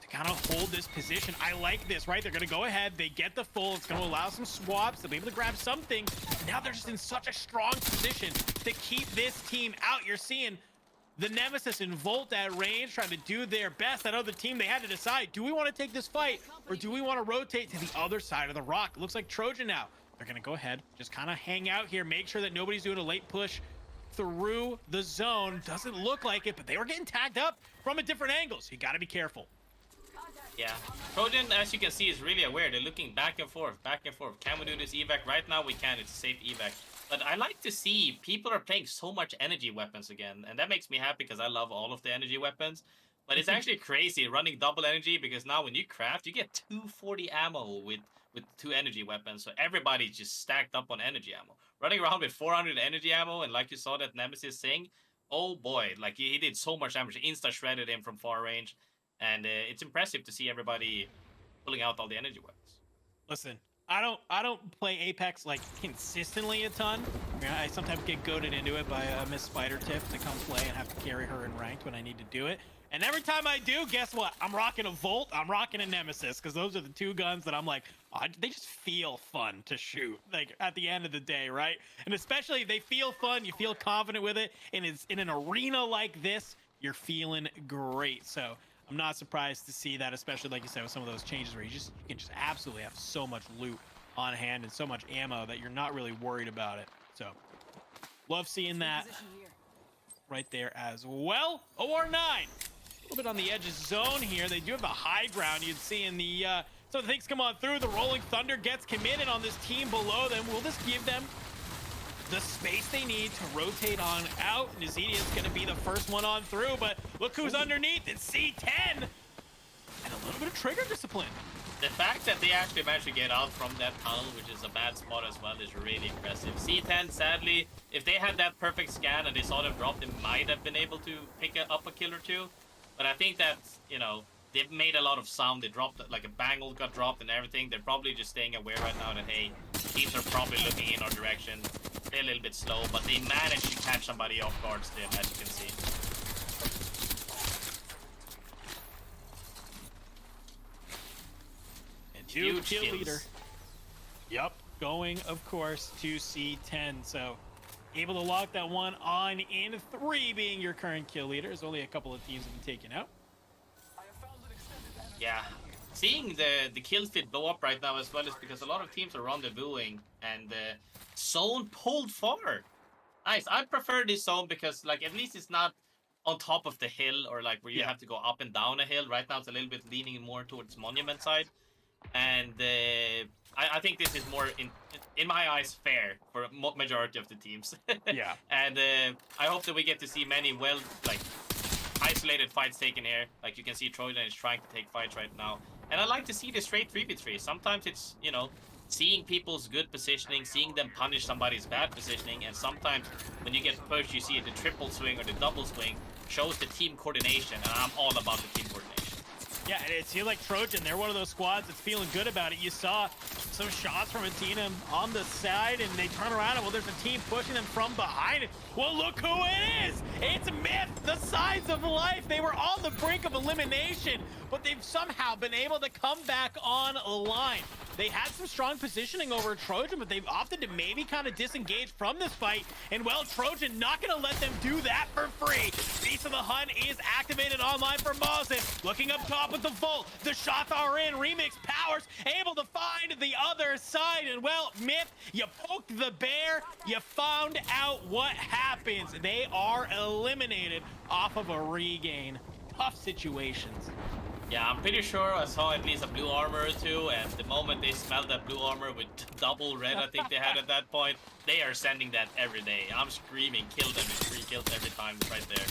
to kind of hold this position. I like this, right? They're going to go ahead. They get the full. It's going to allow some swaps. They'll be able to grab something. Now they're just in such a strong position to keep this team out. You're seeing the Nemesis and Volt at range trying to do their best. That other team, they had to decide, do we want to take this fight or do we want to rotate to the other side of the rock? It looks like Trojan now. They're going to go ahead, just kind of hang out here, make sure that nobody's doing a late push through the zone. Doesn't look like it, but they were getting tagged up from a different angle, so you got to be careful.
Yeah, Trojan, as you can see, is really aware. They're looking back and forth, back and forth. Can we do this evac? Right now we can. It's a safe evac. But I like to see people are playing so much energy weapons again, and that makes me happy because I love all of the energy weapons. But it's actually crazy running double energy because now when you craft, you get 240 ammo with 2 energy weapons. So everybody's just stacked up on energy ammo. Running around with 400 energy ammo, and like you saw that Nemesis thing, oh boy, like he did so much damage. Insta shredded him from far range. And it's impressive to see everybody pulling out all the energy weapons.
Listen, I don't play Apex like consistently a ton. I sometimes get goaded into it by Miss Spider Tip to come play and have to carry her in ranked when I need to do it. And every time I do, guess what? I'm rocking a Volt, I'm rocking a Nemesis, because those are the 2 guns that I'm like, oh, they just feel fun to shoot, like, at the end of the day, right? And especially if they feel fun, you feel confident with it, and it's in an arena like this, you're feeling great. So I'm not surprised to see that, especially like you said with some of those changes where you can just absolutely have so much loot on hand and so much ammo that you're not really worried about it. So Love seeing that right there as well. OR9, a little bit on the edge of zone here. They do have the high ground. You'd see in the so the things come on through. The Rolling Thunder gets committed on this team below them. Will this give them the space they need to rotate on out? Nizidi is going to be the first one on through, but look who's underneath. It's C10 and a little bit of trigger discipline.
The fact that they actually managed to get out from that tunnel, which is a bad spot as well, is really impressive. C10, sadly, if they had that perfect scan and they saw them drop, they might have been able to pick up a kill or two. But I think that, you know, they've made a lot of sound. They dropped, like a bangle got dropped and everything. They're probably just staying aware right now that, hey, teams are probably looking in our direction. They're a little bit slow, but they managed to catch somebody off guard still, as you can see.
Huge kill leader. Yep, going of course to C10. So able to lock that one on in 3, being your current kill leader. There's only a couple of teams have been taken out.
Yeah, seeing the kill feed blow up right now as well is because a lot of teams are rendezvousing and zone pulled far. Nice. I prefer this zone because like at least it's not on top of the hill or like where you have to go up and down a hill. Right now it's a little bit leaning more towards monument side. And I think this is more, in my eyes, fair for majority of the teams.
Yeah.
And I hope that we get to see many isolated fights taken here. Like you can see Trojan is trying to take fights right now. And I like to see the straight 3v3. Sometimes it's, you know, seeing people's good positioning, seeing them punish somebody's bad positioning. And sometimes when you get pushed, you see the triple swing or the double swing shows the team coordination. And I'm all about the team coordination.
Yeah, and it seemed like Trojan, they're one of those squads that's feeling good about it. You saw some shots from a team on the side, and they turn around, and well, there's a team pushing them from behind. Well, look who it is! It's Myth, the size of life. They were on the brink of elimination, but they've somehow been able to come back on a line. They had some strong positioning over Trojan, but they've opted to maybe kind of disengage from this fight. And well, Trojan not going to let them do that for free. Beast of the Hunt is activated online for Mosin. Looking up top with the Volt. The shots are in. Remix Powers able to find the other side. And well, Myth, you poked the bear. You found out what happens. They are eliminated off of a regain. Tough situations.
Yeah, I'm pretty sure I saw at least a blue armor or two, and the moment they smelled that blue armor with double red, I think they had at that point, they are sending that every day. I'm screaming, kill them with 3 kills every time right there.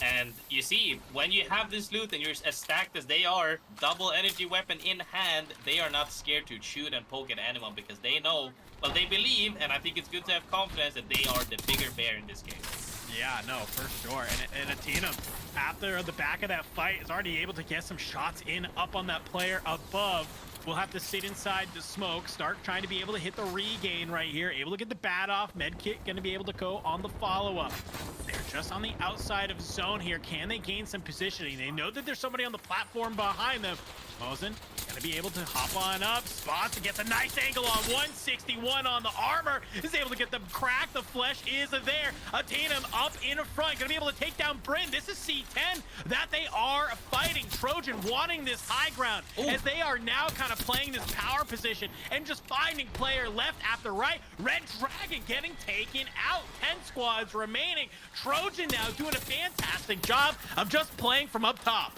And you see, when you have this loot and you're as stacked as they are, double energy weapon in hand, they are not scared to shoot and poke at anyone because they know, well, they believe, and I think it's good to have confidence that they are the bigger bear in this case.
Yeah, no, for sure. And Atina, after the back of that fight, is already able to get some shots in up on that player above. We'll have to sit inside the smoke, start trying to be able to hit the regain right here. Able to get the bat off. Medkit going to be able to go on the follow-up. They're just on the outside of zone here. Can they gain some positioning? They know that there's somebody on the platform behind them. Mosin gonna be able to hop on up. Spots to get the nice angle on 161 on the armor. Is able to get the crack. The flesh is there. Atenum up in front. Gonna be able to take down Bryn. This is C10 that they are fighting. Trojan wanting this high ground as they are now kind of playing this power position and just finding player left after right. Red Dragon getting taken out. 10 squads remaining. Trojan now doing a fantastic job of just playing from up top.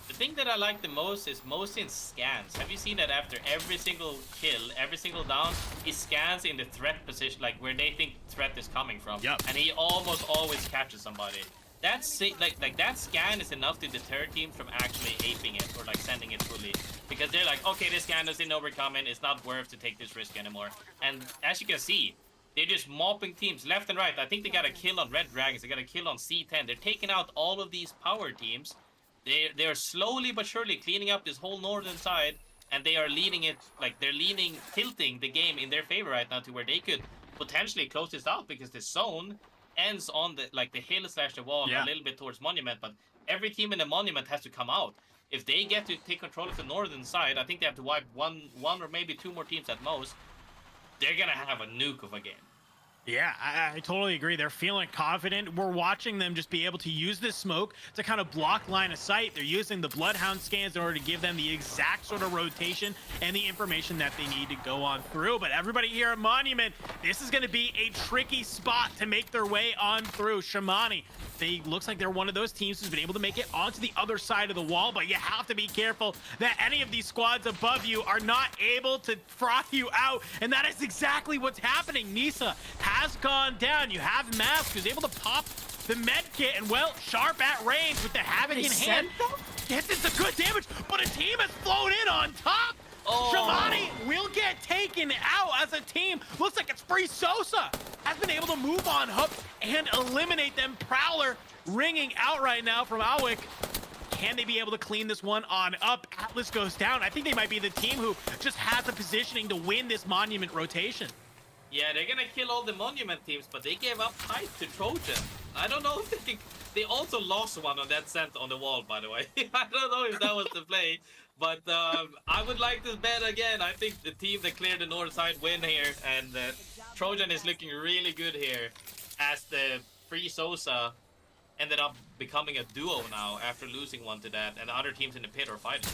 The thing that I like the most is Mosin scans. Have you seen that after every single kill, every single down, he scans in the threat position, like where they think threat is coming from.
Yep.
And he almost always catches somebody. That's like that scan is enough to deter teams from actually aping it or like sending it fully. Because they're like, okay, this scan doesn't know we're coming, it's not worth to take this risk anymore. And as you can see, they're just mopping teams left and right. I think they got a kill on Red Dragons, they got a kill on C10. They're taking out all of these power teams. They're slowly but surely cleaning up this whole northern side, and they are leading it, like they're tilting the game in their favor right now to where they could potentially close this out because the zone ends on the hill slash the wall a little bit towards Monument, but every team in the Monument has to come out. If they get to take control of the northern side, I think they have to wipe one or maybe 2 more teams at most. They're gonna have a nuke of a game.
Yeah, I totally agree. They're feeling confident. We're watching them just be able to use this smoke to kind of block line of sight. They're using the Bloodhound scans in order to give them the exact sort of rotation and the information that they need to go on through. But everybody here at Monument, this is going to be a tricky spot to make their way on through. Shamani, they looks like they're one of those teams who's been able to make it onto the other side of the wall, but you have to be careful that any of these squads above you are not able to froth you out, and that is exactly what's happening. Nisa has gone down. You have Mask who's able to pop the med kit, and well, Sharp at range with the Havoc in hand. Yes, it's a good damage, but a team has flown in on top.
Oh.
Shamani will get taken out as a team. Looks like it's Free Sosa has been able to move on up and eliminate them. Prowler ringing out right now from Alwick. Can they be able to clean this one on up? Atlas goes down. I think they might be the team who just has the positioning to win this Monument rotation.
Yeah, they're gonna kill all the Monument teams, but they gave up height to Trojan. I don't know if they can... They also lost one on that scent on the wall, by the way. I don't know if that was the play, but I would like to bet again. I think the team that cleared the north side win here, and Trojan is looking really good here as the Free Sosa ended up becoming a duo now after losing one to that, and the other teams in the pit are fighting.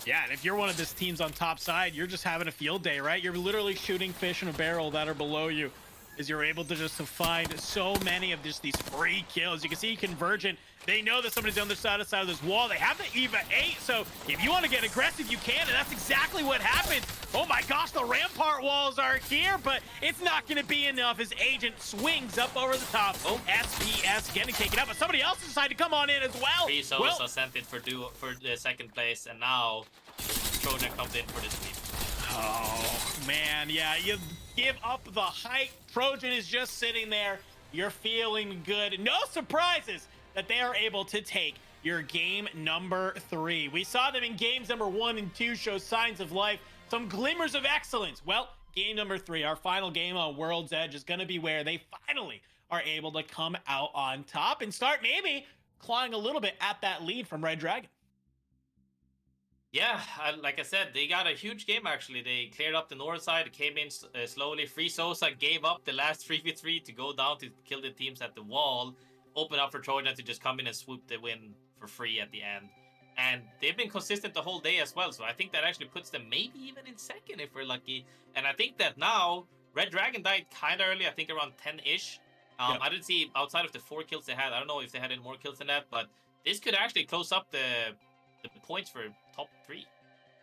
Yeah, and if you're one of these teams on top side, you're just having a field day, right? You're literally shooting fish in a barrel that are below you, as you're able to just to find so many of just these free kills. You can see Convergent, they know that somebody's on the side of this wall. They have the EVA 8, so if you want to get aggressive, you can, and that's exactly what happened. Oh my gosh, the Rampart walls are here, but it's not going to be enough as Agent swings up over the top. Oh, SPS getting taken out, but somebody else decided to come on in as well.
Free Sosa sent it for the second place, and now Trojan comes in for the sweep.
Oh, man, yeah, you give up the height. Trojan is just sitting there. You're feeling good. No surprises that they are able to take your game number 3. We saw them in games number 1 and 2 show signs of life, some glimmers of excellence. Well, game number 3, our final game on World's Edge, is going to be where they finally are able to come out on top and start maybe clawing a little bit at that lead from Red Dragon.
Yeah, like I said, they got a huge game actually. They cleared up the north side, came in slowly. Free Sosa gave up the last 3v3 to go down to kill the teams at the wall, open up for Trojan to just come in and swoop the win for free at the end. And they've been consistent the whole day as well, so I think that actually puts them maybe even in second if we're lucky. And I think that now, Red Dragon died kind of early, I think around 10-ish.
Yep.
I didn't see, outside of the 4 kills they had, I don't know if they had any more kills than that, but this could actually close up the points for top 3.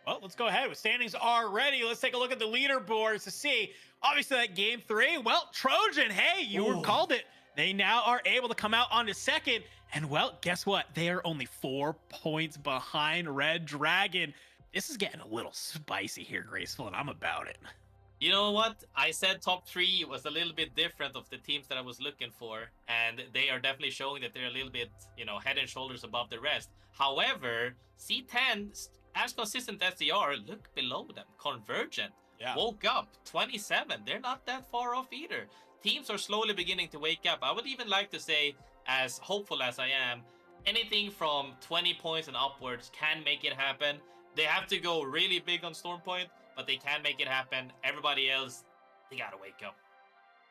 Well, let's go ahead with standings are ready. Let's take a look at the leaderboards to see. Obviously, that game 3, well, Trojan, hey, you called it. They now are able to come out onto second. And, well, guess what? They are only 4 points behind Red Dragon. This is getting a little spicy here, Graceful, and I'm about it.
You know what? I said top 3 was a little bit different of the teams that I was looking for. And they are definitely showing that they're a little bit, head and shoulders above the rest. However, C10, as consistent as they are, look below them. Convergent woke up 27. They're not that far off either. Teams are slowly beginning to wake up. I would even like to say, as hopeful as I am, anything from 20 points and upwards can make it happen. They have to go really big on Storm Point, but they can make it happen. Everybody else, they gotta wake up.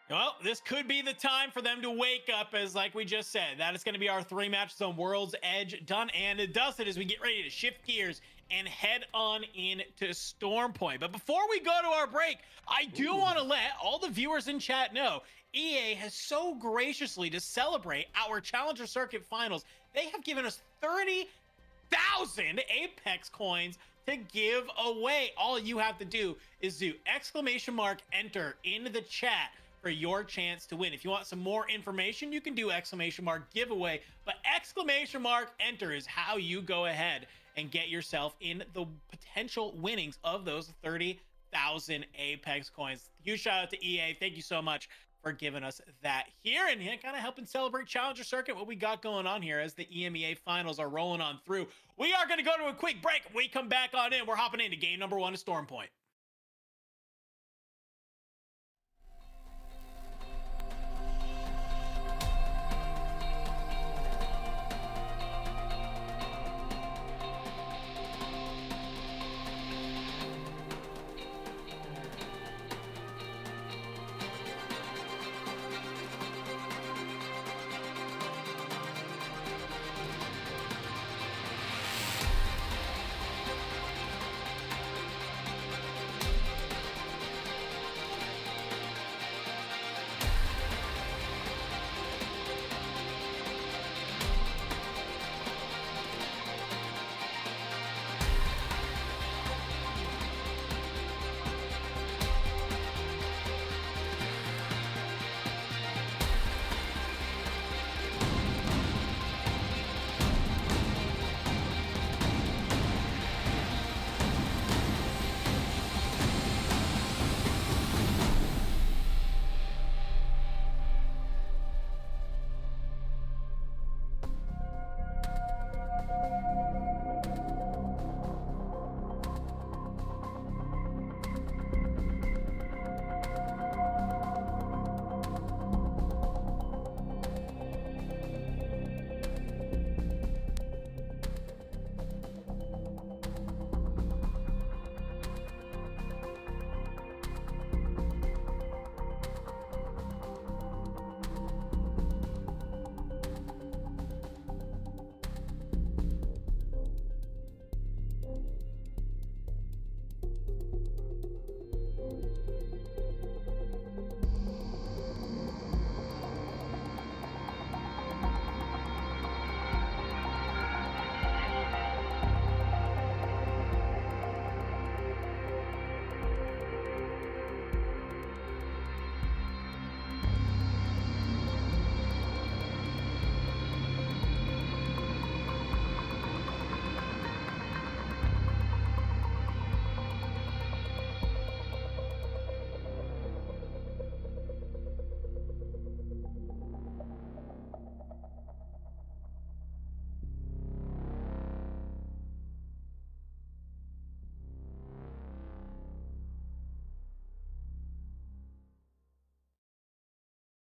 Well, this could be the time for them to wake up, as like we just said. That is going to be our 3 matches on World's Edge done, and it does it as we get ready to shift gears and head on into Storm Point. But before we go to our break, I do want to let all the viewers in chat know EA has so graciously, to celebrate our Challenger Circuit Finals, they have given us 30,000 Apex coins to give away. All you have to do is do !enter in the chat for your chance to win. If you want some more information, you can do !giveaway, but !enter is how you go ahead and get yourself in the potential winnings of those 30,000 Apex coins. Huge shout out to EA. Thank you so much for giving us that here and kind of helping celebrate Challenger Circuit, what we got going on here as the EMEA finals are rolling on through. We are going to go to a quick break. When we come back on in, we're hopping into game number 1 of Storm Point.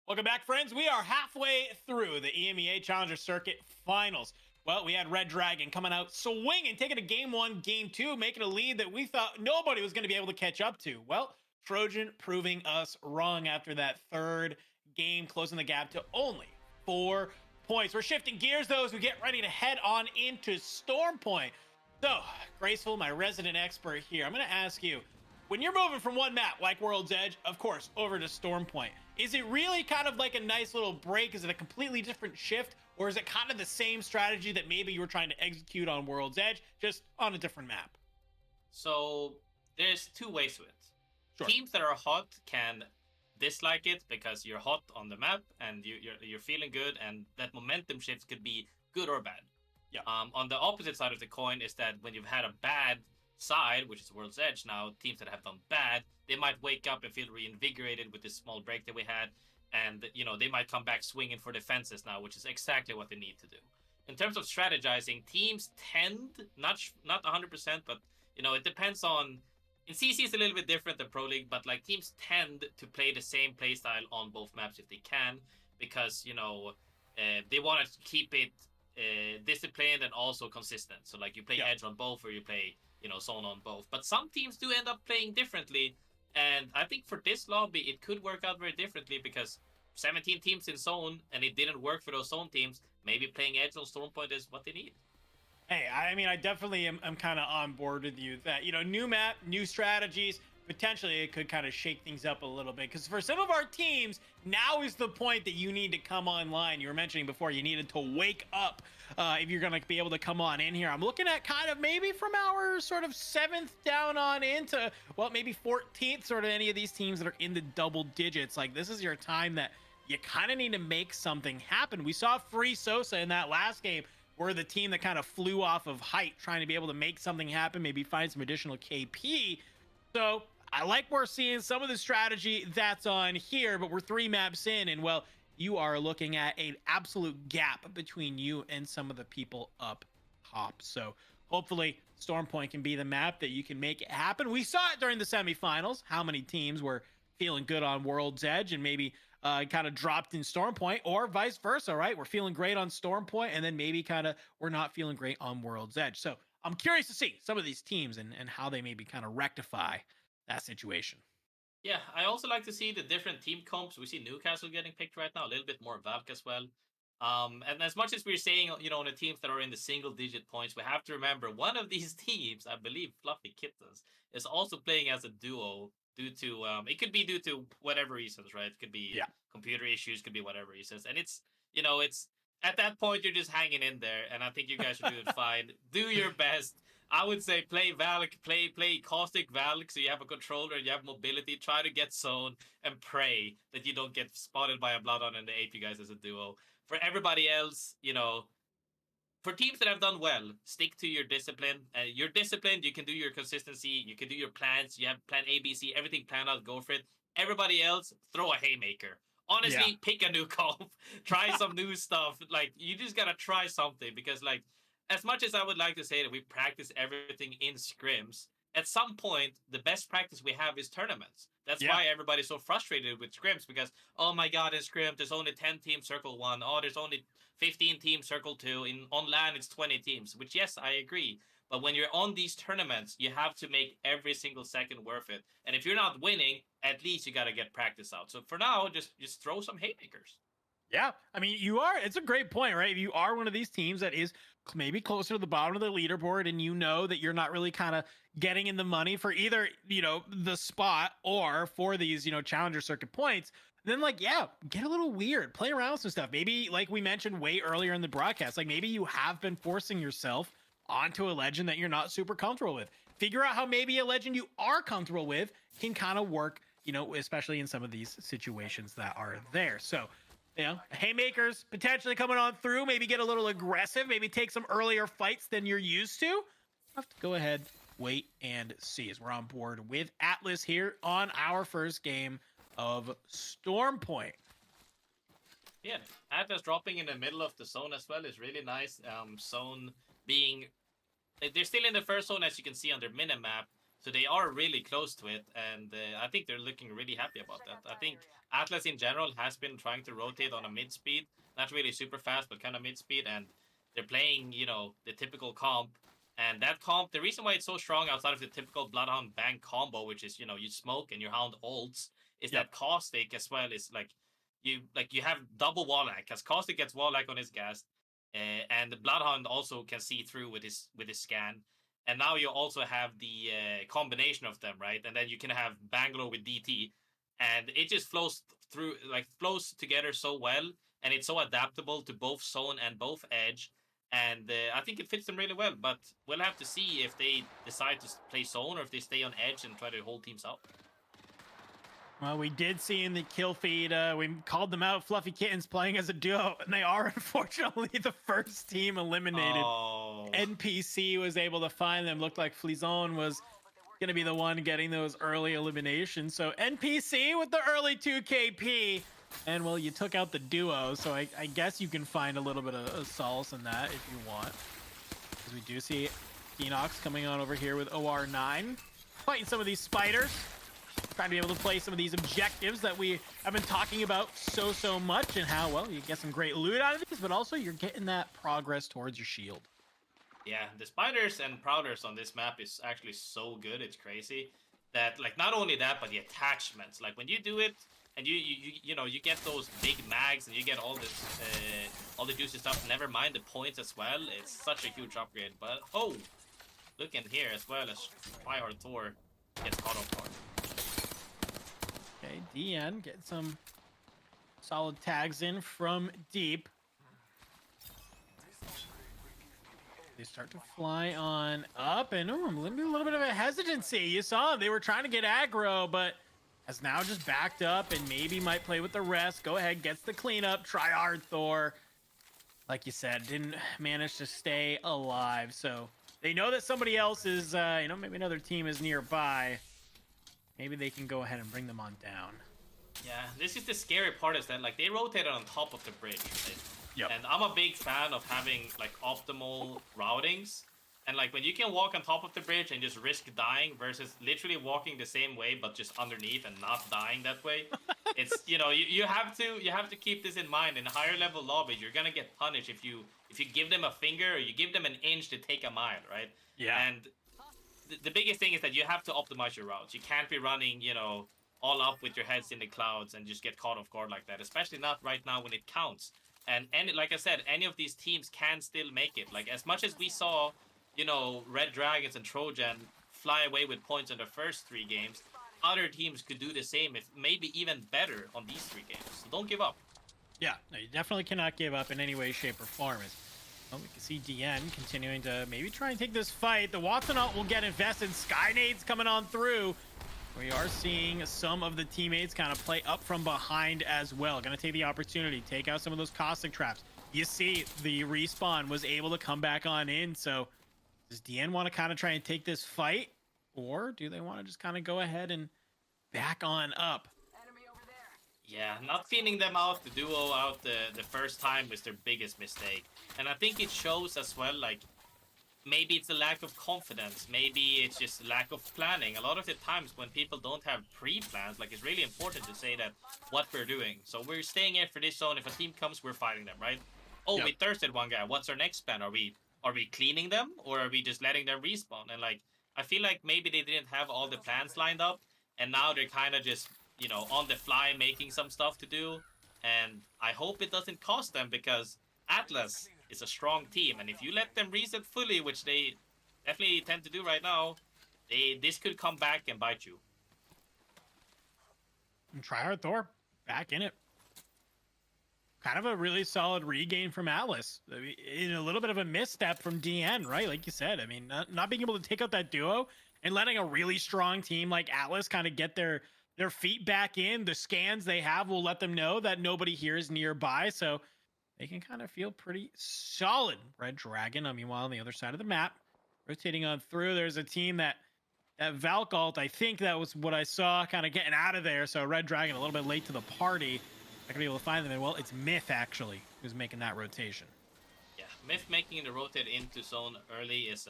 Welcome back, friends. We are halfway through the EMEA Challenger Circuit Finals. Well, we had Red Dragon coming out swinging, taking a game one, game two, making a lead that we thought nobody was going to be able to catch up to. Well, Trojan proving us wrong after that third game, closing the gap to only 4 points. We're shifting gears, though, as we get ready to head on into Storm Point. So, Graceful, my resident expert here, I'm going to ask you, when you're moving from one map like World's Edge, of course, over to Storm Point, is it really kind of like a nice little break? Is it a completely different shift? Or is it kind of the same strategy that maybe you were trying to execute on World's Edge, just on a different map?
So there's 2 ways to it.
Sure.
Teams that are hot can dislike it because you're hot on the map and you're feeling good, and that momentum shift could be good or bad.
Yeah.
On the opposite side of the coin is that when you've had a bad side, which is World's Edge now, teams that have done bad, they might wake up and feel reinvigorated with this small break that we had, and they might come back swinging for defenses now, which is exactly what they need to do. In terms of strategizing, teams tend, not 100%, but it depends on. In CC it's a little bit different than Pro League, but like teams tend to play the same playstyle on both maps if they can, because they want to keep it disciplined and also consistent. So like you play Edge on both, or you play Zone on both. But some teams do end up playing differently, and I think for this lobby it could work out very differently, because 17 teams in Zone, and it didn't work for those Zone teams. Maybe playing Edge on Storm Point is what they need.
Hey, I mean, I definitely am kind of on board with you that, new map, new strategies, potentially it could kind of shake things up a little bit. Because for some of our teams, now is the point that you need to come online. You were mentioning before you needed to wake up if you're going to be able to come on in here. I'm looking at kind of maybe from our sort of 7th down on into, well, maybe 14th, sort of any of these teams that are in the double digits. Like, this is your time that you kind of need to make something happen. We saw Free Sosa in that last game, were the team that kind of flew off of height, trying to be able to make something happen, maybe find some additional KP. So I like we're seeing some of the strategy that's on here, but we're 3 maps in, and well, you are looking at an absolute gap between you and some of the people up top. So hopefully Storm Point can be the map that you can make it happen. We saw it during the semifinals, how many teams were feeling good on World's Edge and maybe kind of dropped in Storm Point, or vice versa, right? We're feeling great on Storm Point, and then maybe kind of we're not feeling great on World's Edge. So I'm curious to see some of these teams and how they maybe kind of rectify that situation.
Yeah, I also like to see the different team comps. We see Newcastle getting picked right now, a little bit more Valk as well. And as much as we're saying, on the teams that are in the single-digit points, we have to remember one of these teams, I believe Fluffy Kittens, is also playing as a duo due to, it could be due to whatever reasons, right? It could be computer issues, could be whatever reasons. And it's at that point, you're just hanging in there, and I think you guys are doing fine. Do your best. I would say play Valk, play Caustic Valk, so you have a controller and you have mobility. Try to get zone and pray that you don't get spotted by a Bloodhound and they ape you guys as a duo. For everybody else, for teams that have done well, stick to your discipline. You're disciplined, you can do your consistency, you can do your plans, you have plan A, B, C, everything planned out, go for it. Everybody else, throw a haymaker. Honestly, pick a new comp, try some new stuff. Like, you just gotta try something, because like as much as I would like to say that we practice everything in scrims, at some point the best practice we have is tournaments. That's why everybody's so frustrated with scrims because oh my god, in scrim there's only 10 teams circle one, oh there's only 15 teams circle two. In on LAN it's 20 teams, which yes I agree. But when you're on these tournaments, you have to make every single second worth it. And if you're not winning, at least you gotta get practice out. So for now, just throw some haymakers.
Yeah, I mean, you are. It's a great point, right? If you are one of these teams that is maybe closer to the bottom of the leaderboard, and you know that you're not really kind of getting in the money for either, the spot or for these, challenger circuit points, then like, yeah, get a little weird, play around with some stuff. Maybe like we mentioned way earlier in the broadcast, like maybe you have been forcing yourself onto a legend that you're not super comfortable with. Figure out how maybe a legend you are comfortable with can kind of work, especially in some of these situations that are there. So haymakers potentially coming on through, maybe get a little aggressive, maybe take some earlier fights than you're used to. We'll have to go ahead, wait and see as we're on board with Atlas here on our first game of Storm Point.
Yeah, Atlas dropping in the middle of the zone as well is really nice. Zone being, they're still in the first zone as you can see on their minimap, so they are really close to it, and I think they're looking really happy about that. I think Atlas in general has been trying to rotate on a mid speed, not really super fast, but kind of mid speed, and they're playing, the typical comp. And that comp, the reason why it's so strong outside of the typical Bloodhound Bang combo, which is, you smoke and your Hound ults, is that Caustic as well is you have double wall lag, because Caustic gets wall lag on his gas, and the Bloodhound also can see through with his scan. And now you also have the combination of them, right? And then you can have Bangalore with DT, and it just flows together so well, and it's so adaptable to both zone and both edge. And I think it fits them really well. But we'll have to see if they decide to play zone or if they stay on edge and try to hold teams out.
Well, we did see in the kill feed, we called them out, Fluffy Kittens playing as a duo, and they are unfortunately the first team eliminated.
Oh.
NPC was able to find them. Looked like Flizone was going to be the one getting those early eliminations. So NPC with the early 2 KP. And, well, you took out the duo, so I guess you can find a little bit of solace in that if you want. Because we do see Enox coming on over here with OR9, fighting some of these spiders. Trying to be able to play some of these objectives that we have been talking about so much, and how, well, you get some great loot out of these, but also you're getting that progress towards your shield.
Yeah, the spiders and prowlers on this map is actually so good, it's crazy. That, like, not only that, but the attachments. Like, when you do it, and you get those big mags, and you get all this, all the juicy stuff, never mind the points as well, it's such a huge upgrade. But, oh, look in here as well as Tryhard Thor gets caught off guard.
Okay, DN getting some solid tags in from deep. They start to fly on up, and a little bit of a hesitancy. You saw them. They were trying to get aggro, but has now just backed up and maybe might play with the rest. Go ahead, gets the cleanup. Try hard, Thor. Like you said, didn't manage to stay alive. So they know that somebody else is, maybe another team is nearby. Maybe they can go ahead and bring them on down.
Yeah, this is the scary part, is that, like, they rotated on top of the bridge, right?
Yep.
And I'm a big fan of having, like, optimal routings. And, like, when you can walk on top of the bridge and just risk dying versus literally walking the same way but just underneath and not dying that way, it's, you have to keep this in mind. In higher level lobbies, you're gonna get punished if you give them a finger or you give them an inch to take a mile, right?
Yeah.
And the biggest thing is that you have to optimize your routes. You can't be running, all up with your heads in the clouds and just get caught off guard like that, especially not right now when it counts. And like I said, any of these teams can still make it. Like, as much as we saw, Red Dragons and Trojan fly away with points in the first 3 games, other teams could do the same, if maybe even better on these 3 games. So don't give up.
Yeah, no, you definitely cannot give up in any way, shape, or form. Well, we can see DN continuing to maybe try and take this fight. The Watsonot will get invested. Skynade's coming on through. We are seeing some of the teammates kind of play up from behind as well. Going to take the opportunity, take out some of those caustic traps. You see the respawn was able to come back on in. So does DN want to kind of try and take this fight? Or do they want to just kind of go ahead and back on up?
Yeah, not feeding them out, the duo out the first time was their biggest mistake. And I think it shows as well, like, maybe it's a lack of confidence. Maybe it's just lack of planning. A lot of the times when people don't have pre-plans, like it's really important to say that what we're doing. So we're staying here for this zone. If a team comes, we're fighting them, right? Oh,
Yep.
we thirsted one guy. What's our next plan? Are we cleaning them or are we just letting them respawn? And like I feel like maybe they didn't have all the plans lined up, and now they're kind of just on the fly making some stuff to do. And I hope it doesn't cost them because Atlas is a strong team, and if you let them reset fully, which they definitely tend to do right now, this could come back and bite you.
And Tryhard Thor back in it. Kind of a really solid regain from Atlas. I mean, in a little bit of a misstep from DN, right? Like you said, I mean, not being able to take out that duo and letting a really strong team like Atlas kind of get their feet back in. The scans they have will let them know that nobody here is nearby, so they can kind of feel pretty solid. Red Dragon, meanwhile, on the other side of the map, rotating on through. There's a team that Valk ult, I think that was what I saw kind of getting out of there. So Red Dragon a little bit late to the party. Not gonna be able to find them. And well, it's Myth actually who's making that rotation.
Yeah, Myth making the rotate into zone early is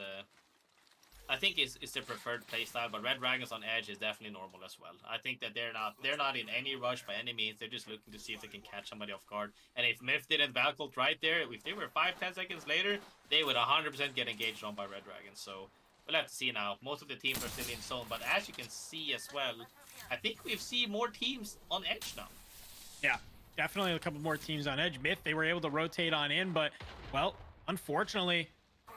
I think is the preferred playstyle, but Red Dragons on edge is definitely normal as well. I think that they're not in any rush by any means. They're just looking to see if they can catch somebody off guard. And if Myth didn't Valk ult right there, if they were 5-10 seconds later, they would 100% get engaged on by Red Dragons. So we'll have to see now. Most of the teams are still in zone, but as you can see as well, I think we've seen more teams on edge now.
Yeah, definitely a couple more teams on edge. Myth, they were able to rotate on in, but well, unfortunately,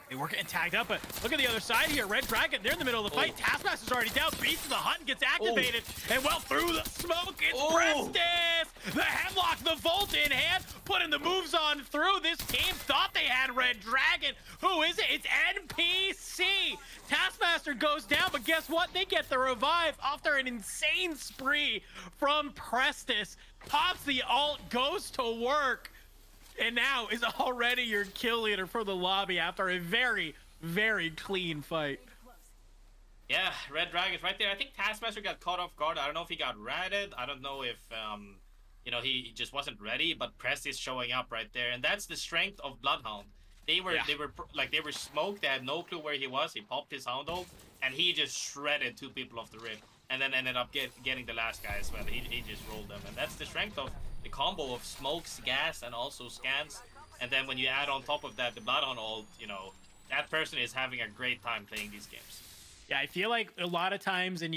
they were getting tagged up. But look at the other side here. Red Dragon, they're in the middle of the fight. Taskmaster's already down. Beast of the Hunt gets activated. And well, through the smoke, it's Prestis. The Hemlock, the Volt in hand, putting the moves on through. This team thought they had Red Dragon. Who is it? It's NPC. Taskmaster goes down, but guess what? They get the revive after an insane spree from Prestis. Pops the ult, goes to work, and now is already your kill leader for the lobby after a very, very clean fight.
Yeah, Red Dragons right there. I think Taskmaster got caught off guard. I don't know if he got ratted. I don't know if he just wasn't ready. But Press is showing up right there, and that's the strength of Bloodhound. They were smoked. They had no clue where he was. He popped his Hound ult, and he just shredded two people off the rip, and then ended up getting the last guy as well. He just rolled them, and that's the strength of the combo of smokes, gas, and also scans. And then when you add on top of that the Bloodhound ult, that person is having a great time playing these games.
Yeah, I feel like a lot of times, and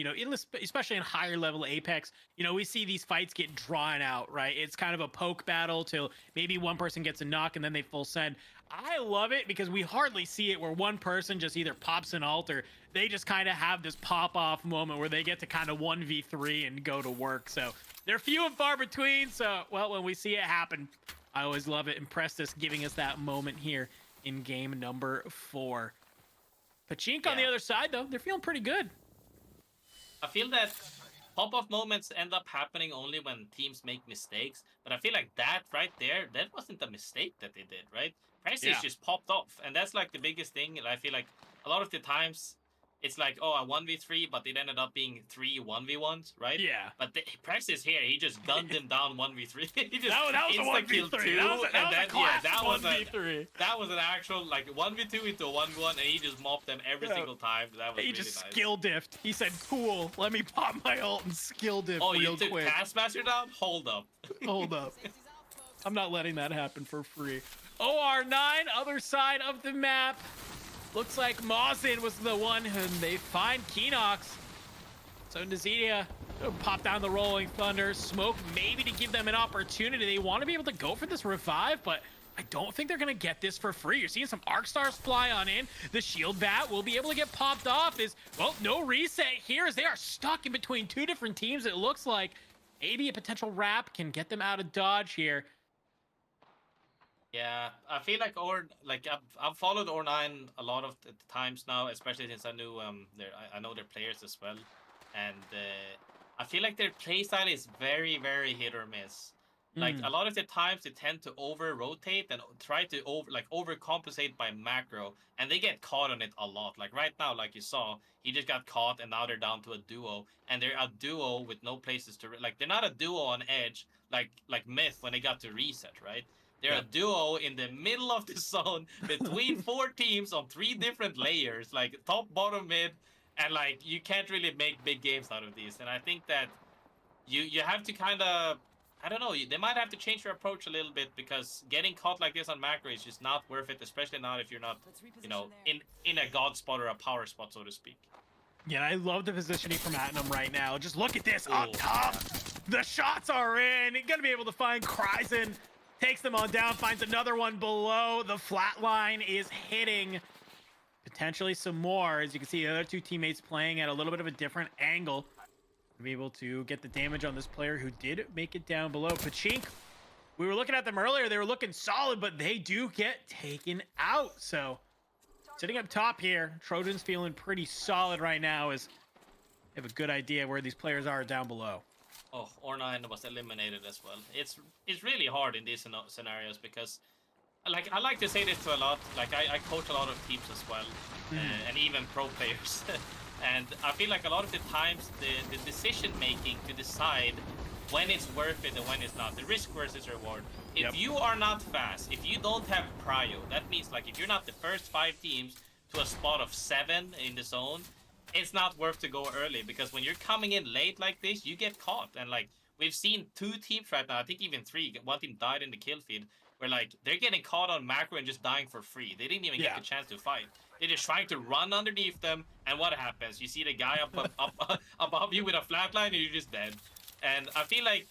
especially in higher level Apex, we see these fights get drawn out, right? It's kind of a poke battle till maybe one person gets a knock and then they full send. I love it because we hardly see it where one person just either pops an ult or they just kind of have this pop off moment where they get to kind of 1v3 and go to work. So they're few and far between. So, well, when we see it happen, I always love it. And Prestis giving us that moment here in game number 4. Pachink on the other side, though, they're feeling pretty good.
I feel that pop-off moments end up happening only when teams make mistakes, but I feel like that right there, that wasn't a mistake that they did, right? Prestige just popped off, and that's like the biggest thing. And I feel like a lot of the times it's like, oh, a 1v3, but it ended up being 3 1v1s, right?
Yeah.
But Prestige here, he just gunned him down 1v3. He just
that was a 1v3.
That was an actual like 1v2 into a 1v1, and he just mopped them every single time. That was
he
really
just
nice.
skill diffed. He said, "Cool, let me pop my ult and skill diff
Oh,
real
you took
quick."
Taskmaster down? Hold up.
Hold up. I'm not letting that happen for free. OR9, other side of the map. Looks like Mawson was the one whom they find Keenox. So Nazidia pop down the Rolling Thunder. Smoke maybe to give them an opportunity. They want to be able to go for this revive, but I don't think they're going to get this for free. You're seeing some Arc Stars fly on in. The shield bat will be able to get popped off. Well, no reset here as they are stuck in between two different teams. It looks like maybe a potential wrap can get them out of dodge here.
Yeah, I feel like I've followed Or9 a lot of the times now, especially since I knew I know their players as well, and I feel like their playstyle is very, very hit or miss. Like a lot of the times they tend to over rotate and try to overcompensate by macro, and they get caught on it a lot. Like right now, like you saw, he just got caught, and now they're down to a duo, and they're a duo with no places to they're not a duo on edge like Myth when they got to reset, right? They're a
Yep.
duo in the middle of the zone between 4 teams on 3 different layers, like top, bottom, mid, and like you can't really make big games out of these. And I think that you have to kind of, I don't know, they might have to change their approach a little bit, because getting caught like this on macro is just not worth it, especially not if you're not, you know, in a god spot or a power spot, so to speak.
Yeah, I love the positioning from Atnum right now. Just look at this
Ooh,
up top. The shots are in. Gonna be able to find Kryzen. Takes them on down, finds another one below. The flat line is hitting. Potentially some more. As you can see, the other two teammates playing at a little bit of a different angle. To be able to get the damage on this player who did make it down below. Pachink, we were looking at them earlier. They were looking solid, but they do get taken out. So sitting up top here, Trojans feeling pretty solid right now as they have a good idea where these players are down below.
Oh, Or9 was eliminated as well. It's really hard in these scenarios, because like I like to say this to a lot. Like I coach a lot of teams as well, and even pro players. And I feel like a lot of the times the decision making to decide when it's worth it and when it's not, the risk versus reward. If you are not fast, if you don't have prio, that means like if you're not the first 5 teams to a spot of 7 in the zone, it's not worth to go early, because when you're coming in late like this, you get caught. And like we've seen 2 teams right now, I think even 3. One team died in the kill feed, where like they're getting caught on macro and just dying for free. They didn't even get the chance to fight. They're just trying to run underneath them, and what happens? You see the guy up above you with a flatline, and you're just dead. And I feel like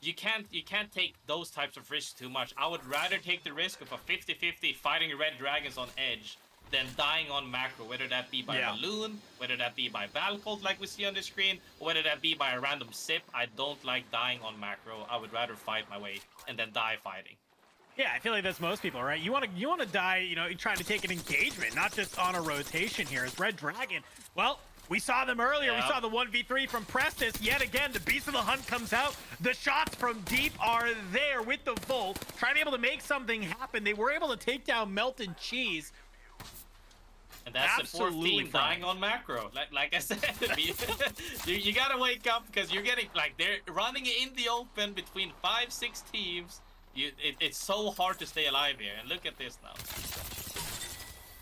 you can't take those types of risks too much. I would rather take the risk of a 50-50 fighting red dragons on edge than dying on macro, whether that be by balloon, whether that be by Valcolt like we see on the screen, or whether that be by a random sip. I don't like dying on macro. I would rather fight my way and then die fighting.
Yeah, I feel like that's most people, right? You want to die, you know, trying to take an engagement, not just on a rotation here. As Red Dragon, well, we saw them earlier. We saw the 1v3 from Prestis. Yet again, the Beast of the Hunt comes out. The shots from deep are there with the Volt, trying to be able to make something happen. They were able to take down Melted Cheese.
And that's
Absolutely
the 4th team dying on macro. Like I said, you gotta wake up, because you're getting, like, they're running in the open between 5-6 teams. It's so hard to stay alive here. And look at this now.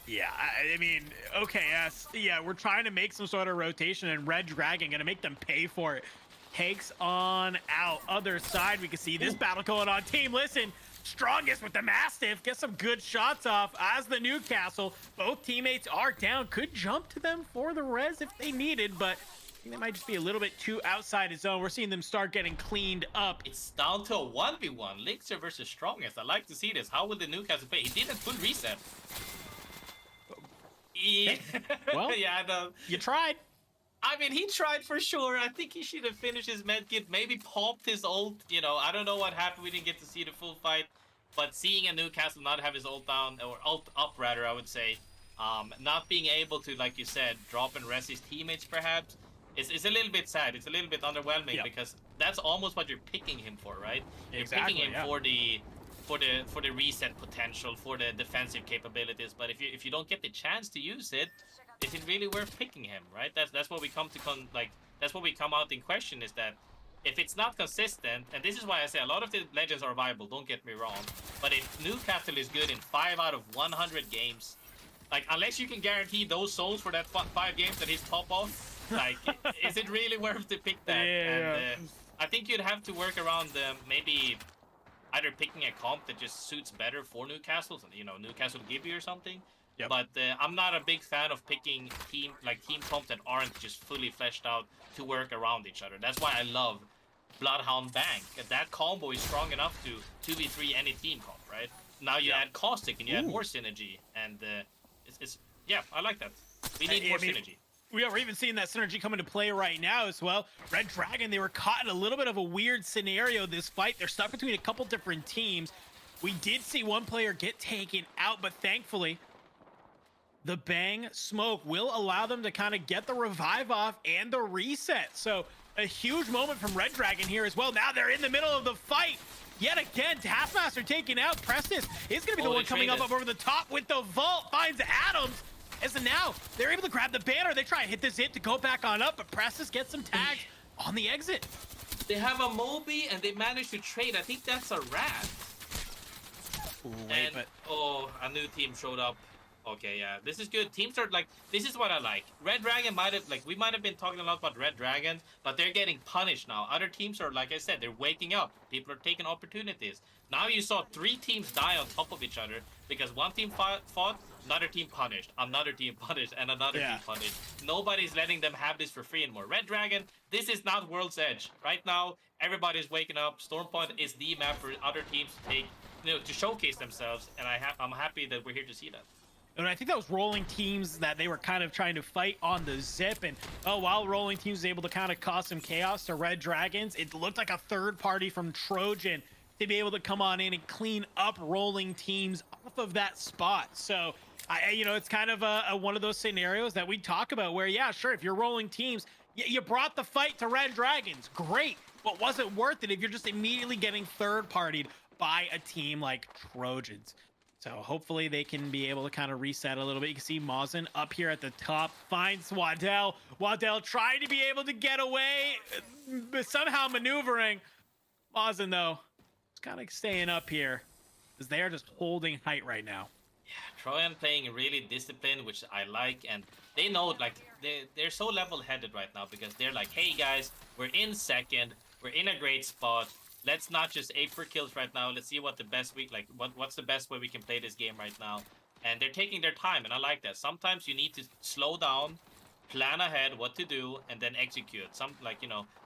Yeah, I mean, okay, yeah, we're trying to make some sort of rotation, and Red Dragon gonna make them pay for it. Takes on out. Other side, we can see this battle going on. Team, listen, strongest with the Mastiff. Get some good shots off as the Newcastle. Both teammates are down. Could jump to them for the res if they needed, but I think they might just be a little bit too outside his zone. We're seeing them start getting cleaned up.
It's down to a 1v1. Elixir versus Strongest. I like to see this. How will the Newcastle play? He didn't full reset. Yeah.
Well,
yeah, no.
You tried.
I mean, he tried for sure. I think he should have finished his medkit, maybe popped his ult. You know, I don't know what happened. We didn't get to see the full fight. But seeing a Newcastle not have his ult down, or ult up rather, I would say, not being able to, like you said, drop and rest his teammates perhaps, it's a little bit sad. It's a little bit underwhelming, because that's almost what you're picking him for, right?
Exactly,
you're picking him for the reset potential, for the defensive capabilities. But if you don't get the chance to use it, is it really worth picking him, right? That's what we come to that's what we come out in question, is that if it's not consistent, and this is why I say a lot of the legends are viable, don't get me wrong, but if Newcastle is good in 5 out of 100 games, like, unless you can guarantee those souls for that 5 games that he's top of, like, is it really worth to pick that?
Yeah.
And I think you'd have to work around maybe either picking a comp that just suits better for Newcastle, you know, Newcastle Gibby or something.
Yep.
But I'm not a big fan of picking team comps that aren't just fully fleshed out to work around each other. That's why I love Bloodhound Bank. That combo is strong enough to 2v3 any team comp, right? Now you add Caustic and you add more synergy, and yeah, I like that. We need more synergy.
We're even seeing that synergy come into play right now as well. Red Dragon, they were caught in a little bit of a weird scenario this fight. They're stuck between a couple different teams. We did see one player get taken out, but thankfully, the Bang Smoke will allow them to kind of get the revive off and the reset. So a huge moment from Red Dragon here as well. Now they're in the middle of the fight. Yet again, Taskmaster taken out. Prestis is going to be the one coming up over the top with the vault. Finds Adams. As now, they're able to grab the banner. They try and hit this hit to go back on up, but Prestis gets some tags on the exit.
They have a Moby, and they managed to trade. I think that's a rat.
Ooh, wait,
And
but
oh, a new team showed up. Okay, yeah, this is good. Teams are like, this is what I like. Red Dragon might have, like, we might have been talking a lot about Red Dragons, but they're getting punished now. Other teams are, like I said, they're waking up. People are taking opportunities. Now you saw 3 teams die on top of each other because one team fought, another team punished, another team punished, and another
Yeah.
team punished. Nobody's letting them have this for free anymore. Red Dragon, this is not World's Edge. Right now, everybody's waking up. Stormpoint is the map for other teams to take, to showcase themselves, and I'm happy that we're here to see that.
And I think that was Rolling Teams that they were kind of trying to fight on the zip. And while Rolling Teams was able to kind of cause some chaos to Red Dragons, it looked like a third party from Trojan to be able to come on in and clean up Rolling Teams off of that spot. So, it's kind of a one of those scenarios that we talk about where, yeah, sure, if you're Rolling Teams, you brought the fight to Red Dragons. Great. But was it worth it if you're just immediately getting third partied by a team like Trojans? So hopefully they can be able to kind of reset a little bit. You can see Mazen up here at the top, finds Waddell. Waddell trying to be able to get away, but somehow maneuvering. Mazen, though, is kind of staying up here because they are just holding height right now.
Trojan playing really disciplined, which I like, and they know, like, they're so level-headed right now because they're like, hey guys, we're in second, we're in a great spot. Let's not just aim for kills right now. Let's see what the best what's the best way we can play this game right now. And they're taking their time, and I like that. Sometimes you need to slow down, plan ahead what to do, and then execute.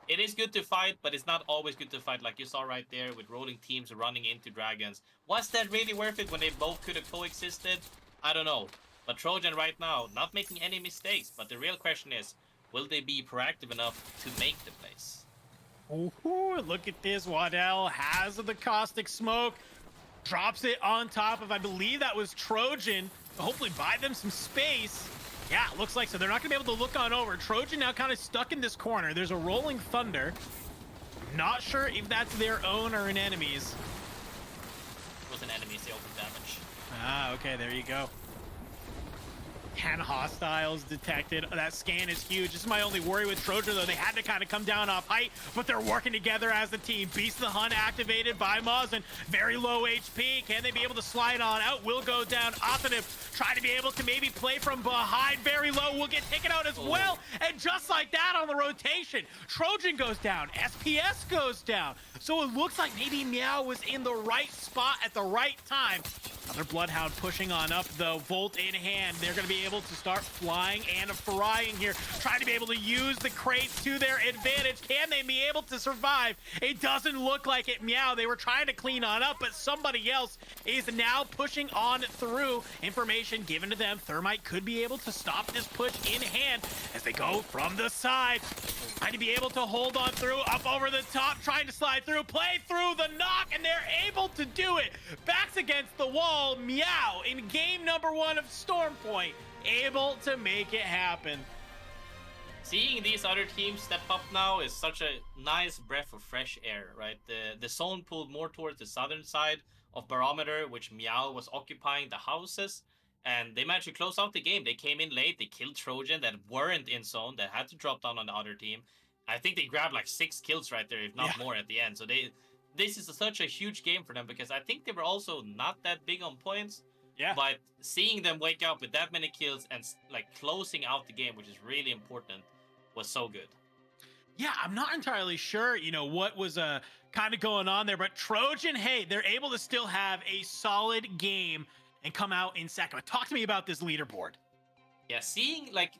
It is good to fight, but it's not always good to fight, like you saw right there with Rolling Teams running into Dragons. Was that really worth it when they both could have coexisted? I don't know. But Trojan right now, not making any mistakes. But the real question is, will they be proactive enough to make the plays?
Ooh, look at this. Waddell has the caustic smoke, drops it on top of, I believe that was Trojan, to hopefully buy them some space. Yeah, it looks like so. They're not gonna be able to look on over. Trojan now kind of stuck in this corner. There's a rolling thunder. Not sure if that's their own or an enemy's.
It was an enemy's, the open damage.
Ah, okay, there you go. 10 hostiles detected. That scan is huge. This is my only worry with Trojan, though. They had to kind of come down off height, but they're working together as a team. Beast of the Hunt activated by Mazen. Very low HP. Can they be able to slide on out? Will go down. Othaniv try to be able to maybe play from behind. Very low. Will get taken out as well. And just like that on the rotation, Trojan goes down. SPS goes down. So it looks like maybe Meow was in the right spot at the right time. Another Bloodhound pushing on up, though. Volt in hand. They're going to be able to start flying and frying here, trying to be able to use the crates to their advantage. Can they be able to survive? It doesn't look like it. Meow, they were trying to clean on up, but somebody else is now pushing on through. Information given to them. Thermite could be able to stop this push in hand as they go from the side. Trying to be able to hold on through, up over the top, trying to slide through, play through the knock, and they're able to do it. Backs against the wall. Meow in game number 1 of Stormpoint, able to make it happen.
Seeing these other teams step up now is such a nice breath of fresh air, right? The zone pulled more towards the southern side of Barometer, which Meow was occupying the houses, and they managed to close out the game. They came in late, they killed Trojan that weren't in zone, that had to drop down on the other team. I think they grabbed like 6 kills right there, if not more at the end. So this is such a huge game for them because I think they were also not that big on points.
Yeah.
But seeing them wake up with that many kills and like closing out the game, which is really important, was so good.
Yeah, I'm not entirely sure, what was kind of going on there, but Trojan, hey, they're able to still have a solid game and come out in second. But talk to me about this leaderboard.
Yeah, seeing like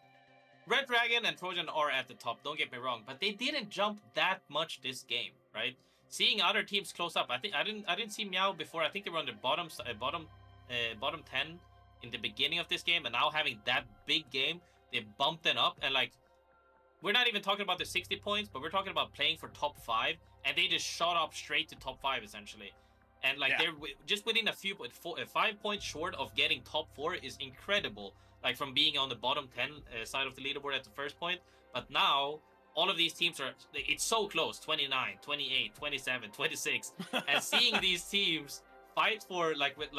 Red Dragon and Trojan are at the top, don't get me wrong, but they didn't jump that much this game, right? Seeing other teams close up, I didn't see Meow before. I think they were on the bottom 10 in the beginning of this game, and now having that big game, they bumped them up. And like, we're not even talking about the 60 points, but we're talking about playing for top 5, and they just shot up straight to top 5 essentially. And like they're just within a few 5 points short of getting top 4 is incredible. Like from being on the bottom 10 side of the leaderboard at the first point, but now all of these teams it's so close, 29, 28, 27, 26. And seeing these teams fight for, like what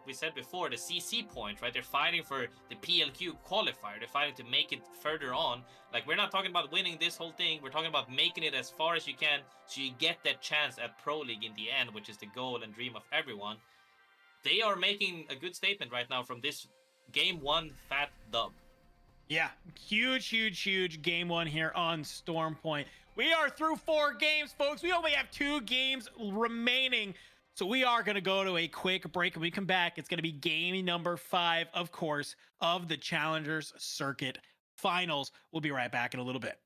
we said before, the CC point, right? They're fighting for the PLQ qualifier. They're fighting to make it further on. Like, we're not talking about winning this whole thing. We're talking about making it as far as you can so you get that chance at Pro League in the end, which is the goal and dream of everyone. they are making a good statement right now from this game one fat dub.
Yeah, huge game one here on Storm Point. We are through 4 games, folks. We only have 2 games remaining. So we are going to go to a quick break. When we come back, it's going to be game number 5, of course, of the Challengers Circuit Finals. We'll be right back in a little bit.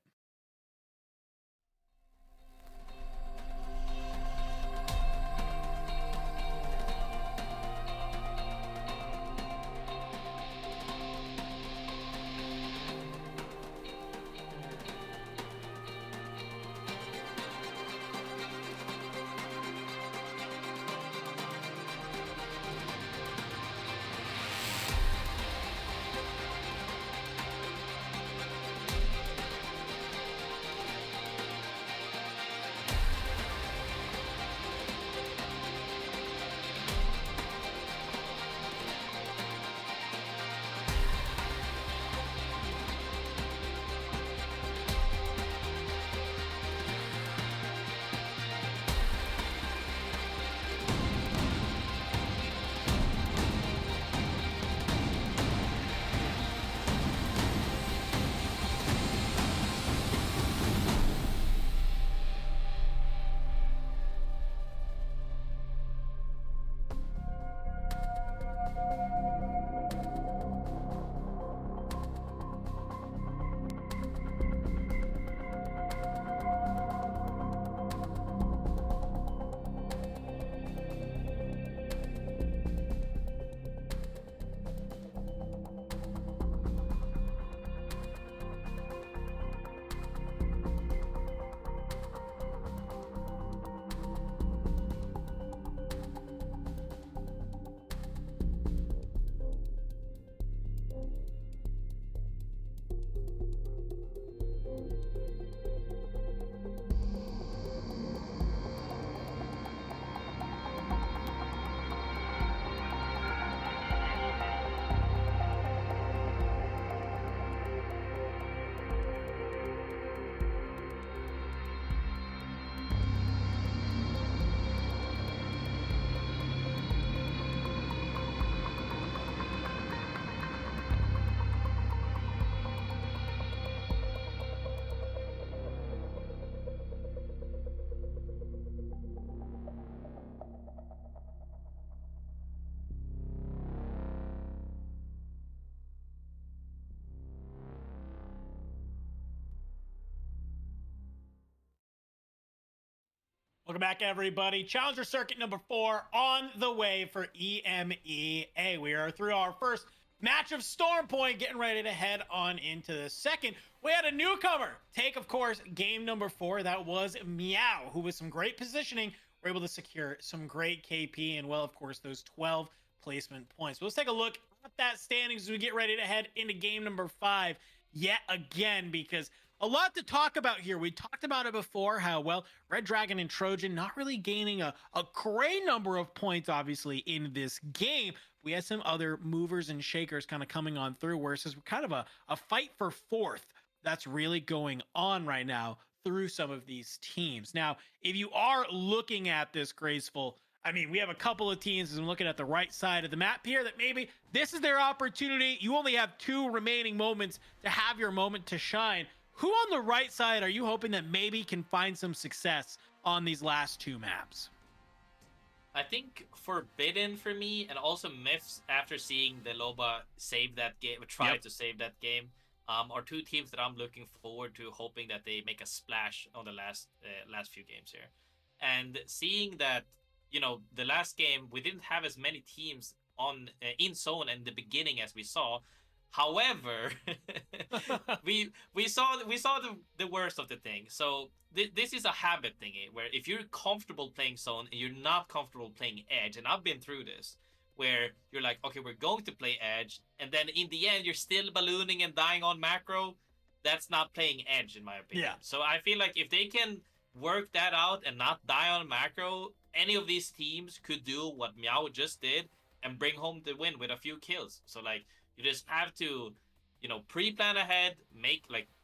Welcome back, everybody. Challenger Circuit number 4 on the way for EMEA. We are through our first match of Storm Point, getting ready to head on into the second. We had a newcomer take, of course, game number 4. That was Meow, who with some great positioning were able to secure some great KP and, well, of course, those 12 placement points. So let's take a look at that standings as we get ready to head into game number 5 yet again, because a lot to talk about here. We talked about it before, how, well, Red Dragon and Trojan not really gaining a great number of points, obviously, in this game. We had some other movers and shakers kind of coming on through, where it's just kind of a fight for 4th that's really going on right now through some of these teams. Now, if you are looking at this, Graceful, I mean, we have a couple of teams, as I'm looking at the right side of the map here, that maybe this is their opportunity. You only have 2 remaining moments to have your moment to shine. Who on the right side are you hoping that maybe can find some success on these last 2 maps?
I think Forbidden for me, and also Myths after seeing the Loba save that game, try to save that game, are 2 teams that I'm looking forward to, hoping that they make a splash on the last few games here. And seeing that, you know, the last game we didn't have as many teams on in zone in the beginning as we saw. However, we saw the worst of the thing. So this is a habit thingy, where if you're comfortable playing zone and you're not comfortable playing edge, and I've been through this, where you're like, okay, we're going to play edge, and then in the end you're still ballooning and dying on macro. That's not playing edge, in my opinion.
Yeah.
So I feel like if they can work that out and not die on macro, any of these teams could do what Meow just did and bring home the win with a few kills. So like, you just have to, you know, pre-plan ahead,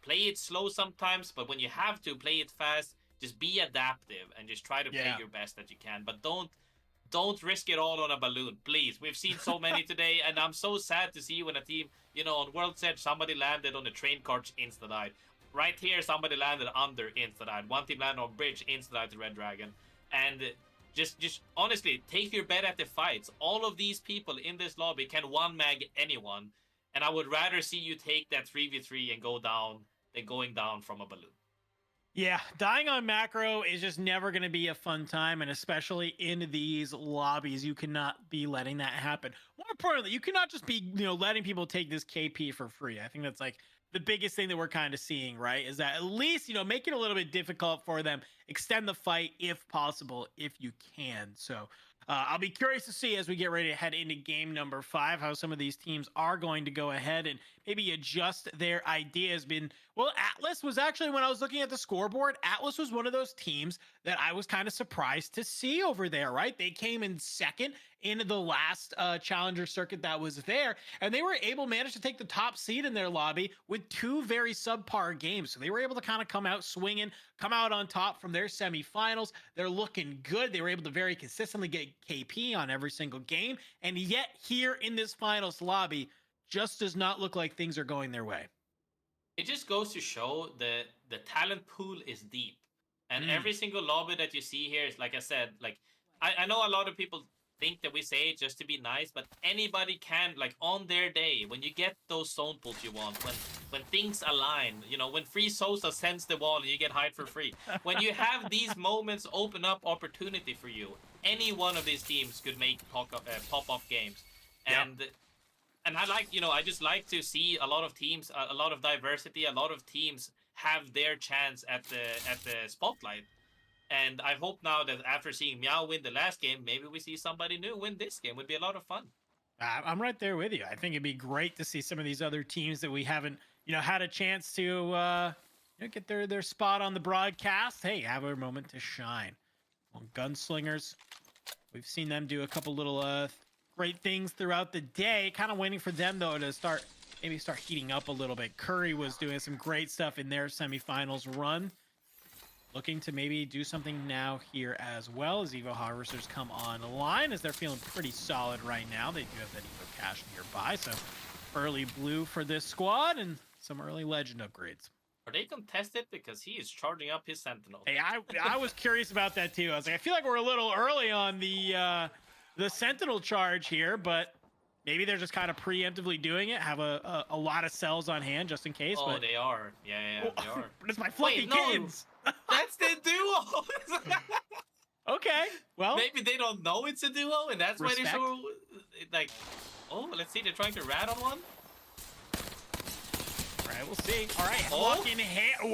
play it slow sometimes, but when you have to play it fast, just be adaptive and just try to play your best that you can. But don't don't risk it all on a balloon, please. We've seen so many today, and I'm so sad to see when a team, on World's Edge, somebody landed on the train carts, insta-died. Right here, somebody landed under, insta-died. One team landed on bridge, insta-died to Red Dragon. And just honestly, take your bet at the fights. All of these people in this lobby can one-mag anyone, and I would rather see you take that 3v3 and go down than going down from a balloon.
Yeah, dying on macro is just never going to be a fun time, and especially in these lobbies, you cannot be letting that happen. More importantly, you cannot just be, letting people take this KP for free. I think that's like the biggest thing that we're kind of seeing, right? Is that at least, make it a little bit difficult for them, extend the fight if possible, if you can. So I'll be curious to see as we get ready to head into game number 5, how some of these teams are going to go ahead and maybe adjust their ideas. Well, Atlas was actually, when I was looking at the scoreboard, Atlas was one of those teams that I was kind of surprised to see over there, right? They came in second in the last challenger circuit that was there, and they were managed to take the top seed in their lobby with 2 very subpar games. So they were able to kind of come out swinging, come out on top from their semifinals. They're looking good. They were able to very consistently get KP on every single game, and yet here in this finals lobby just does not look like things are going their way.
It just goes to show that the talent pool is deep, and every single lobby that you see here is, like I said, like I know a lot of people think that we say it just to be nice, but anybody can, like, on their day, when you get those zone pulls you want, when things align, when Free Sosa sends the wall and you get hide for free, when you have these moments open up opportunity for you, any one of these teams could make pop-off games. And and I like, I just like to see a lot of teams, a lot of diversity, a lot of teams have their chance at the spotlight. And I hope now that after seeing Meow win the last game, maybe we see somebody new win this game. Would be a lot of fun.
I'm right there with you. I think it'd be great to see some of these other teams that we haven't, had a chance to get their spot on the broadcast. Hey, have a moment to shine. Well, Gunslingers, we've seen them do a couple little great things throughout the day. Kind of waiting for them though to start heating up a little bit. Curry was doing some great stuff in their semifinals run. Looking to maybe do something now here as well as Evo Harvesters come online, as they're feeling pretty solid right now. They do have that Evo cash nearby, so early blue for this squad and some early legend upgrades.
Are they contested? Because he is charging up his Sentinel.
Hey, I was curious about that too. I was like, I feel like we're a little early on the Sentinel charge here, but maybe they're just kind of preemptively doing it, have a lot of cells on hand just in case.
Oh,
but...
they are. Yeah, they are.
But it's my fluffy kittens.
That's the duo.
Okay, well,
maybe they don't know it's a duo, and that's
respect.
why they're so like. Oh, let's see. They're trying to rat on one.
All right, we'll see. All right,
Oh.
walking hand.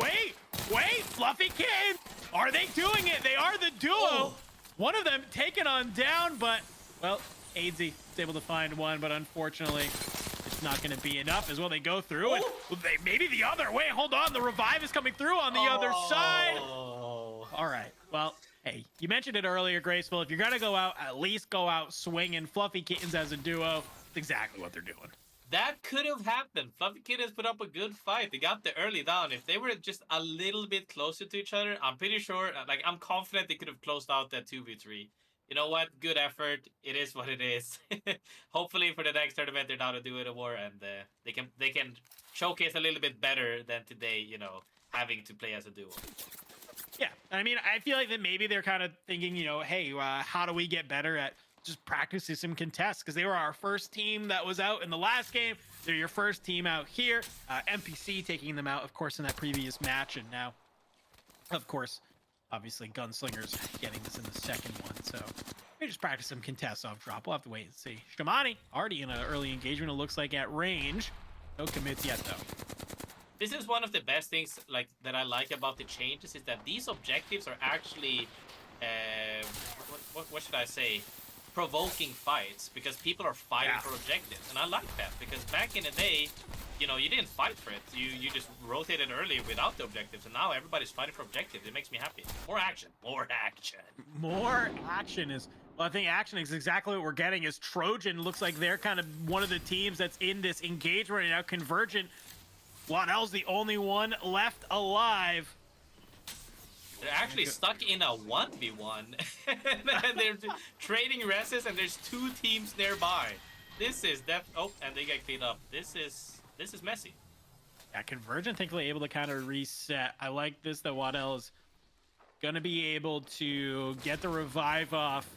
Wait, fluffy kid. Are they doing it? They are the duo.
Oh.
One of them taken on down, but well, Aidsy is able to find one, but unfortunately, it's not going to be enough as well. They go through it. Well, maybe the other way. Hold on, the revive is coming through on the other side. All right. Well, hey, you mentioned it earlier, Graceful. If you're going to go out, at least go out swinging. Fluffy Kittens as a duo. That's exactly what they're doing.
That could have happened. Fluffy Kittens put up a good fight. They got the early down. If they were just a little bit closer to each other, I'm pretty sure, I'm confident they could have closed out that 2v3. You know what? Good effort. It is what it is. Hopefully for the next tournament, they're now to do it more, and they can showcase a little bit better than today, having to play as a duo.
Yeah, I mean, I feel like that maybe they're kind of thinking, hey, how do we get better at just practicing some contests? Because they were our first team that was out in the last game. They're your first team out here. MPC taking them out, of course, in that previous match. And now, of course, obviously, Gunslingers getting this in the second one. So maybe just practice some contests off drop. We'll have to wait and see. Shtamani already in an early engagement, it looks like, at range. No commits yet, though.
This is one of the best things that I like about the changes, is that these objectives are actually, what should I say, provoking fights, because people are fighting for objectives, and I like that, because back in the day, you didn't fight for it. You just rotated early without the objectives, and now everybody's fighting for objectives. It makes me happy. More action. More action is. Well, I think action is exactly what we're getting. Is Trojan looks like they're kind of one of the teams that's in this engagement right now. Convergent. Waddell's the only one left alive. They're actually stuck in a 1v1. And they're trading reses, and there's 2 teams nearby. This is oh, and they get cleaned up. This is messy.
Yeah, Convergent thankfully able to kind of reset. I like this, that Waddell is going to be able to get the revive off.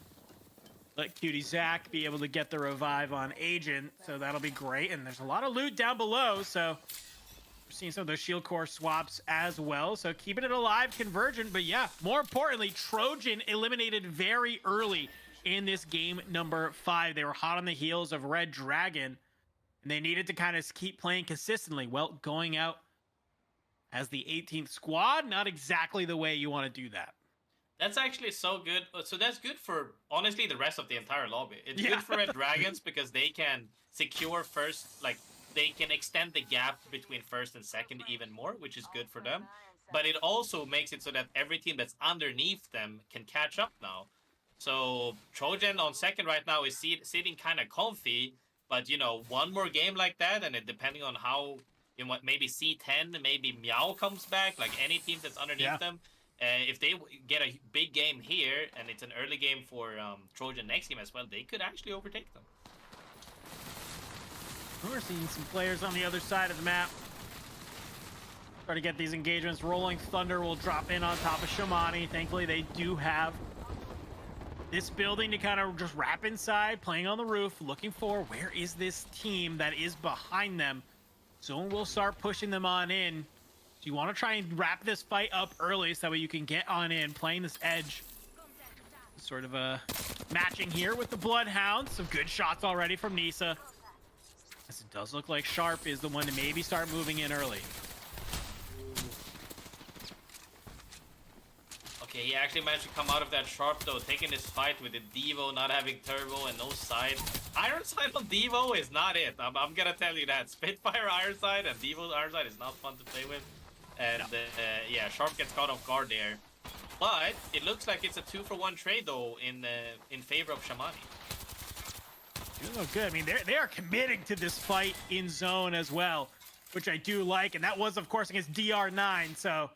Let Cutie Zach be able to get the revive on Agent, so that'll be great. And there's a lot of loot down below, so we're seeing some of those shield core swaps as well. So keeping it alive, Convergent. But yeah, more importantly, Trojan eliminated very early in this game number 5. They were hot on the heels of Red Dragon, and they needed to kind of keep playing consistently. Well, going out as the 18th squad, not exactly the way you want to do that.
That's actually so good. So that's good for, honestly, the rest of the entire lobby. It's good for Red Dragons because they can secure first, like, they can extend the gap between first and second even more, which is good for them. But it also makes it so that every team that's underneath them can catch up now. So Trojan on second right now is sitting kind of comfy, but, you know, one more game like that, and it, depending on how, you know, maybe C10, maybe Meow comes back, like any team that's underneath them, if they get a big game here, and it's an early game for Trojan next game as well, they could actually overtake them.
We're seeing some players on the other side of the map. Try to get these engagements rolling. Thunder will drop in on top of Shamani. Thankfully, they do have this building to kind of just wrap inside, playing on the roof, looking for where is this team that is behind them. Zone will start pushing them on in. So you want to try and wrap this fight up early so that way you can get on in, playing this edge. Sort of a matching here with the Bloodhounds. Some good shots already from Nisa. As it does look like Sharp is the one to maybe start moving in early.
Okay, he actually managed to come out of that Sharp though, taking this fight with the Devo not having turbo and no side. Iron side on Devo is not it. I'm gonna tell you that. Spitfire Iron side and Devo Iron side is not fun to play with. And yeah, Sharp gets caught off guard there. But it looks like it's a 2-for-1 trade though in favor of Shamani.
Doing look good. I mean, they are committing to this fight in zone as well, which I do like. And that was, of course, against DR9. So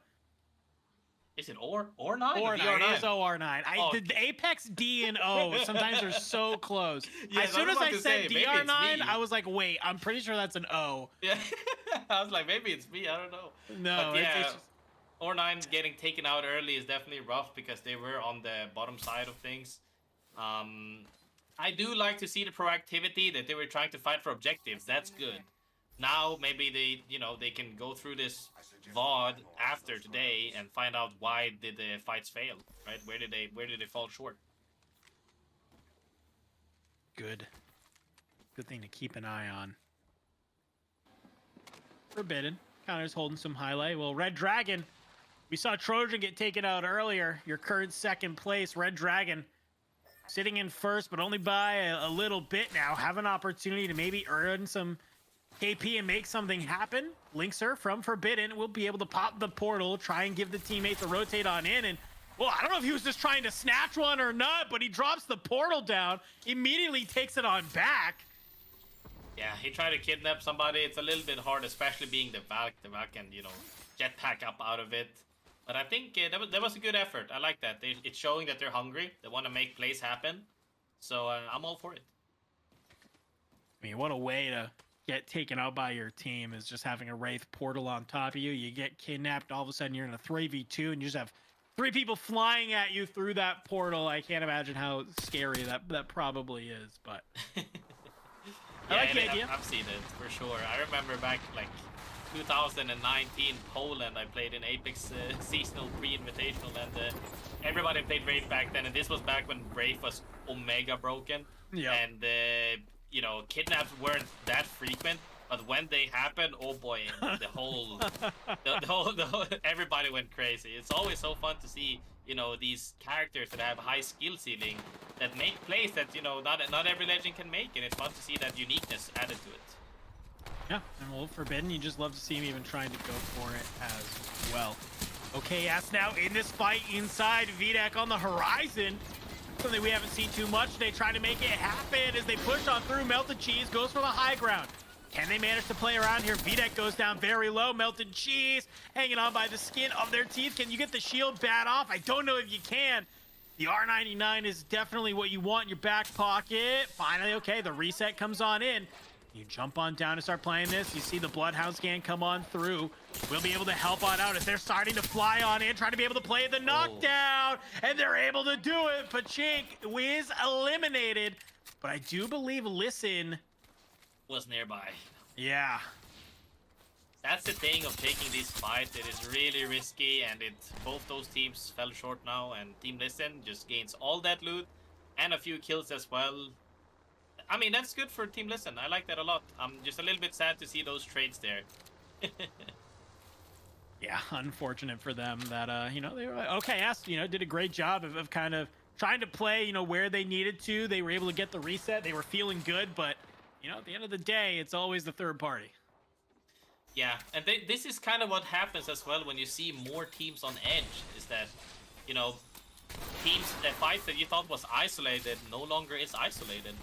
is it or 9?
Or 9. It is OR9.
Oh,
The Apex D and O sometimes are so close.
Yeah,
as soon as I said DR9, I
was
was like, wait, I'm pretty sure that's an O.
yeah. I was like, maybe it's me. I don't know.
No,
but yeah,
it's just...
or 9 getting taken out early is definitely rough because they were on the bottom side of things. I do like to see the proactivity that they were trying to fight for objectives. That's good. Now maybe they can go through this VOD after today and find out why did the fights fail, right? Where did they fall short?
Good thing to keep an eye on. Forbidden Counter's holding some highlight. Well, Red Dragon, we saw Trojan get taken out earlier. Your current second place, Red Dragon, sitting in first, but only by a little bit now. Have an opportunity to maybe earn some KP and make something happen. Linkser from Forbidden will be able to pop the portal, try and give the teammates a rotate on in. And, well, I don't know if he was just trying to snatch one or not, but he drops the portal down, immediately takes it on back.
Yeah, he tried to kidnap somebody. It's a little bit hard, especially being the Valk. The Valk can, jetpack up out of it. But I think that was a good effort. I like that. It's showing that they're hungry. They want to make plays happen. So I'm all for it.
I mean, what a way to get taken out by your team is just having a Wraith portal on top of you. You get kidnapped, all of a sudden you're in a 3v2 and you just have 3 people flying at you through that portal. I can't imagine how scary that probably is, but
yeah,
I like the idea.
I've seen it for sure. I remember back like 2019 Poland, I played in Apex seasonal pre-invitational, and everybody played Wraith back then, and this was back when Wraith was Omega broken.
Yeah.
And kidnaps weren't that frequent, but when they happened, oh boy, the whole everybody went crazy. It's always so fun to see, these characters that have high skill ceiling that make plays that, not every legend can make, and it's fun to see that uniqueness added to it.
Yeah, and well, Forbidden, you just love to see him even trying to go for it as well. Okay, yes, now in this fight inside, VDAC on the horizon. Something we haven't seen too much. They try to make it happen as they push on through. Melted Cheese goes for the high ground. Can they manage to play around here? VDEC goes down very low. Melted cheese hanging on by the skin of their teeth. Can you get the shield bat off? I don't know if you can. The R99 is definitely what you want in your back pocket. Finally, okay, the reset comes on in. You jump on down and start playing this. You see the Bloodhound scan come on through. We'll be able to help on out as they're starting to fly on in, trying to be able to play the knockdown. And they're able to do it. Pachink is eliminated. But I do believe Listen
Was nearby.
Yeah.
That's the thing of taking these fights. It is really risky, and both those teams fell short now, and Team Listen just gains all that loot and a few kills as well. I mean, that's good for Team Listen. I like that a lot. I'm just a little bit sad to see those trades there.
Yeah, unfortunate for them that, you know, they were okay. You know, did a great job of kind of trying to play, you know, where they needed to. They were able to get the reset. They were feeling good, but, you know, at the end of the day, it's always the third party.
Yeah, and this is kind of what happens as well when you see more teams on edge, is that, you know, teams, the fight that you thought was isolated no longer is isolated.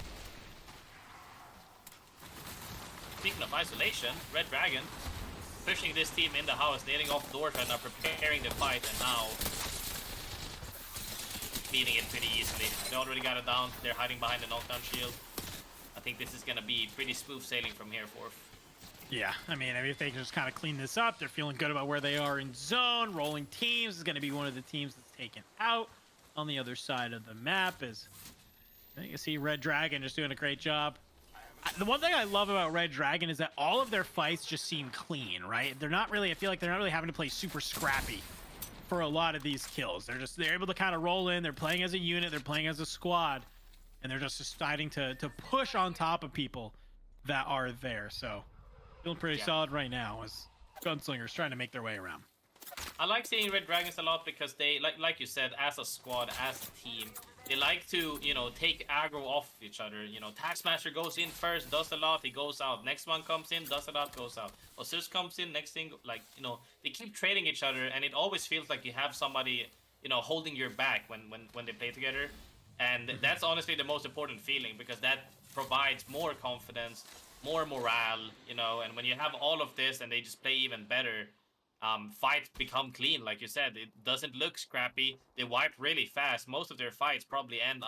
Speaking of isolation, Red Dragon pushing this team in the house, nailing off doors right now, preparing the fight, and now beating it pretty easily. They already got it down. They're hiding behind the knockdown shield. I think this is going to be pretty smooth sailing from here forth.
Yeah, I mean, if they can just kind of clean this up, they're feeling good about where they are in zone. Rolling teams is going to be one of the teams that's taken out on the other side of the map. As you can see, Red Dragon just doing a great job. The one thing I love about Red Dragon is that all of their fights just seem clean, right? They're not really, I feel like they're not really having to play super scrappy for a lot of these kills. They're able to kind of roll in. They're playing as a unit. They're playing as a squad. And they're just deciding to push on top of people that are there. So feeling pretty solid right now as Gunslingers trying to make their way around.
I like seeing Red Dragons a lot because they, like you said, as a squad, as a team, they like to, you know, take aggro off each other. You know, Taxmaster goes in first, does a lot, he goes out. Next one comes in, does a lot, goes out. Osus comes in, next thing, like, you know, they keep trading each other, and it always feels like you have somebody, you know, holding your back when they play together. And that's honestly the most important feeling, because that provides more confidence, more morale, you know, and when you have all of this and they just play even better, fights become clean. Like you said, it doesn't look scrappy. They wipe really fast. Most of their fights probably end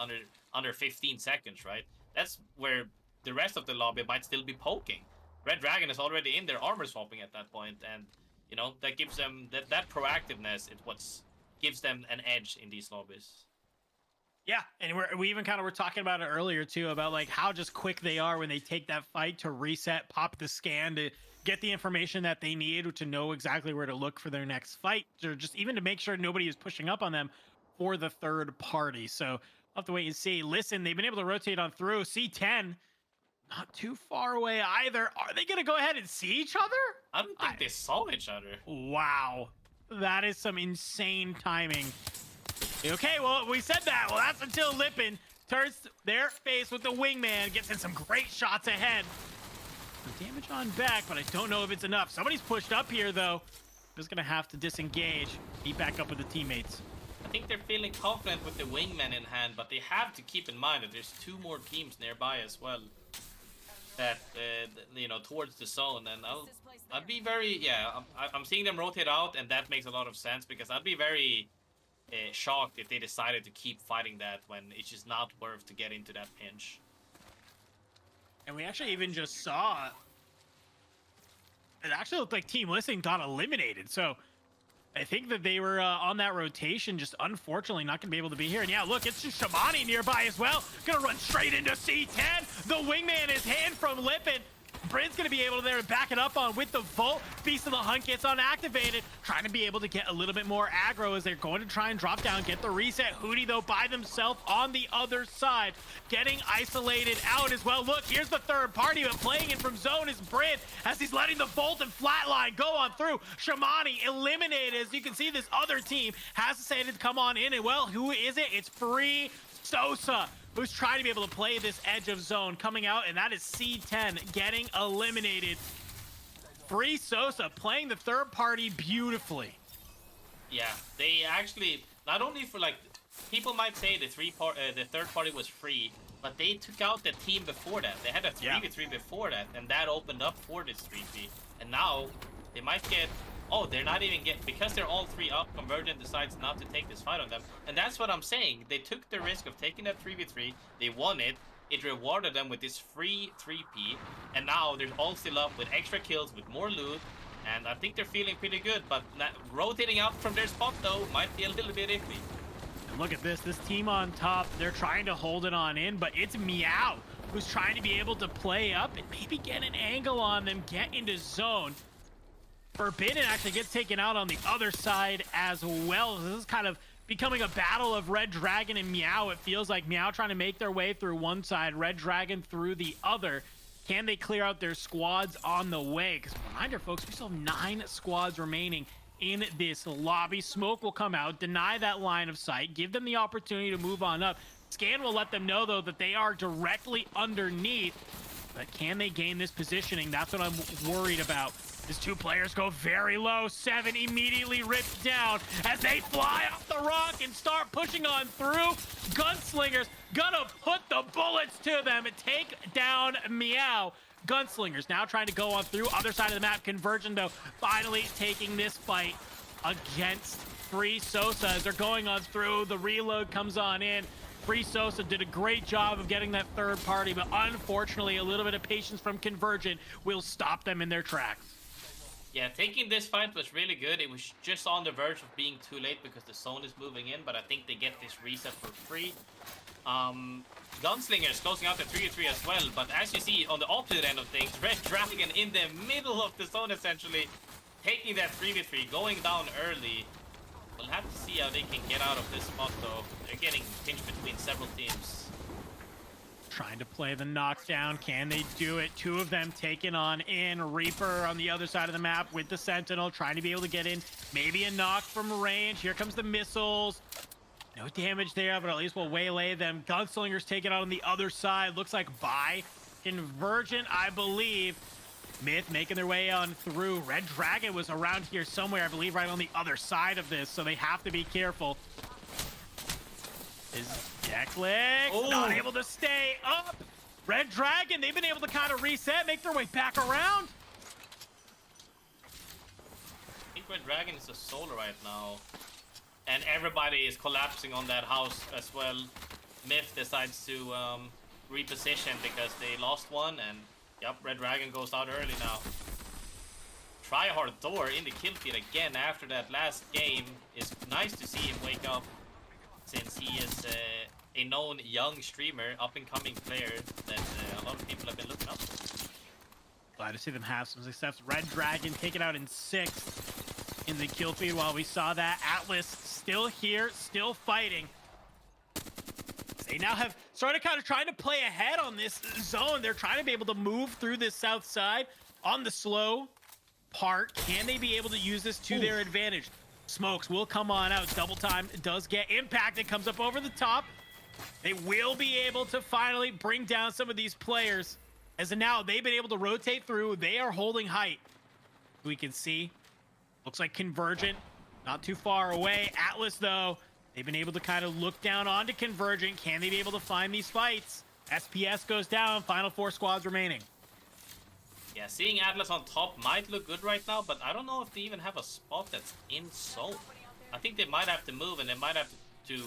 under 15 seconds, right? That's where the rest of the lobby might still be poking. Red Dragon is already in their armor swapping at that point, and you know, that gives them that proactiveness is what gives them an edge in these lobbies.
Yeah, and we even kind of were talking about it earlier too, about like how just quick they are when they take that fight to reset, pop the scan to get the information that they need to know exactly where to look for their next fight, or just even to make sure nobody is pushing up on them for the third party. So I'll have to wait and see. Listen, they've been able to rotate on through. C10, not too far away either. Are they going to go ahead and see each other?
I don't think they saw each other.
Wow, that is some insane timing. Okay, well, we said that. Well, that's until Lippin turns their face with the wingman, gets in some great shots ahead. Some damage on back, but I don't know if it's enough. Somebody's pushed up here, though. Just gonna have to disengage, meet back up with the teammates.
I think they're feeling confident with the wingman in hand, but they have to keep in mind that there's two more teams nearby as well. That, you know, towards the zone, and I'd be very, I'm seeing them rotate out, and that makes a lot of sense, because I'd be very shocked if they decided to keep fighting that when it's just not worth to get into that pinch.
And we actually even just saw it actually looked like Team Listening got eliminated. So I think that they were on that rotation, just unfortunately not going to be able to be here. And yeah, look, it's just Shamani nearby as well. Gonna run straight into C10. The wingman is hidden from Lippin. Bryn's going to be able to back it up on with the Volt. Beast of the Hunt gets unactivated. Trying to be able to get a little bit more aggro as they're going to try and drop down, get the reset. Hootie, though, by themselves on the other side. Getting isolated out as well. Look, here's the third party, but playing in from zone is Bryn as he's letting the Volt and Flatline go on through. Shamani eliminated. As you can see, this other team has decided to come on in. And, well, who is it? It's Free Sosa, who's trying to be able to play this edge of zone, coming out, and that is C10 getting eliminated. Free Sosa playing the third party beautifully.
Yeah, they actually, not only for like, people might say the third party was free, but but they took out the team before that. They had a 3v3 before that, and that opened up for this 3v. And now they might get. Oh, they're not even get because they're all 3 up. Convergent decides not to take this fight on them, and that's what I'm saying. They took the risk of taking that 3v3. They won it. It rewarded them with this free 3p, and now they're all still up with extra kills, with more loot, and I think they're feeling pretty good. But rotating out from their spot though might be a little bit iffy.
And look at this team on top. They're trying to hold it on in, but it's Meow who's trying to be able to play up and maybe get an angle on them, get into zone. Forbidden actually gets taken out on the other side as well. This is kind of becoming a battle of Red Dragon and Meow. It feels like Meow trying to make their way through one side, Red Dragon through the other. Can they clear out their squads on the way? Because reminder, folks, we still have 9 squads remaining in this lobby. Smoke will come out, deny that line of sight, give them the opportunity to move on up. Scan will let them know, though, that they are directly underneath. But can they gain this positioning? That's what I'm worried about. These 2 players go very low. 7 immediately ripped down as they fly off the rock and start pushing on through. Gunslingers gonna put the bullets to them and take down Meow. Gunslingers now trying to go on through other side of the map. Convergent, though, finally taking this fight against Free Sosa as they're going on through. The reload comes on in. Free Sosa did a great job of getting that third party, but unfortunately, a little bit of patience from Convergent will stop them in their tracks.
Yeah, taking this fight was really good. It was just on the verge of being too late because the zone is moving in, but I think they get this reset for free. Gunslingers closing out the 3v3 as well, but as you see on the opposite end of things, Red Dragon in the middle of the zone essentially, taking that 3v3, going down early. We'll have to see how they can get out of this spot though. They're getting pinched between several teams.
Trying to play the knockdown. Can they do it? 2 of them taken on in. Reaper on the other side of the map with the Sentinel, trying to be able to get in. Maybe a knock from range. Here comes the missiles. No damage there, but at least we'll waylay them. Gunslingers taken out on the other side. Looks like by Convergent, I believe. Myth making their way on through. Red Dragon was around here somewhere, I believe, right on the other side of this, so they have to be careful. Is Deklik not able to stay up? Red Dragon, they've been able to kind of reset, make their way back around.
I think Red Dragon is a solo right now. And everybody is collapsing on that house as well. Myth decides to reposition because they lost one, and yep, Red Dragon goes out early now. Tryhard Thor in the kill feed again after that last game. It's nice to see him wake up, since he is a known young streamer, up-and-coming player that a lot of people have been looking up to.
Glad to see them have some success. Red Dragon taken out in 6th in the kill feed. While we saw that, Atlas still here, still fighting. They now have started kind of trying to play ahead on this zone. They're trying to be able to move through this south side on the slow part. Can they be able to use this to their advantage? Smokes will come on out. Double time does get impacted. Comes up over the top. They will be able to finally bring down some of these players. As of now, they've been able to rotate through. They are holding height. We can see. Looks like Convergent not too far away. Atlas, though, they've been able to kind of look down onto Convergent. Can they be able to find these fights? SPS goes down. Final 4 squads remaining.
Yeah, seeing Atlas on top might look good right now, but I don't know if they even have a spot that's in zone. I think they might have to move, and they might have to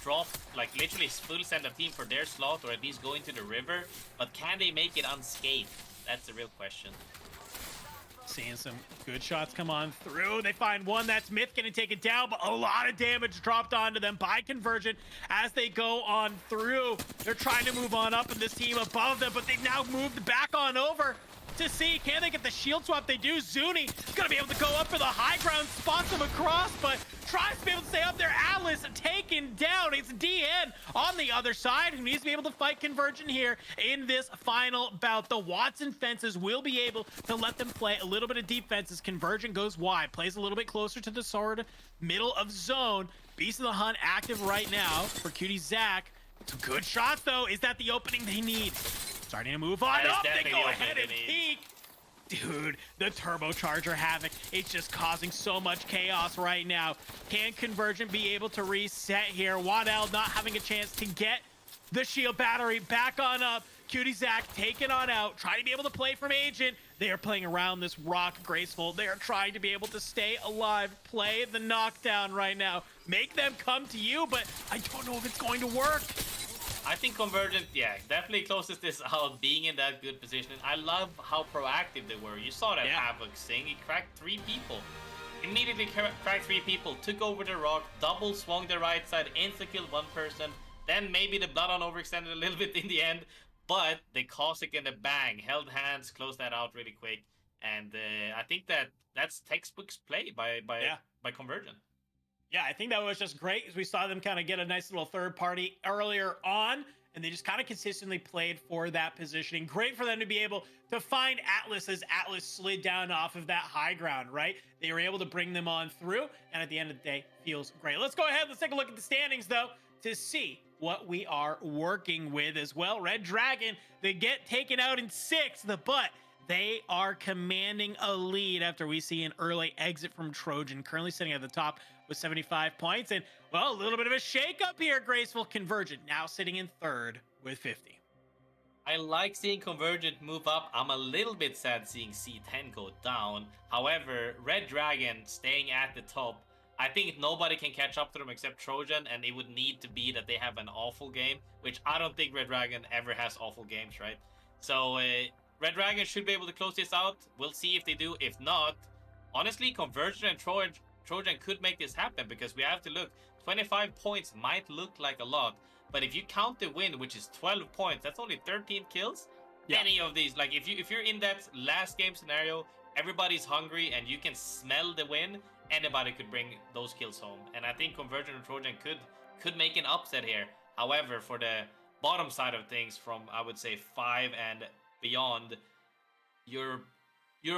drop, like literally full send a team for their slot, or at least go into the river. But can they make it unscathed? That's the real question.
Seeing some good shots come on through. They find one. That's Myth getting taken down, but a lot of damage dropped onto them by Convergent as they go on through. They're trying to move on up in this team above them, but they've now moved back on over to see, can they get the shield swap? They do. Zuni gonna be able to go up for the high ground, spots him across, but tries to be able to stay up there. Atlas taken down. It's DN on the other side who needs to be able to fight Convergent here in this final bout. The Watson fences will be able to let them play a little bit of defenses. Convergent goes wide, plays a little bit closer to the sword, middle of zone. Beast of the Hunt active right now for Cutie Zach. Some good shots though. Is that the opening they need? Starting to move on up. They go ahead and peek. Dude, the turbocharger havoc, it's just causing so much chaos right now. Can Convergent be able to reset here? Waddell not having a chance to get The shield battery back on up. Cutie Zach taken on out, trying to be able to play from Agent. They are playing around this rock graceful. They are trying to be able to stay alive, play the knockdown right now, make them come to you, but I don't know if it's going to work.
I think Convergent, yeah, definitely closes this out, being in that good position. I love how proactive they were. You saw that Havoc sing. He cracked 3 people. Immediately cracked 3 people, took over the rock, double swung the right side, insta-killed 1 person. Then maybe the Bloodhound overextended a little bit in the end, but they Cossack and the bang, held hands, closed that out really quick. And I think that's textbook play by Convergent.
Yeah, I think that was just great because we saw them kind of get a nice little third party earlier on, and they just kind of consistently played for that positioning. Great for them to be able to find Atlas as Atlas slid down off of that high ground, right? They were able to bring them on through, and at the end of the day, feels great. Let's go ahead. Let's take a look at the standings, though, to see what we are working with as well. Red Dragon, they get taken out in 6th, but they are commanding a lead after we see an early exit from Trojan, currently sitting at the top with 75 points. And, well, a little bit of a shake-up here. Graceful Convergent now sitting in 3rd with 50.
I like seeing Convergent move up. I'm a little bit sad seeing C10 go down. However, Red Dragon staying at the top, I think nobody can catch up to them except Trojan, and it would need to be that they have an awful game, which I don't think Red Dragon ever has awful games, right? So Red Dragon should be able to close this out. We'll see if they do. If not, honestly, Convergent and Trojan could make this happen, because we have to look. 25 points might look like a lot, but if you count the win, which is 12 points, that's only 13 kills. Yeah. Any of these, like if you're in that last game scenario, everybody's hungry and you can smell the win, anybody could bring those kills home. And I think Convergent and Trojan could make an upset here. However, for the bottom side of things, from I would say 5 and beyond, you're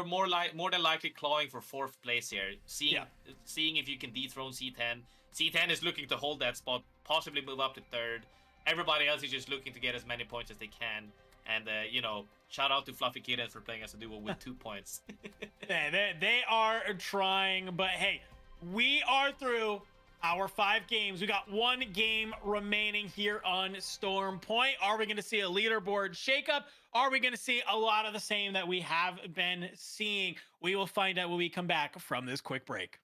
more than likely clawing for 4th place here. Seeing if you can dethrone C10. C10 is looking to hold that spot, possibly move up to 3rd. Everybody else is just looking to get as many points as they can. And shout out to Fluffy Kittens for playing as a duo with 2 points.
They are trying, but hey, we are through our 5 games. We got 1 game remaining here on Storm Point. Are we going to see a leaderboard shakeup? Are we going to see a lot of the same that we have been seeing? We will find out when we come back from this quick break.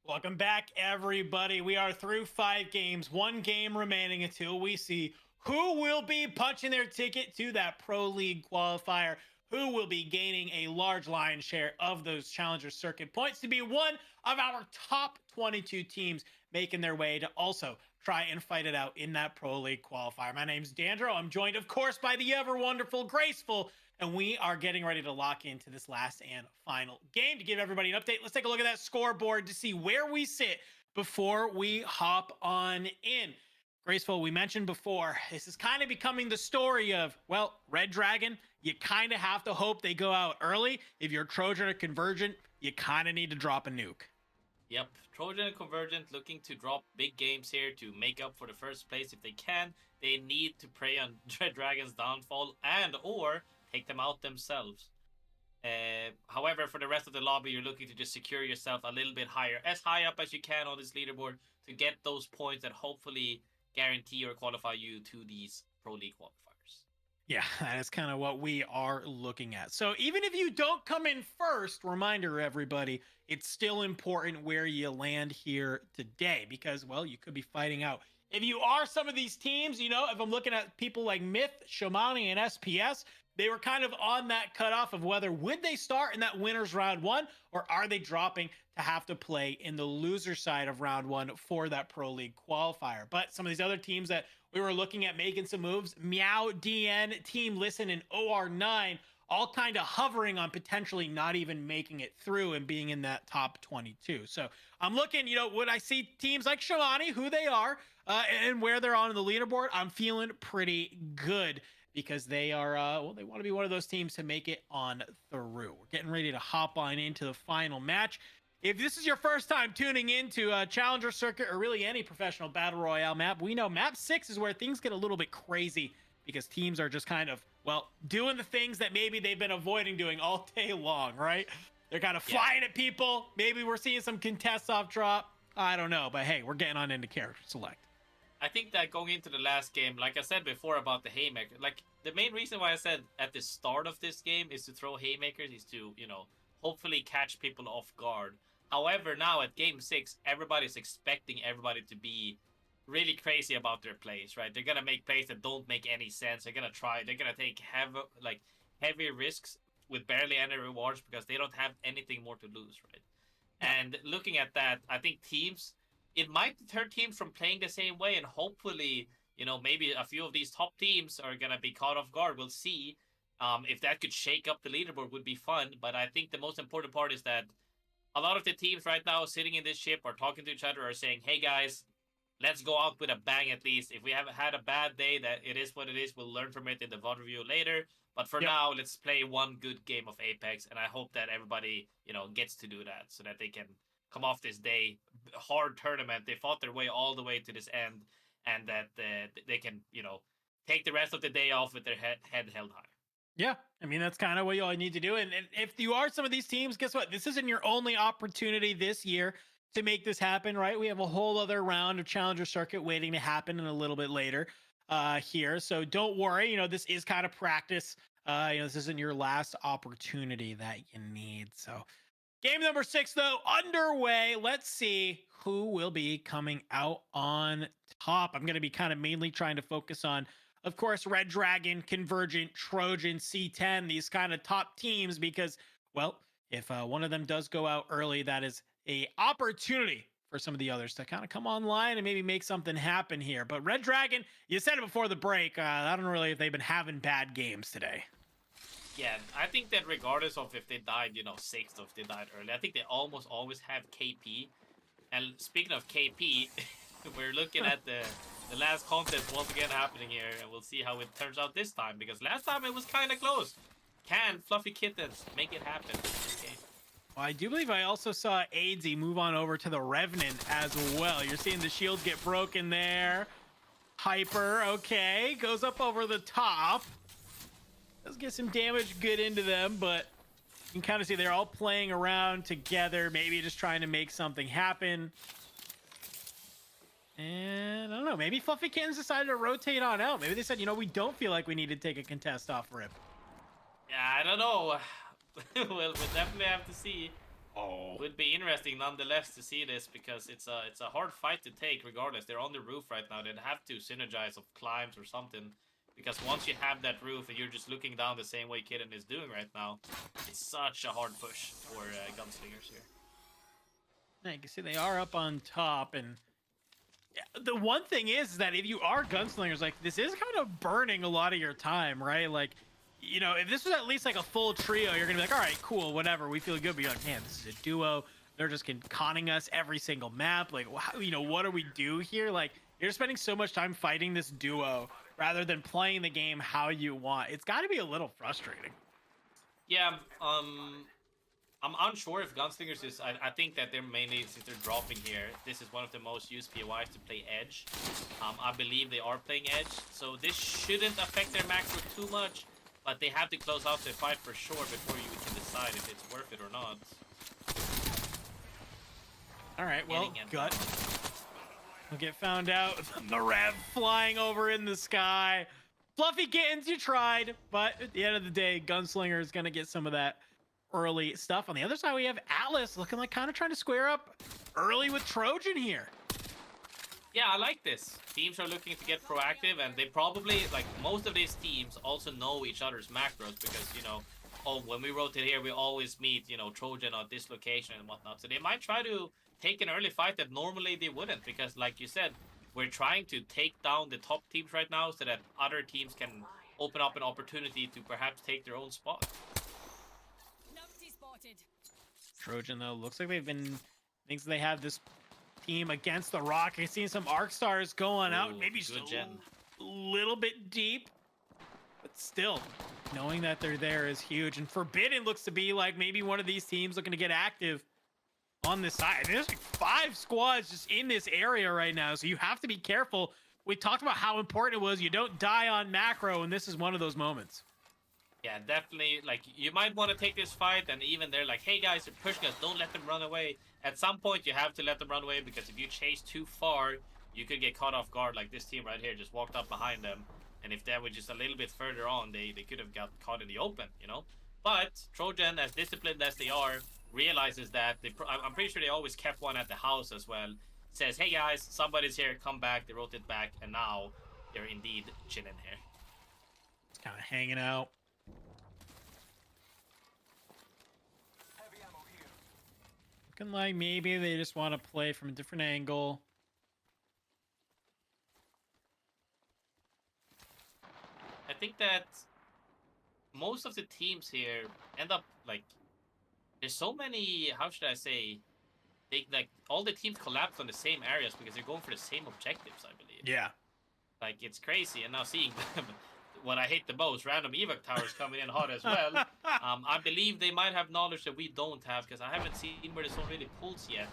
Welcome back, everybody. We are through 5 games, 1 game remaining until we see who will be punching their ticket to that Pro League qualifier, who will be gaining a large lion's share of those Challenger Circuit points to be one of our top 22 teams making their way to also try and fight it out in that Pro League qualifier. My name's Dandro. I'm joined, of course, by the ever wonderful Graceful, and we are getting ready to lock into this last and final game. To give everybody an update, let's take a look at that scoreboard to see where we sit before we hop on in. Graceful, we mentioned before, this is kind of becoming the story of, well, Red Dragon, you kind of have to hope they go out early. If you're Trojan or Convergent, you kind of need to drop a nuke.
Yep, Trojan and Convergent looking to drop big games here to make up for the first place if they can. They need to prey on Red Dragon's downfall and or take them out themselves. However, for the rest of the lobby, you're looking to just secure yourself a little bit higher, as high up as you can on this leaderboard to get those points that hopefully guarantee or qualify you to these Pro League qualifiers.
Yeah, that is kind of what we are looking at. So even if you don't come in first, reminder everybody, it's still important where you land here today because, well, you could be fighting out. If you are some of these teams, you know, if I'm looking at people like Myth, Shamani, and SPS, they were kind of on that cutoff of whether would they start in that winners round 1 or are they dropping to have to play in the loser side of round 1 for that Pro League qualifier. But some of these other teams that we were looking at making some moves, Meow, DN, Team Listen, and OR9, all kind of hovering on potentially not even making it through and being in that top 22. So I'm looking, you know, when I see teams like Shamani, who they are, and where they're on the leaderboard, I'm feeling pretty good because they are, well, they want to be one of those teams to make it on through. We're getting ready to hop on into the final match. If this is your first time tuning into Challenger Circuit or really any professional battle royale map, we know map 6 is where things get a little bit crazy because teams are just kind of, well, doing the things that maybe they've been avoiding doing all day long, right? They're kind of flying at people. Maybe we're seeing some contests off drop. I don't know, but hey, we're getting on into character select.
I think that going into the last game, like I said before about the haymaker, like the main reason why I said at the start of this game is to throw haymakers is to, you know, hopefully catch people off guard. However, now at game 6, everybody's expecting everybody to be really crazy about their plays, right? They're gonna make plays that don't make any sense. They're gonna take heavy risks with barely any rewards because they don't have anything more to lose, right? And looking at that, I think teams, it might deter teams from playing the same way, and hopefully, you know, maybe a few of these top teams are gonna be caught off guard. We'll see. If that could shake up the leaderboard, would be fun. But I think the most important part is that a lot of the teams right now sitting in this ship or talking to each other are saying, "Hey guys, let's go out with a bang at least. If we have had a bad day, that it is what it is. We'll learn from it in the VOD review later. But for now, let's play one good game of Apex." And I hope that everybody, you know, gets to do that so that they can come off this day, hard tournament. They fought their way all the way to this end, and that they can, you know, take the rest of the day off with their head held high.
Yeah, I mean, that's kind of what you all need to do. And if you are some of these teams, guess what? This isn't your only opportunity this year to make this happen, right? We have a whole other round of Challenger Circuit waiting to happen in a little bit later here. So don't worry, you know, this is kind of practice. You know, this isn't your last opportunity that you need. So game number 6, though, underway. Let's see who will be coming out on top. I'm going to be kind of mainly trying to focus on, of course, Red Dragon, Convergent, Trojan, C10, these kind of top teams, because, well, if one of them does go out early, that is a opportunity for some of the others to kind of come online and maybe make something happen here. But Red Dragon, you said it before the break, I don't know really if they've been having bad games today.
Yeah, I think that regardless of if they died, you know, 6th or if they died early, I think they almost always have KP. And speaking of KP, we're looking at the last contest once again happening here, and we'll see how it turns out this time, because last time it was kind of close. Can Fluffy Kittens make it happen in this game?
Well, I do believe I also saw Aidsy move on over to the Revenant as well. You're seeing the shields get broken there. Hyper, okay, goes up over the top. Does get some damage good into them, but you can kind of see they're all playing around together, maybe just trying to make something happen. And I don't know, maybe Fluffy Kittens decided to rotate on out. Maybe they said, you know, we don't feel like we need to take a contest off Rip.
Yeah, I don't know. We'll definitely have to see.
Oh.
Would be interesting nonetheless to see this because it's a hard fight to take regardless. They're on the roof right now. They'd have to synergize of climbs or something. Because once you have that roof and you're just looking down the same way Kitten is doing right now, it's such a hard push for gunslingers here.
Yeah, you can see they are up on top, and the one thing is that if you are gunslingers, like this is kind of burning a lot of your time, right? Like, you know, if this was at least like a full trio, you're gonna be like, all right, cool, whatever, we feel good. But you're like, man, this is a duo. They're just conning us every single map. Like, wow, you know, what do we do here? Like, you're spending so much time fighting this duo rather than playing the game how you want. It's got to be a little frustrating.
Yeah, I'm unsure if Gunslingers is. I think that they're mainly, since they're dropping here, this is one of the most used POIs to play Edge. I believe they are playing Edge, so this shouldn't affect their macro too much, but they have to close out the fight for sure before you can decide if it's worth it or not.
All right, well, gut. We'll get found out. The Rev flying over in the sky. Fluffy Kittens, you tried, but at the end of the day, Gunslinger is going to get some of that early stuff. On the other side, we have Atlas looking like kind of trying to square up early with Trojan here.
Yeah, I like this. Teams are looking to get proactive, and they probably, like, most of these teams also know each other's macros because, you know, oh, when we rotate here, we always meet, you know, Trojan at this location and whatnot. So they might try to take an early fight that normally they wouldn't because, like you said, we're trying to take down the top teams right now so that other teams can open up an opportunity to perhaps take their own spot.
Trojan, though, looks like they've been, thinks they have this team against the Rock. I've seen some Arc Stars going out, maybe just a little bit deep, but still, knowing that they're there is huge. And Forbidden looks to be like maybe one of these teams looking to get active on this side. There's like 5 squads just in this area right now, so you have to be careful. We talked about how important it was you don't die on macro, and this is one of those moments.
Yeah, definitely. Like, you might want to take this fight, and even they're like, hey guys, they're pushing us, don't let them run away. At some point, you have to let them run away because if you chase too far, you could get caught off guard. Like this team right here just walked up behind them, and if they were just a little bit further on, they could have got caught in the open, you know? But Trojan, as disciplined as they are, realizes that I'm pretty sure they always kept one at the house as well. Says, hey guys, somebody's here, come back. They rotate back, and now they're indeed chilling here.
It's kind of hanging out. Looking like maybe they just want to play from a different angle.
I think that most of the teams here end up like, there's so many, how should I say, they like all the teams collapse on the same areas because they're going for the same objectives, I believe.
Yeah.
Like, it's crazy. And now seeing them, what I hate the most, random evac towers coming in hot as well. I believe they might have knowledge that we don't have because I haven't seen where the zone really pulls yet.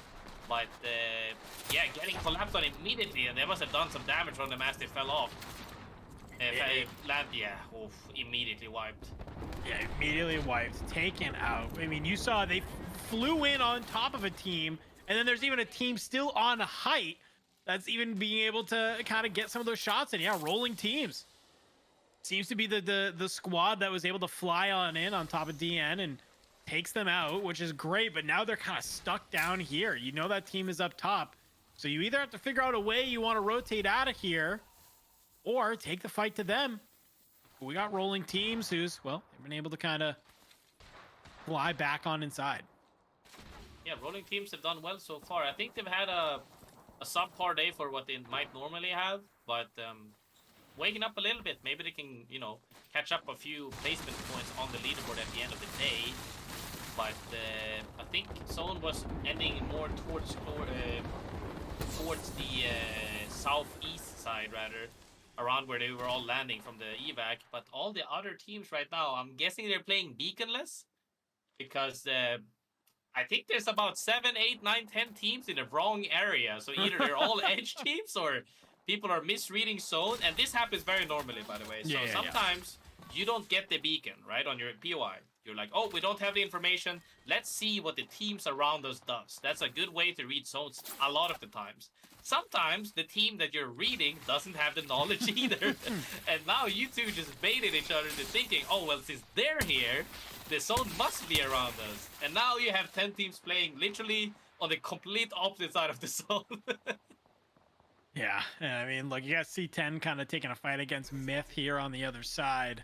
But yeah, getting collapsed on immediately, and they must have done some damage on them as they fell off. Immediately wiped.
Yeah, immediately wiped, taken out. I mean, you saw they flew in on top of a team, and then there's even a team still on height that's even being able to kind of get some of those shots in. Yeah, rolling teams. Seems to be the squad that was able to fly on in on top of DN and takes them out, which is great. But now they're kind of stuck down here. You know that team is up top, so you either have to figure out a way you want to rotate out of here, or take the fight to them. We got rolling teams who's, well, they've been able to kind of fly back on inside.
Yeah, rolling teams have done well so far. I think they've had a subpar day for what they might normally have, but waking up a little bit. Maybe they can, you know, catch up a few placement points on the leaderboard at the end of the day. But I think Zone was ending more towards the southeast side, rather, around where they were all landing from the evac. But all the other teams right now, I'm guessing they're playing beaconless because I think there's about 7, 8, 9, 10 teams in the wrong area. So either they're all edge teams or people are misreading zone. And this happens very normally, by the way. So sometimes you don't get the beacon, right, on your POI. You're like, oh, we don't have the information. Let's see what the teams around us does. That's a good way to read zones a lot of the times. Sometimes the team that you're reading doesn't have the knowledge either. And now you two just baited each other into thinking, oh, well, since they're here, the zone must be around us. And now you have 10 teams playing literally on the complete opposite side of the zone.
Yeah, I mean, look, you got C10 kind of taking a fight against Myth here on the other side.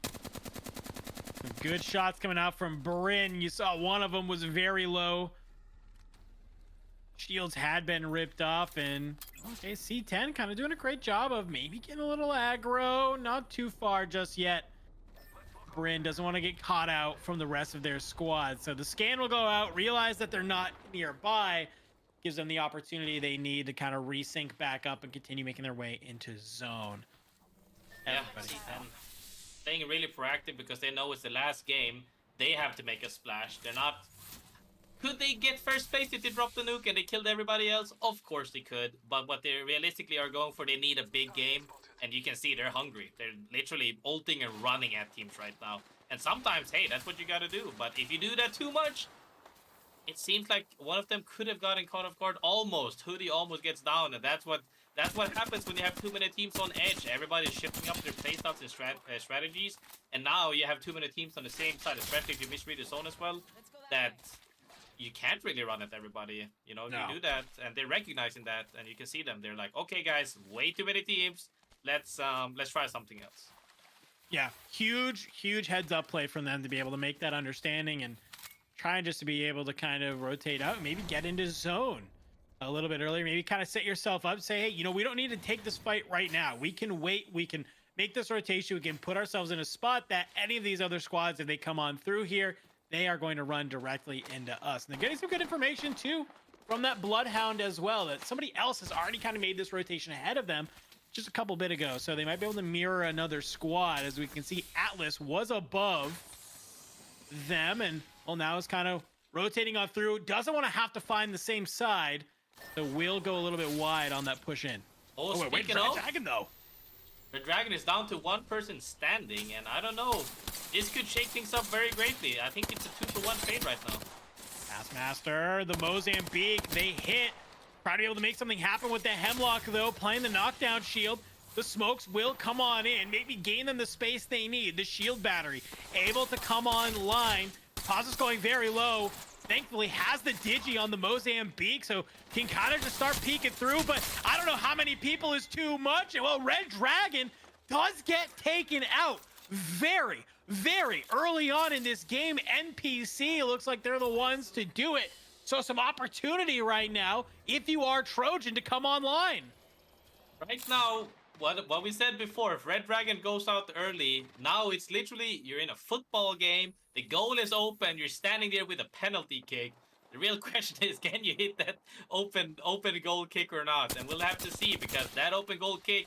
Some good shots coming out from Bryn. You saw one of them was very low. Shields had been ripped off, and okay, C10 kind of doing a great job of maybe getting a little aggro. Not too far just yet. Bryn doesn't want to get caught out from the rest of their squad. So the scan will go out, realize that they're not nearby, gives them the opportunity they need to kind of resync back up and continue making their way into zone.
Yeah,
Everybody's
C10 staying really proactive because they know it's the last game. They have to make a splash. They're not... Could they get first place if they dropped the nuke and they killed everybody else? Of course they could. But what they realistically are going for, they need a big game. And you can see they're hungry. They're literally ulting and running at teams right now. And sometimes, hey, that's what you gotta do. But if you do that too much, it seems like one of them could have gotten caught off guard almost. Hoodie almost gets down, and that's what happens when you have too many teams on edge. Everybody's shifting up their playstyles and strategies, and now you have too many teams on the same side, especially if you misread the zone as well, that you can't really run at everybody. You know, if you do that, and they're recognizing that, and you can see them. They're like, okay, guys, way too many teams. Let's try something else.
Yeah, huge heads up play from them to be able to make that understanding and trying just to be able to kind of rotate out, maybe get into zone a little bit earlier, maybe kind of set yourself up, say, hey, you know, we don't need to take this fight right now. We can wait. We can make this rotation. We can put ourselves in a spot that any of these other squads, if they come on through here, they are going to run directly into us. And they're getting some good information too from that Bloodhound as well, that somebody else has already kind of made this rotation ahead of them just a couple bit ago. So they might be able to mirror another squad. As we can see, Atlas was above them, and well, now is kind of rotating on through. Doesn't want to have to find the same side, so will go a little bit wide on that push in.
Oh,
wait,
speaking of,
Dragon though.
the Dragon is down to one person standing, and I don't know. This could shake things up very greatly. I think it's a 2-for-1 trade right now.
Taskmaster, the Mozambique, they hit. Try to be able to make something happen with the Hemlock, though, playing the knockdown shield. The smokes will come on in, maybe gain them the space they need. The shield battery able to come online. Paz going very low. Thankfully has the Digi on the Mozambique, so can kind of just start peeking through, but I don't know how many people is too much. And well, Red Dragon does get taken out very early on in this game. NPC looks like they're the ones to do it. So some opportunity right now, if you are Trojan, to come online.
Right now, what we said before, if Red Dragon goes out early, now it's literally, you're in a football game, the goal is open, you're standing there with a penalty kick. The real question is, can you hit that open goal kick or not? And we'll have to see, because that open goal kick,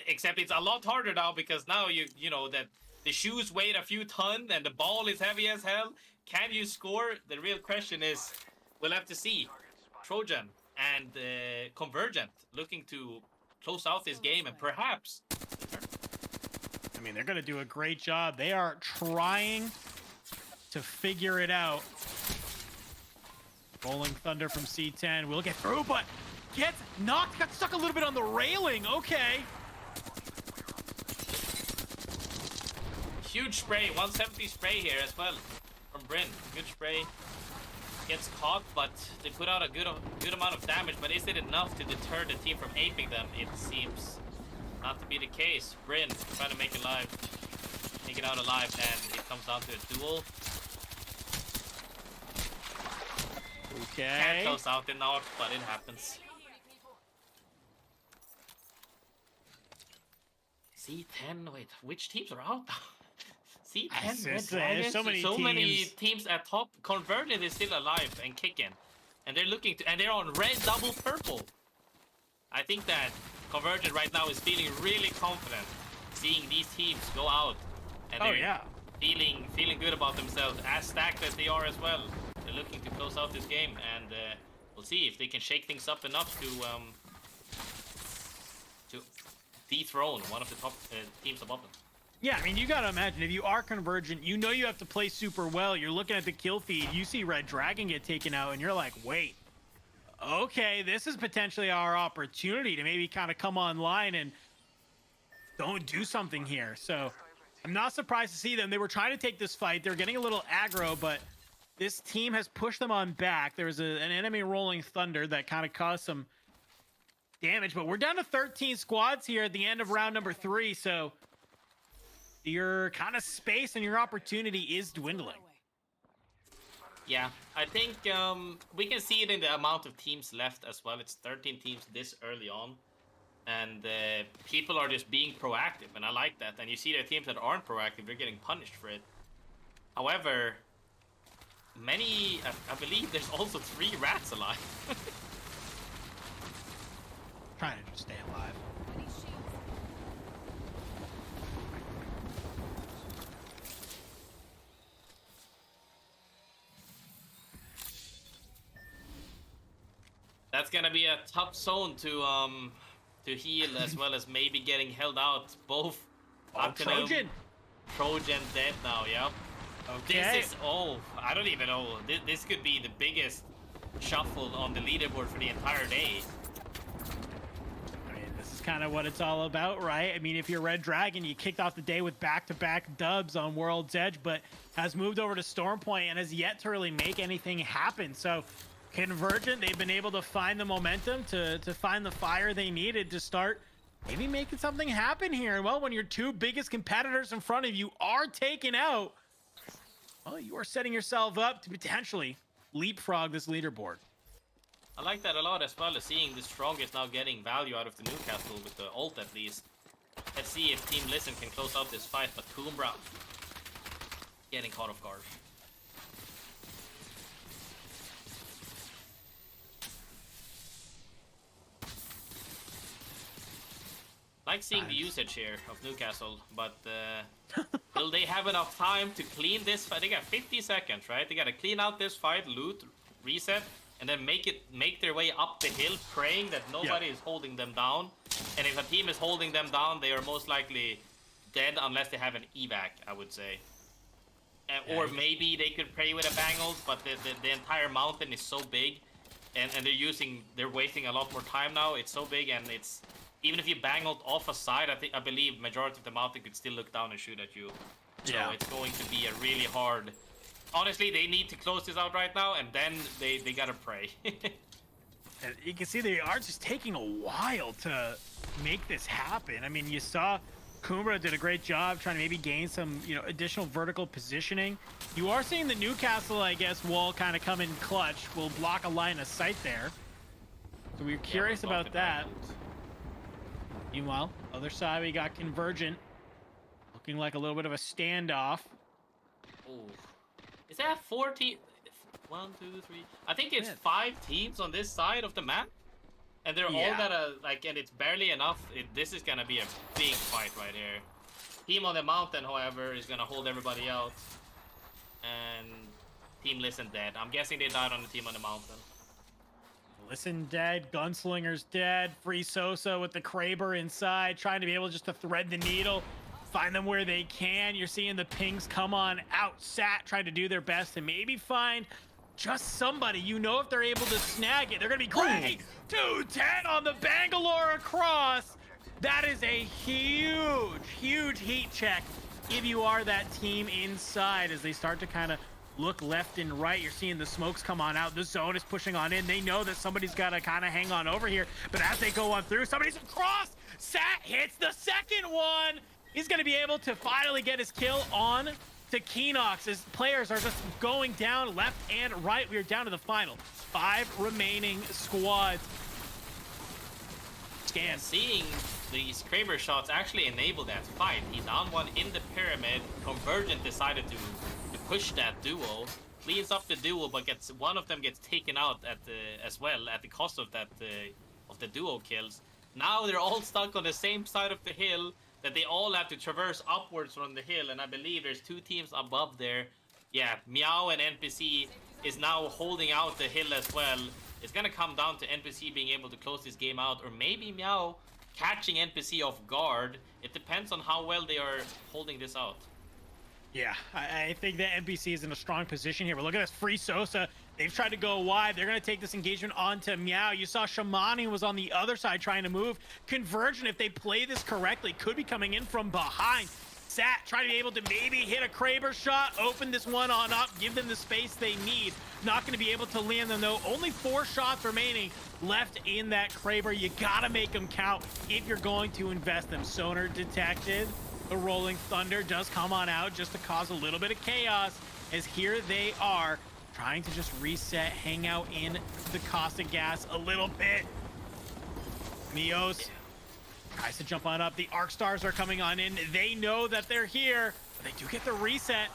except it's a lot harder now, because now you know that the shoes weigh a few ton and the ball is heavy as hell. Can you score? The real question is, we'll have to see. Trojan and Convergent looking to close out this game and perhaps...
I mean, they're going to do a great job. They are trying to figure it out. Rolling Thunder from C10 will get through, but gets knocked, got stuck a little bit on the railing. Okay.
Huge spray, 170 spray here as well from Bryn. Good spray. Gets caught, but they put out a good amount of damage, but is it enough to deter the team from aping them? It seems not to be the case. Bryn trying to make it out alive, and it comes down to a duel.
Okay.
Can't close out the knock, but it happens. C10, wait, which teams are out? C10, Red Dragons,
so many
teams at top. Converted is still alive and kicking. And they're looking to, and they're on red, double, purple. I think that Converted right now is feeling really confident seeing these teams go out. And they're feeling good about themselves, as stacked as they are as well. They're looking to close out this game, and we'll see if they can shake things up enough to dethrone one of the top teams above them.
Yeah, I mean, you gotta imagine, if you are Convergent, you know you have to play super well. You're looking at the kill feed, you see Red Dragon get taken out, and you're like, wait, okay, this is potentially our opportunity to maybe kind of come online and don't do something here. So I'm not surprised to see them. They were trying to take this fight. They're getting a little aggro, but this team has pushed them on back. There was an enemy rolling thunder that kind of caused some damage, but we're down to 13 squads here at the end of round number 3. So your kind of space and your opportunity is dwindling.
Yeah, I think we can see it in the amount of teams left as well. It's 13 teams this early on, and people are just being proactive, and I like that. And you see the teams that aren't proactive, they're getting punished for it. However, I believe there's also 3 rats alive.
Trying to just stay alive.
That's gonna be a tough zone to heal, as well as maybe getting held out. Both
Trojan.
Trojan dead now. Yep.
Okay.
This is I don't even know. This could be the biggest shuffle on the leaderboard for the entire day.
I mean, this is kind of what it's all about, right? I mean, if you're Red Dragon, you kicked off the day with back-to-back dubs on World's Edge, but has moved over to Stormpoint and has yet to really make anything happen. So Convergent, they've been able to find the momentum to find the fire they needed to start maybe making something happen here. Well, when your 2 biggest competitors in front of you are taken out, well, you are setting yourself up to potentially leapfrog this leaderboard.
I like that a lot, as well as seeing the strongest now getting value out of the Newcastle with the ult at least. Let's see if Team Listen can close out this fight, but Kumbra getting caught off guard. Like seeing the usage here of Newcastle, but will they have enough time to clean this fight? They got 50 seconds, right? They gotta clean out this fight, loot, reset, and then make their way up the hill, praying that nobody is holding them down. And if a team is holding them down, they are most likely dead unless they have an evac, I would say. Or maybe they could pray with a bangles, but the entire mountain is so big, and they're wasting a lot more time now. It's so big, and it's even if you bangled off a side, I believe majority of the mountain could still look down and shoot at you. So it's going to be a really hard. Honestly, they need to close this out right now, and then they gotta pray.
And you can see they are just taking a while to make this happen. I mean, you saw Kumbra did a great job trying to maybe gain some, additional vertical positioning. You are seeing the Newcastle, I guess, wall kind of come in clutch. Will block a line of sight there. So we're curious about that. Meanwhile, other side, we got Convergent. Looking like a little bit of a standoff.
Oh. Is that 4 teams? 1, 2, 3. I think it's 5 teams on this side of the map. And they're all gotta, and it's barely enough. This is gonna be a big fight right here. Team on the mountain, however, is gonna hold everybody out. And Team Listen dead. I'm guessing they died on the team on the mountain.
Listen dead, Gunslinger's dead, Free Sosa with the Kraber inside, trying to be able just to thread the needle, find them where they can. You're seeing the pings come on out, Sat trying to do their best to maybe find just somebody. If they're able to snag it, they're gonna be great. 210 on the Bangalore across. That is a huge heat check if you are that team inside as they start to kind of look left and right. You're seeing the smokes come on out. The zone is pushing on in. They know that somebody's got to kind of hang on over here. But as they go on through, somebody's across. Sat hits the second one. He's going to be able to finally get his kill on to Keenox as players are just going down left and right. We are down to the final 5 remaining squads. Scan.
Seeing these Kraber shots actually enable that fight. He's on one in the pyramid. Convergent decided to push that duo, cleans up the duo, but one of them gets taken out as well at the cost of the duo kills. Now they're all stuck on the same side of the hill that they all have to traverse upwards from the hill, and I believe there's 2 teams above there. Yeah, Meow and NPC is now holding out the hill as well. It's gonna come down to NPC being able to close this game out, or maybe Meow catching NPC off guard. It depends on how well they are holding this out.
Yeah, I think that NPC is in a strong position here. But look at this, Free Sosa. They've tried to go wide. They're going to take this engagement onto Meow. You saw Shamani was on the other side trying to move. Conversion, if they play this correctly, could be coming in from behind. Sat trying to be able to maybe hit a Kraber shot, open this one on up, give them the space they need. Not going to be able to land them though. Only 4 shots remaining left in that Kraber. You got to make them count if you're going to invest them. Sonar detected. The Rolling Thunder does come on out just to cause a little bit of chaos, as here they are trying to just reset, hang out in the caustic gas a little bit. Mios tries to jump on up. The Arc Stars are coming on in. They know that they're here, but they do get the reset.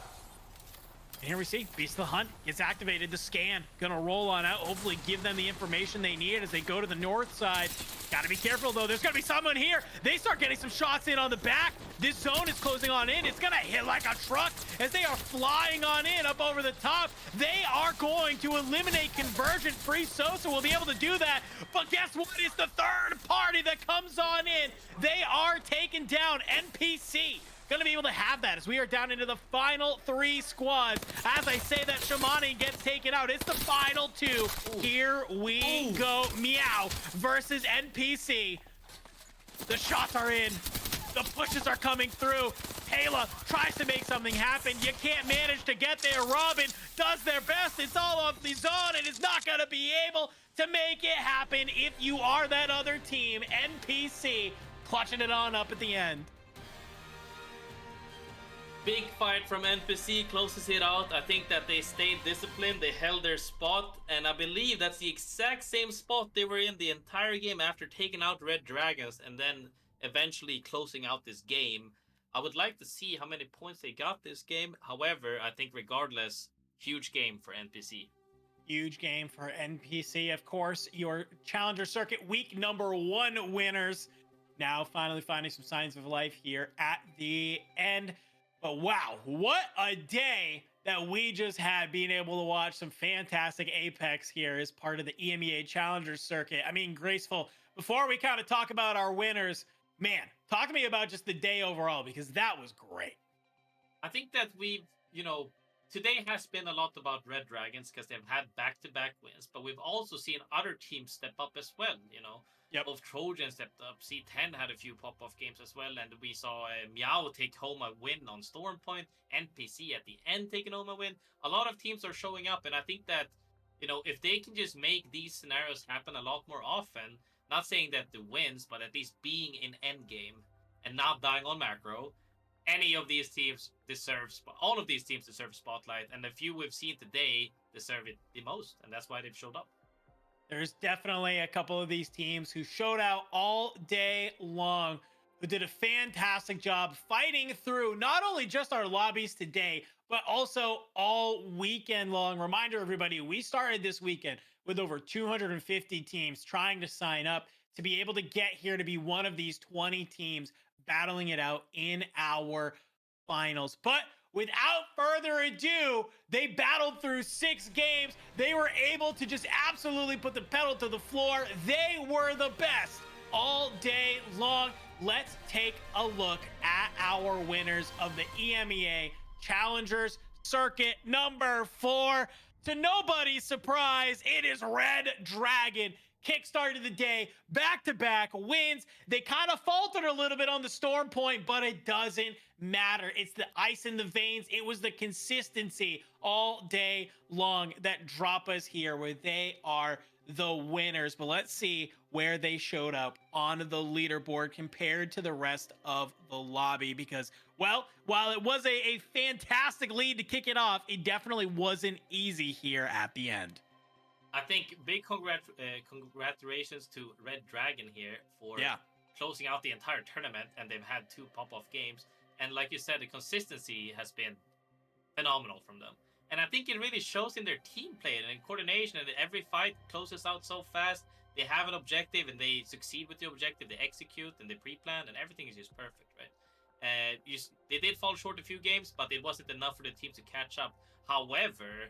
And here we see Beast of the Hunt gets activated. The scan gonna roll on out, hopefully give them the information they need as they go to the north side. Gotta be careful though, there's gonna be someone here. They start getting some shots in on the back. This zone is closing on in. It's gonna hit like a truck as they are flying on in up over the top. They are going to eliminate Convergent. Free Sosa will be able to do that, but guess what? It's the third party that comes on in. They are taking down NPC. Gonna be able to have that as we are down into the final 3 squads. As I say that, Shamani gets taken out. It's the final 2. Ooh. Here we go. Meow versus NPC. The shots are in. The pushes are coming through. Taylor tries to make something happen. You can't manage to get there. Robin does their best. It's all off the zone and is not gonna be able to make it happen if you are that other team. NPC clutching it on up at the end.
Big fight from NPC, closes it out. I think that they stayed disciplined, they held their spot, and I believe that's the exact same spot they were in the entire game after taking out Red Dragons and then eventually closing out this game. I would like to see how many points they got this game. However, I think regardless, huge game for NPC.
Huge game for NPC. Of course, your Challenger Circuit week number 1 winners now finally finding some signs of life here at the end. But wow, what a day that we just had being able to watch some fantastic Apex here as part of the EMEA Challenger Circuit. I mean, Graceful, before we kind of talk about our winners, man, talk to me about just the day overall, because that was great.
I think that we've, today has been a lot about Red Dragons because they've had back-to-back wins, but we've also seen other teams step up as well,
Yep.
Both Trojan stepped up, C10 had a few pop-off games as well, and we saw Meow take home a win on Stormpoint, NPC at the end taking home a win. A lot of teams are showing up, and I think that, if they can just make these scenarios happen a lot more often, not saying that the wins, but at least being in endgame and not dying on macro, any of these teams all of these teams deserve spotlight, and the few we've seen today deserve it the most, and that's why they've showed up.
There's definitely a couple of these teams who showed out all day long, who did a fantastic job fighting through not only just our lobbies today, but also all weekend long. Reminder, everybody, we started this weekend with over 250 teams trying to sign up to be able to get here to be one of these 20 teams battling it out in our finals. But without further ado, they battled through 6 games. They were able to just absolutely put the pedal to the floor. They were the best all day long. Let's take a look at our winners of the EMEA Challengers Circuit number 4. To nobody's surprise, it is Red Dragon. Kickstarted the day, back-to-back wins. They kind of faltered a little bit on the Storm Point, but it doesn't matter. It's the ice in the veins. It was the consistency all day long that drop us here, where they are the winners. But let's see where they showed up on the leaderboard compared to the rest of the lobby, because, well, while it was a fantastic lead to kick it off, it definitely wasn't easy here at the end.
I think big congratulations to Red Dragon here for closing out the entire tournament, and they've had 2 pop-off games. And like you said, the consistency has been phenomenal from them. And I think it really shows in their team play and in coordination, and every fight closes out so fast. They have an objective and they succeed with the objective. They execute and they pre-plan, and everything is just perfect, right? They did fall short a few games, but it wasn't enough for the team to catch up. However,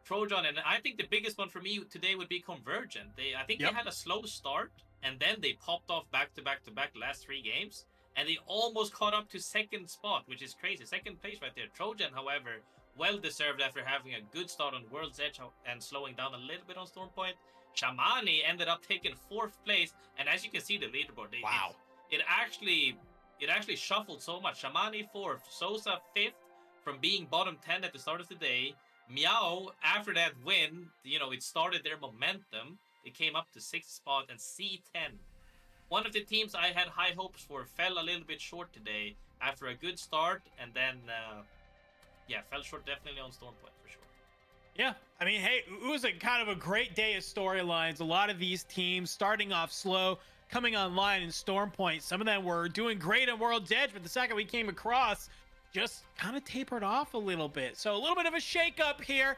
Trojan, and I think the biggest one for me today would be Convergent. I think
Yep.
they had a slow start, and then they popped off back to back to back last 3 games, and they almost caught up to second spot, which is crazy. Second place right there. Trojan, however, well deserved after having a good start on World's Edge and slowing down a little bit on Stormpoint. Shamani ended up taking 4th place, and as you can see, the leaderboard.
Wow.
It actually shuffled so much. Shamani 4th, Sosa 5th from being bottom 10 at the start of the day. Meow, after that win, it started their momentum. It came up to 6th spot, and C10. One of the teams I had high hopes for fell a little bit short today after a good start, and then, fell short definitely on Stormpoint for sure.
Yeah, I mean, hey, it was a kind of a great day of storylines. A lot of these teams starting off slow, coming online in Stormpoint. Some of them were doing great in World's Edge, but the second we came across, just kind of tapered off a little bit. So a little bit of a shakeup here.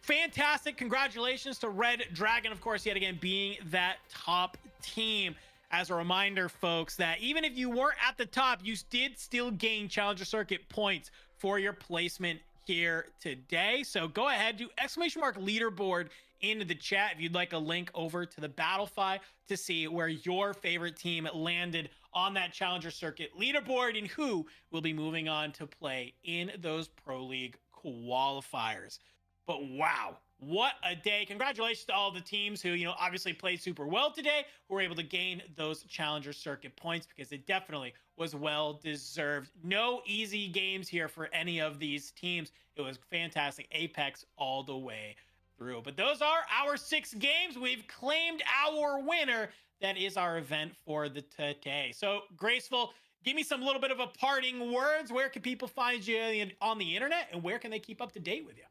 Fantastic. Congratulations to Red Dragon, of course, yet again, being that top team. As a reminder, folks, that even if you weren't at the top, you did still gain Challenger Circuit points for your placement here today. So go ahead, do ! leaderboard into the chat if you'd like a link over to the Battlefy to see where your favorite team landed on that Challenger Circuit leaderboard and who will be moving on to play in those Pro League qualifiers. But wow, what a day. Congratulations to all the teams who, obviously played super well today, who were able to gain those Challenger Circuit points, because it definitely was well deserved. No easy games here for any of these teams. It was fantastic. Apex all the way through. But those are our 6 games. We've claimed our winner. That is our event for the today. So, Graceful, give me some little bit of a parting words. Where can people find you on the internet, and where can they keep up to date with you?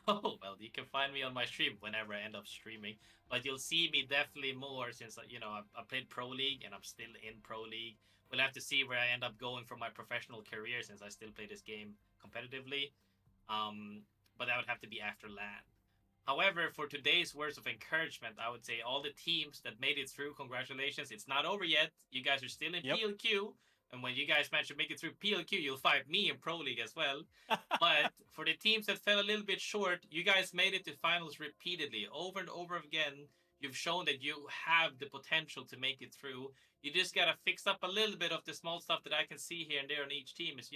Oh, well, you can find me on my stream whenever I end up streaming, but you'll see me definitely more since, I played Pro League and I'm still in Pro League. We'll have to see where I end up going for my professional career since I still play this game competitively. But that would have to be after LAN. However, for today's words of encouragement, I would say all the teams that made it through, congratulations. It's not over yet. You guys are still in PLQ. And when you guys manage to make it through PLQ, you'll fight me in Pro League as well. But for the teams that fell a little bit short, you guys made it to finals repeatedly, over and over again. You've shown that you have the potential to make it through. You just got to fix up a little bit of the small stuff that I can see here and there on each team. Is,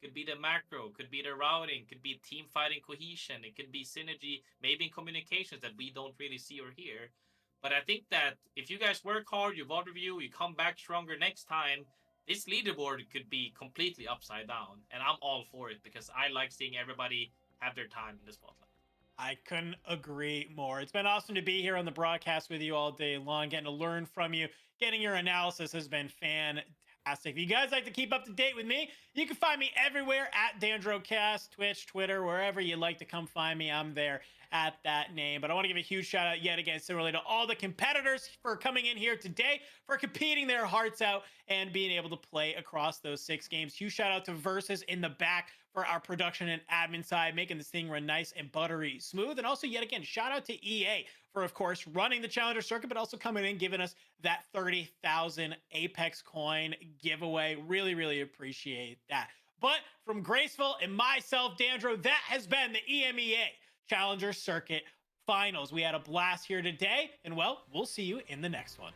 could be the macro, could be the routing, could be team fighting cohesion. It could be synergy, maybe in communications that we don't really see or hear. But I think that if you guys work hard, you vote review, you come back stronger next time, this leaderboard could be completely upside down, and I'm all for it because I like seeing everybody have their time in the spotlight.
I couldn't agree more. It's been awesome to be here on the broadcast with you all day long, getting to learn from you. Getting your analysis has been fantastic. If you guys like to keep up to date with me, you can find me everywhere at DandroCast, Twitch, Twitter, wherever you'd like to come find me. I'm there at that name. But I want to give a huge shout out yet again, similarly to all the competitors for coming in here today, for competing their hearts out and being able to play across those 6 games. Huge shout out to Versus in the back for our production and admin side, making this thing run nice and buttery smooth. And also, yet again, shout out to EA for, of course, running the Challenger Circuit, but also coming in, giving us that 30,000 Apex coin giveaway. Really, really appreciate that. But from Graceful and myself, Dandro, that has been the EMEA Challenger Circuit Finals. We had a blast here today, and well, we'll see you in the next one.